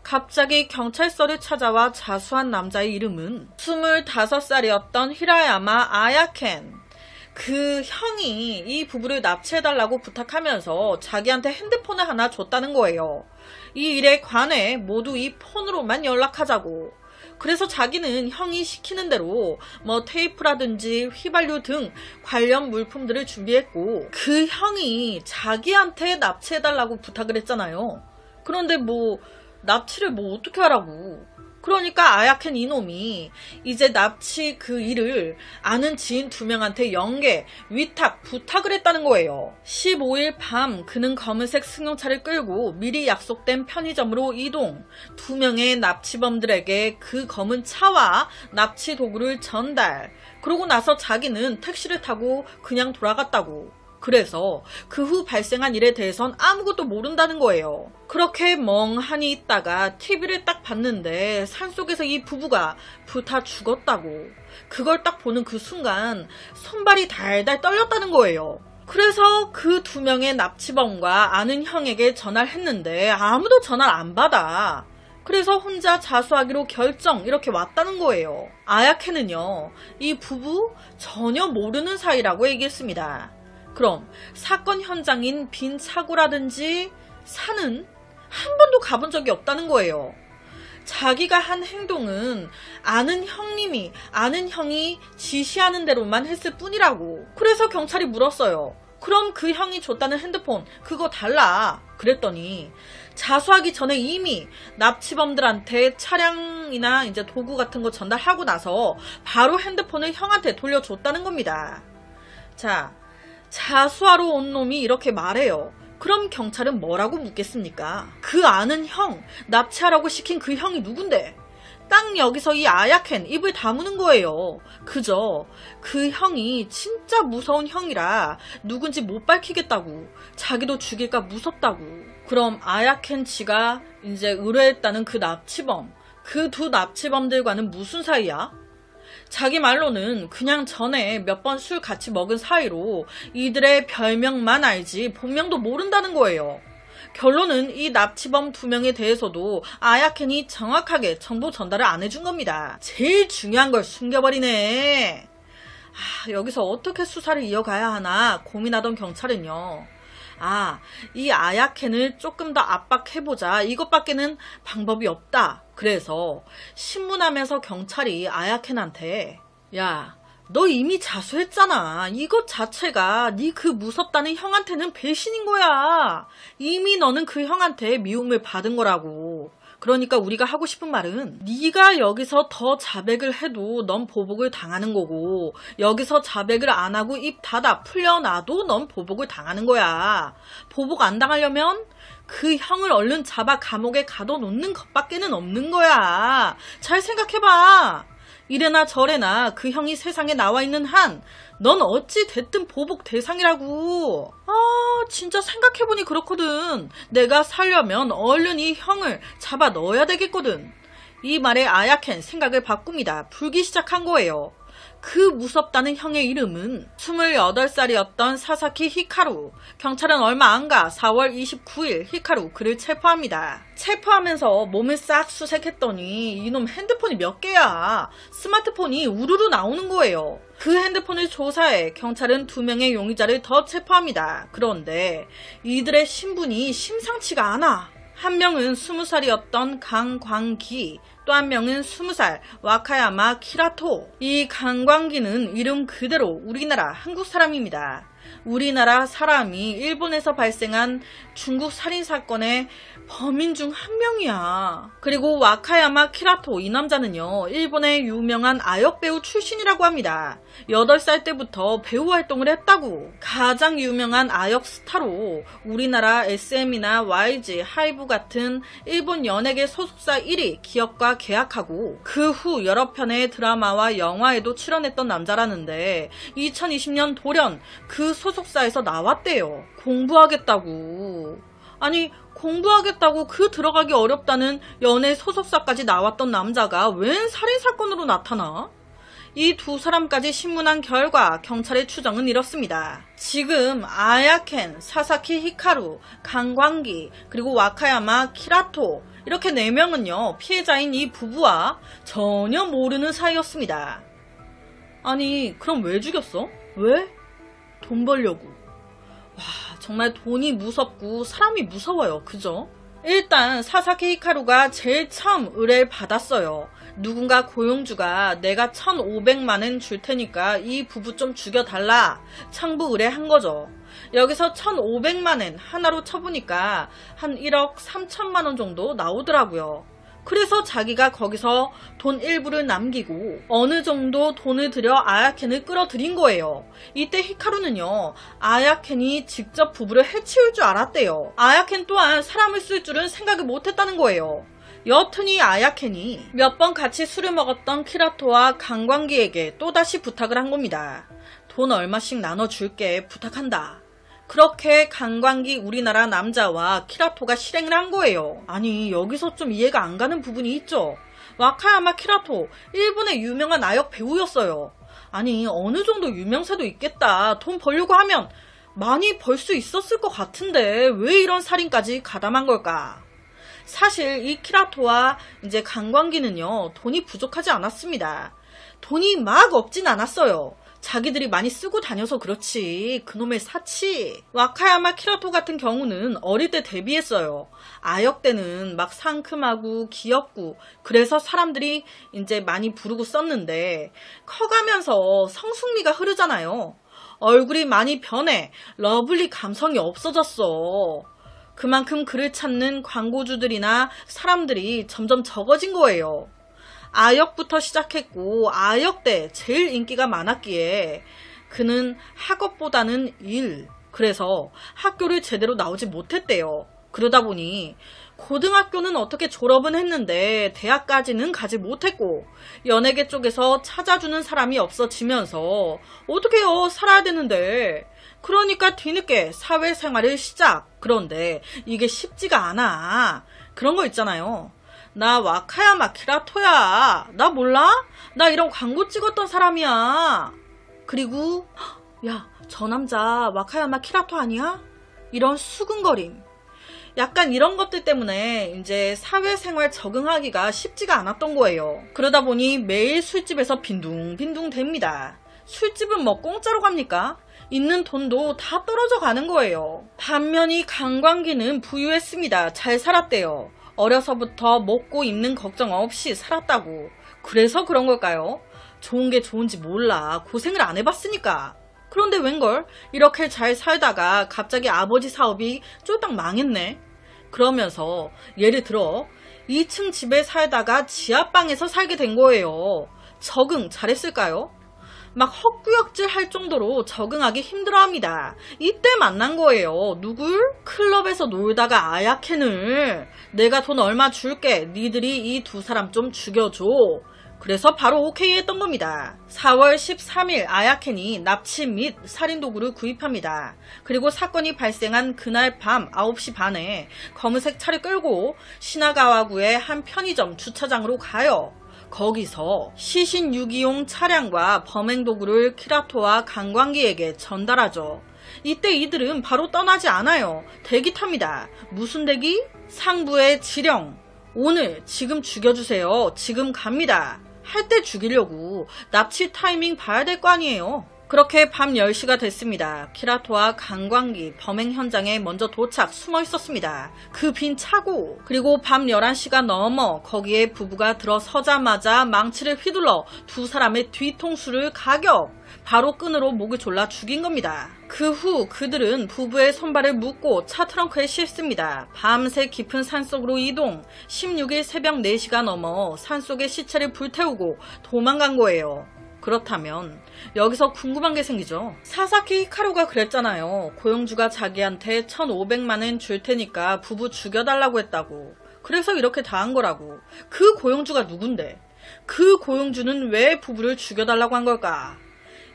갑자기 경찰서를 찾아와 자수한 남자의 이름은 25살이었던 히라야마 아야켄. 그 형이 이 부부를 납치해달라고 부탁하면서 자기한테 핸드폰을 하나 줬다는 거예요. 이 일에 관해 모두 이 폰으로만 연락하자고. 그래서 자기는 형이 시키는 대로 테이프라든지 휘발유 등 관련 물품들을 준비했고, 그 형이 자기한테 납치해달라고 부탁을 했잖아요. 그런데 납치를 어떻게 하라고. 그러니까 아야켄 이놈이 이제 납치 그 일을 아는 지인 2명한테 연계, 위탁, 부탁을 했다는 거예요. 15일 밤 그는 검은색 승용차를 끌고 미리 약속된 편의점으로 이동. 2명의 납치범들에게 그 검은 차와 납치 도구를 전달. 그러고 나서 자기는 택시를 타고 그냥 돌아갔다고. 그래서 그 후 발생한 일에 대해선 아무것도 모른다는 거예요. 그렇게 멍하니 있다가 TV를 딱 봤는데 산속에서 이 부부가 불타 죽었다고. 그걸 딱 보는 그 순간 손발이 달달 떨렸다는 거예요. 그래서 그 2명의 납치범과 아는 형에게 전화를 했는데 아무도 전화를 안 받아. 그래서 혼자 자수하기로 결정 이렇게 왔다는 거예요. 아야케는요, 이 부부 전혀 모르는 사이라고 얘기했습니다. 그럼 사건 현장인 빈 차고라든지 산은 한 번도 가본 적이 없다는 거예요. 자기가 한 행동은 아는 형이 지시하는 대로만 했을 뿐이라고. 그래서 경찰이 물었어요. 그럼 그 형이 줬다는 핸드폰 그거 달라. 그랬더니 자수하기 전에 이미 납치범들한테 차량이나 이제 도구 같은 거 전달하고 나서 바로 핸드폰을 형한테 돌려줬다는 겁니다. 자, 자수하러 온 놈이 이렇게 말해요. 그럼 경찰은 뭐라고 묻겠습니까? 그 아는 형, 납치하라고 시킨 그 형이 누군데? 딱 여기서 이 아야켄 입을 다무는 거예요. 그저 그 형이 진짜 무서운 형이라 누군지 못 밝히겠다고, 자기도 죽일까 무섭다고. 그럼 아야켄 지가 이제 의뢰했다는 그 납치범, 그 두 납치범들과는 무슨 사이야? 자기 말로는 그냥 전에 몇 번 술 같이 먹은 사이로 이들의 별명만 알지 본명도 모른다는 거예요. 결론은 이 납치범 2명에 대해서도 아야켄이 정확하게 정보 전달을 안 해준 겁니다. 제일 중요한 걸 숨겨버리네. 여기서 어떻게 수사를 이어가야 하나 고민하던 경찰은요. 이 아야켄을 조금 더 압박해보자. 이것밖에는 방법이 없다. 그래서 신문하면서 경찰이 아야켄한테, 야, 너 이미 자수했잖아. 이것 자체가 네 그 무섭다는 형한테는 배신인 거야. 이미 너는 그 형한테 미움을 받은 거라고. 그러니까 우리가 하고 싶은 말은, 네가 여기서 더 자백을 해도 넌 보복을 당하는 거고, 여기서 자백을 안 하고 입 닫아 풀려놔도 넌 보복을 당하는 거야. 보복 안 당하려면 그 형을 얼른 잡아 감옥에 가둬놓는 것밖에는 없는 거야. 잘 생각해봐. 이래나 저래나 그 형이 세상에 나와 있는 한 넌 어찌 됐든 보복 대상이라고. 진짜 생각해보니 그렇거든. 내가 살려면 얼른 이 형을 잡아 넣어야 되겠거든. 이 말에 아야켄 생각을 바꿉니다. 불기 시작한 거예요. 그 무섭다는 형의 이름은 28살이었던 사사키 히카루. 경찰은 얼마 안 가 4월 29일 히카루 그를 체포합니다. 체포하면서 몸을 싹 수색했더니 이놈 핸드폰이 몇 개야. 스마트폰이 우르르 나오는 거예요. 그 핸드폰을 조사해 경찰은 2명의 용의자를 더 체포합니다. 그런데 이들의 신분이 심상치가 않아. 한 명은 20살이었던 강광기, 또 한 명은 20살 와카야마 키라토. 이 강광기는 이름 그대로 우리나라 한국 사람입니다. 우리나라 사람이 일본에서 발생한 중국 살인사건의 범인 중 한 명이야. 그리고 와카야마 키라토, 이 남자는요, 일본의 유명한 아역배우 출신이라고 합니다. 8살 때부터 배우 활동을 했다고. 가장 유명한 아역 스타로 우리나라 SM이나 YG, 하이브 같은 일본 연예계 소속사 1위 기업과 계약하고, 그 후 여러 편의 드라마와 영화에도 출연했던 남자라는데 2020년 돌연 그 소속사에서 나왔대요. 공부하겠다고. 아니, 공부하겠다고 그 들어가기 어렵다는 연예 소속사까지 나왔던 남자가 웬 살인사건으로 나타나? 이 두 사람까지 신문한 결과 경찰의 추정은 이렇습니다. 지금 아야켄, 사사키 히카루, 강광기, 그리고 와카야마 키라토, 이렇게 4명은요 피해자인 이 부부와 전혀 모르는 사이였습니다. 아니, 그럼 왜 죽였어? 왜? 돈 벌려고. 와, 정말 돈이 무섭고 사람이 무서워요. 그죠? 일단 사사키 히카루가 제일 처음 의뢰를 받았어요. 누군가 고용주가 내가 1,500만엔 줄 테니까 이 부부 좀 죽여달라 창부 의뢰한 거죠. 여기서 1,500만엔 하나로 쳐보니까 한 1억 3천만 원 정도 나오더라고요. 그래서 자기가 거기서 돈 일부를 남기고 어느 정도 돈을 들여 아야켄을 끌어들인 거예요. 이때 히카루는요, 아야켄이 직접 부부를 해치울 줄 알았대요. 아야켄 또한 사람을 쓸 줄은 생각을 못했다는 거예요. 여튼 이 아야켄이 몇 번 같이 술을 먹었던 키라토와 강광기에게 또다시 부탁을 한 겁니다. 돈 얼마씩 나눠줄게, 부탁한다. 그렇게 강광기 우리나라 남자와 키라토가 실행을 한 거예요. 아니, 여기서 좀 이해가 안 가는 부분이 있죠. 와카야마 키라토, 일본의 유명한 아역 배우였어요. 아니, 어느 정도 유명세도 있겠다. 돈 벌려고 하면 많이 벌 수 있었을 것 같은데 왜 이런 살인까지 가담한 걸까? 사실 이 키라토와 이제 강광기는요, 돈이 부족하지 않았습니다. 돈이 막 없진 않았어요. 자기들이 많이 쓰고 다녀서 그렇지. 그놈의 사치. 와카야마 키라토 같은 경우는 어릴 때 데뷔했어요. 아역 때는 막 상큼하고 귀엽고 그래서 사람들이 이제 많이 부르고 썼는데 커가면서 성숙미가 흐르잖아요. 얼굴이 많이 변해. 러블리 감성이 없어졌어. 그만큼 그를 찾는 광고주들이나 사람들이 점점 적어진 거예요. 아역부터 시작했고 아역 때 제일 인기가 많았기에 그는 학업보다는 일, 그래서 학교를 제대로 나오지 못했대요. 그러다 보니 고등학교는 어떻게 졸업은 했는데 대학까지는 가지 못했고 연예계 쪽에서 찾아주는 사람이 없어지면서 어떻게요, 살아야 되는데. 그러니까 뒤늦게 사회생활을 시작. 그런데 이게 쉽지가 않아. 그런 거 있잖아요. 나 와카야마 키라토야. 나 몰라? 나 이런 광고 찍었던 사람이야. 그리고 야, 저 남자 와카야마 키라토 아니야? 이런 수근거림. 약간 이런 것들 때문에 이제 사회생활 적응하기가 쉽지가 않았던 거예요. 그러다 보니 매일 술집에서 빈둥빈둥 됩니다. 술집은 뭐 공짜로 갑니까? 있는 돈도 다 떨어져 가는 거예요. 반면 이 강광기는 부유했습니다. 잘 살았대요. 어려서부터 먹고 입는 걱정 없이 살았다고. 그래서 그런 걸까요? 좋은 게 좋은지 몰라. 고생을 안 해봤으니까. 그런데 웬걸? 이렇게 잘 살다가 갑자기 아버지 사업이 쫄딱 망했네. 그러면서 예를 들어 2층 집에 살다가 지하방에서 살게 된 거예요. 적응 잘했을까요? 막 헛구역질 할 정도로 적응하기 힘들어합니다. 이때 만난 거예요. 누굴? 클럽에서 놀다가 아야켄을. 내가 돈 얼마 줄게. 니들이 이 두 사람 좀 죽여줘. 그래서 바로 오케이 했던 겁니다. 4월 13일 아야켄이 납치 및 살인도구를 구입합니다. 그리고 사건이 발생한 그날 밤 9시 반에 검은색 차를 끌고 시나가와구의 한 편의점 주차장으로 가요. 거기서 시신 유기용 차량과 범행도구를 키라토와 강광기에게 전달하죠. 이때 이들은 바로 떠나지 않아요. 대기 탑니다. 무슨 대기? 상부의 지령. 오늘 지금 죽여주세요. 지금 갑니다. 할 때 죽이려고 납치 타이밍 봐야 될 거 아니에요. 그렇게 밤 10시가 됐습니다. 키라토와 강광기 범행 현장에 먼저 도착, 숨어 있었습니다. 그 빈 차고. 그리고 밤 11시가 넘어 거기에 부부가 들어서자마자 망치를 휘둘러 두 사람의 뒤통수를 가격. 바로 끈으로 목을 졸라 죽인 겁니다. 그 후 그들은 부부의 손발을 묶고 차 트렁크에 싣습니다. 밤새 깊은 산속으로 이동. 16일 새벽 4시가 넘어 산속에 시체를 불태우고 도망간 거예요. 그렇다면 여기서 궁금한 게 생기죠. 사사키 히카루가 그랬잖아요. 고용주가 자기한테 1,500만엔 줄 테니까 부부 죽여달라고 했다고. 그래서 이렇게 다 한 거라고. 그 고용주가 누군데? 그 고용주는 왜 부부를 죽여달라고 한 걸까?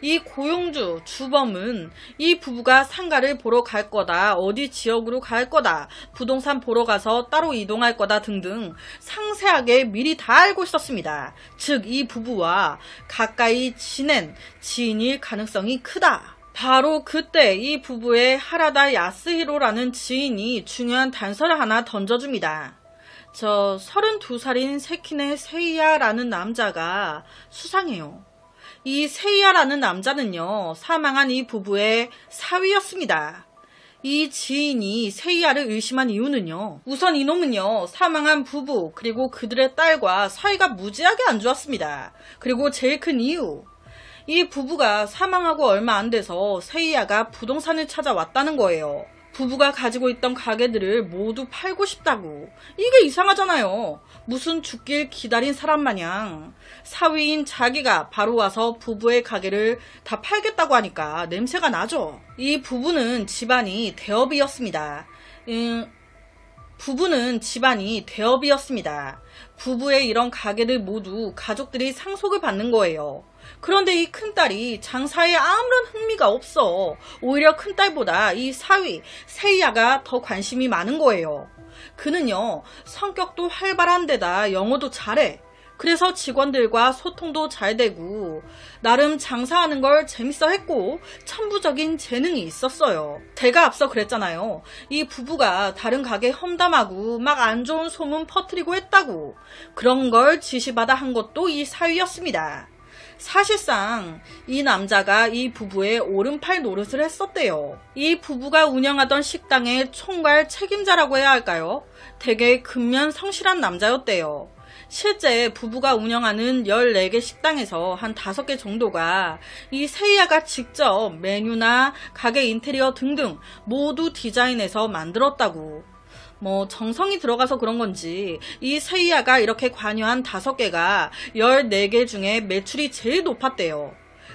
이 고용주, 주범은 이 부부가 상가를 보러 갈 거다, 어디 지역으로 갈 거다, 부동산 보러 가서 따로 이동할 거다 등등 상세하게 미리 다 알고 있었습니다. 즉, 이 부부와 가까이 지낸 지인일 가능성이 크다. 바로 그때 이 부부의 하라다 야스히로라는 지인이 중요한 단서를 하나 던져줍니다. 32살인 세키네 세이야라는 남자가 수상해요. 이 세이야라는 남자는요, 사망한 이 부부의 사위였습니다. 이 지인이 세이야를 의심한 이유는요, 우선 이놈은요, 사망한 부부 그리고 그들의 딸과 사이가 무지하게 안 좋았습니다. 그리고 제일 큰 이유, 이 부부가 사망하고 얼마 안 돼서 세이야가 부동산을 찾아왔다는 거예요. 부부가 가지고 있던 가게들을 모두 팔고 싶다고. 이게 이상하잖아요. 무슨 죽길 기다린 사람 마냥. 사위인 자기가 바로 와서 부부의 가게를 다 팔겠다고 하니까 냄새가 나죠. 이 부부는 집안이 대업이었습니다. 부부의 이런 가게들 모두 가족들이 상속을 받는 거예요. 그런데 이 큰딸이 장사에 아무런 흥미가 없어. 오히려 큰딸보다 이 사위 세이야가 더 관심이 많은 거예요. 그는요, 성격도 활발한 데다 영어도 잘해. 그래서 직원들과 소통도 잘 되고 나름 장사하는 걸 재밌어 했고 천부적인 재능이 있었어요. 제가 앞서 그랬잖아요. 이 부부가 다른 가게 험담하고 막 안 좋은 소문 퍼뜨리고 했다고. 그런 걸 지시받아 한 것도 이 사위였습니다. 사실상 이 남자가 이 부부의 오른팔 노릇을 했었대요. 이 부부가 운영하던 식당의 총괄 책임자라고 해야 할까요? 되게 근면 성실한 남자였대요. 실제 부부가 운영하는 14개 식당에서 한 5개 정도가 이 세이야가 직접 메뉴나 가게 인테리어 등등 모두 디자인해서 만들었다고. 정성이 들어가서 그런 건지 이 세이야가 이렇게 관여한 5개가 14개 중에 매출이 제일 높았대요.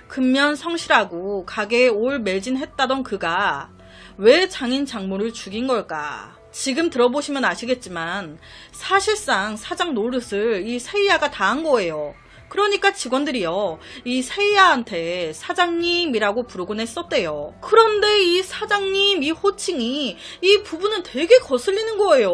근면 성실하고 가게에 올 매진했다던 그가 왜 장인 장모를 죽인 걸까? 지금 들어보시면 아시겠지만 사실상 사장 노릇을 이 세이야가 다 한 거예요. 그러니까 직원들이요, 이 세이야한테 사장님이라고 부르곤 했었대요. 그런데 이 사장님, 이 호칭이 이 부부는 되게 거슬리는 거예요.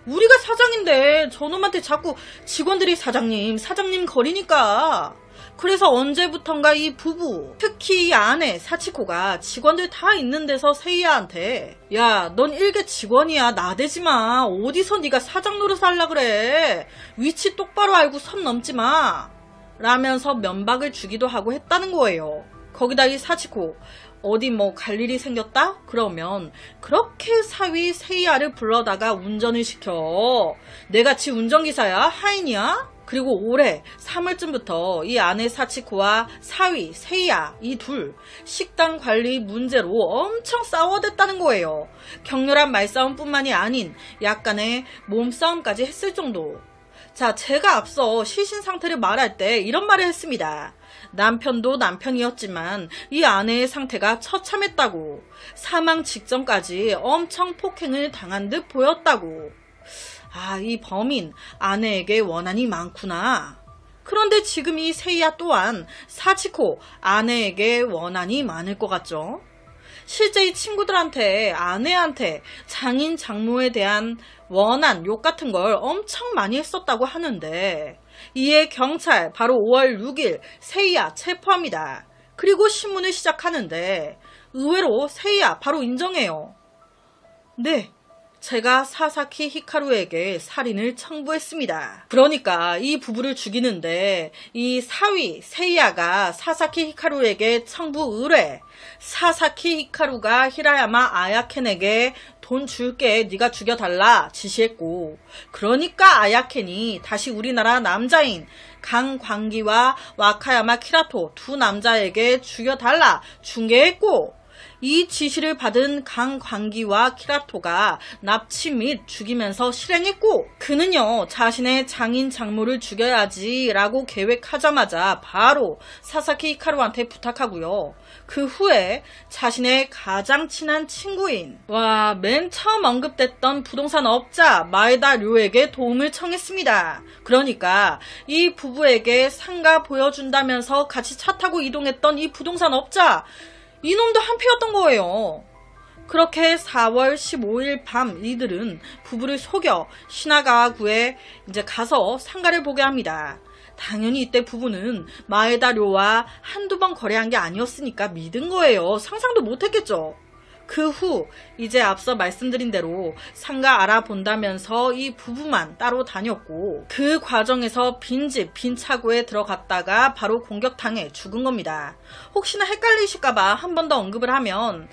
우리가 사장인데 저놈한테 자꾸 직원들이 사장님, 사장님 거리니까. 그래서 언제부턴가 이 부부, 특히 이 아내 사치코가 직원들 다 있는 데서 세이야한테 야, 넌 일개 직원이야, 나대지마. 어디서 네가 사장 노릇 하려 그래. 위치 똑바로 알고 선 넘지마 라면서 면박을 주기도 하고 했다는 거예요. 거기다 이 사치코 어디 갈 일이 생겼다? 그러면 그렇게 사위 세이야를 불러다가 운전을 시켜. 내가 지 운전기사야? 하인이야? 그리고 올해 3월쯤부터 이 아내 사치코와 사위 세이야 이 둘 식당 관리 문제로 엄청 싸워댔다는 거예요. 격렬한 말싸움뿐만이 아닌 약간의 몸싸움까지 했을 정도. 자, 제가 앞서 시신 상태를 말할 때 이런 말을 했습니다. 남편도 남편이었지만 이 아내의 상태가 처참했다고. 사망 직전까지 엄청 폭행을 당한 듯 보였다고. 아, 이 범인 아내에게 원한이 많구나. 그런데 지금 이 세이야 또한 사치코 아내에게 원한이 많을 것 같죠? 실제 이 친구들한테 아내한테 장인 장모에 대한 원한 욕 같은 걸 엄청 많이 했었다고 하는데 이에 경찰 바로 5월 6일 세이야 체포합니다. 그리고 신문을 시작하는데 의외로 세이야 바로 인정해요. 네, 제가 사사키 히카루에게 살인을 청부했습니다. 그러니까 이 부부를 죽이는데 이 사위 세이야가 사사키 히카루에게 청부 의뢰. 사사키 히카루가 히라야마 아야켄에게 돈 줄게, 네가 죽여달라 지시했고, 그러니까 아야켄이 다시 우리나라 남자인 강광기와 와카야마 키라토 두 남자에게 죽여달라 중계했고, 이 지시를 받은 강광기와 키라토가 납치 및 죽이면서 실행했고, 그는요 자신의 장인 장모를 죽여야지 라고 계획하자마자 바로 사사키 히카루한테 부탁하고요. 그 후에 자신의 가장 친한 친구인 맨 처음 언급됐던 부동산 업자 마에다 료에게 도움을 청했습니다. 그러니까 이 부부에게 상가 보여준다면서 같이 차 타고 이동했던 이 부동산 업자, 이놈도 한패였던 거예요. 그렇게 4월 15일 밤 이들은 부부를 속여 시나가와구에 이제 가서 상가를 보게 합니다. 당연히 이때 부부는 마에다 료와 한두 번 거래한 게 아니었으니까 믿은 거예요. 상상도 못했겠죠. 그 후 이제 앞서 말씀드린 대로 상가 알아본다면서 이 부부만 따로 다녔고, 그 과정에서 빈집 빈 차고에 들어갔다가 바로 공격당해 죽은 겁니다. 혹시나 헷갈리실까봐 한 번 더 언급을 하면,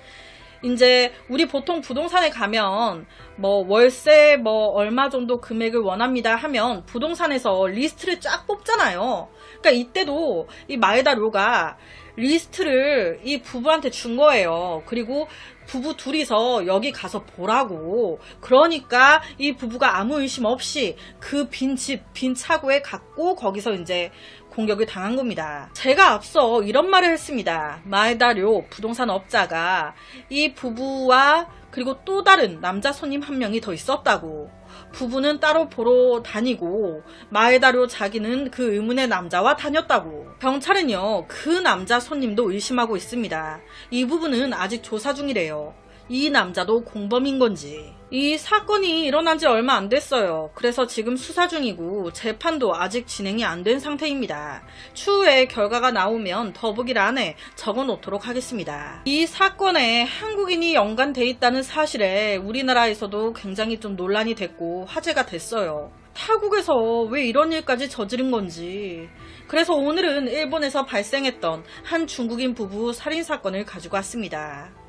이제 우리 보통 부동산에 가면 월세 얼마 정도 금액을 원합니다 하면 부동산에서 리스트를 쫙 뽑잖아요. 그러니까 이때도 이 마에다 료가 리스트를 이 부부한테 준 거예요. 그리고 부부 둘이서 여기 가서 보라고. 그러니까 이 부부가 아무 의심 없이 그 빈 집, 빈 차고에 갔고 거기서 이제 공격을 당한 겁니다. 제가 앞서 이런 말을 했습니다. 마에다 료 부동산 업자가 이 부부와 그리고 또 다른 남자 손님 한 명이 더 있었다고. 부부는 따로 보러 다니고 마에다 료 자기는 그 의문의 남자와 다녔다고. 경찰은요 그 남자 손님도 의심하고 있습니다. 이 부분은 아직 조사 중이래요. 이 남자도 공범인 건지. 이 사건이 일어난 지 얼마 안 됐어요. 그래서 지금 수사 중이고 재판도 아직 진행이 안 된 상태입니다. 추후에 결과가 나오면 더보기란에 적어놓도록 하겠습니다. 이 사건에 한국인이 연관돼 있다는 사실에 우리나라에서도 굉장히 좀 논란이 됐고 화제가 됐어요. 타국에서 왜 이런 일까지 저지른 건지. 그래서 오늘은 일본에서 발생했던 한 중국인 부부 살인사건을 가지고 왔습니다.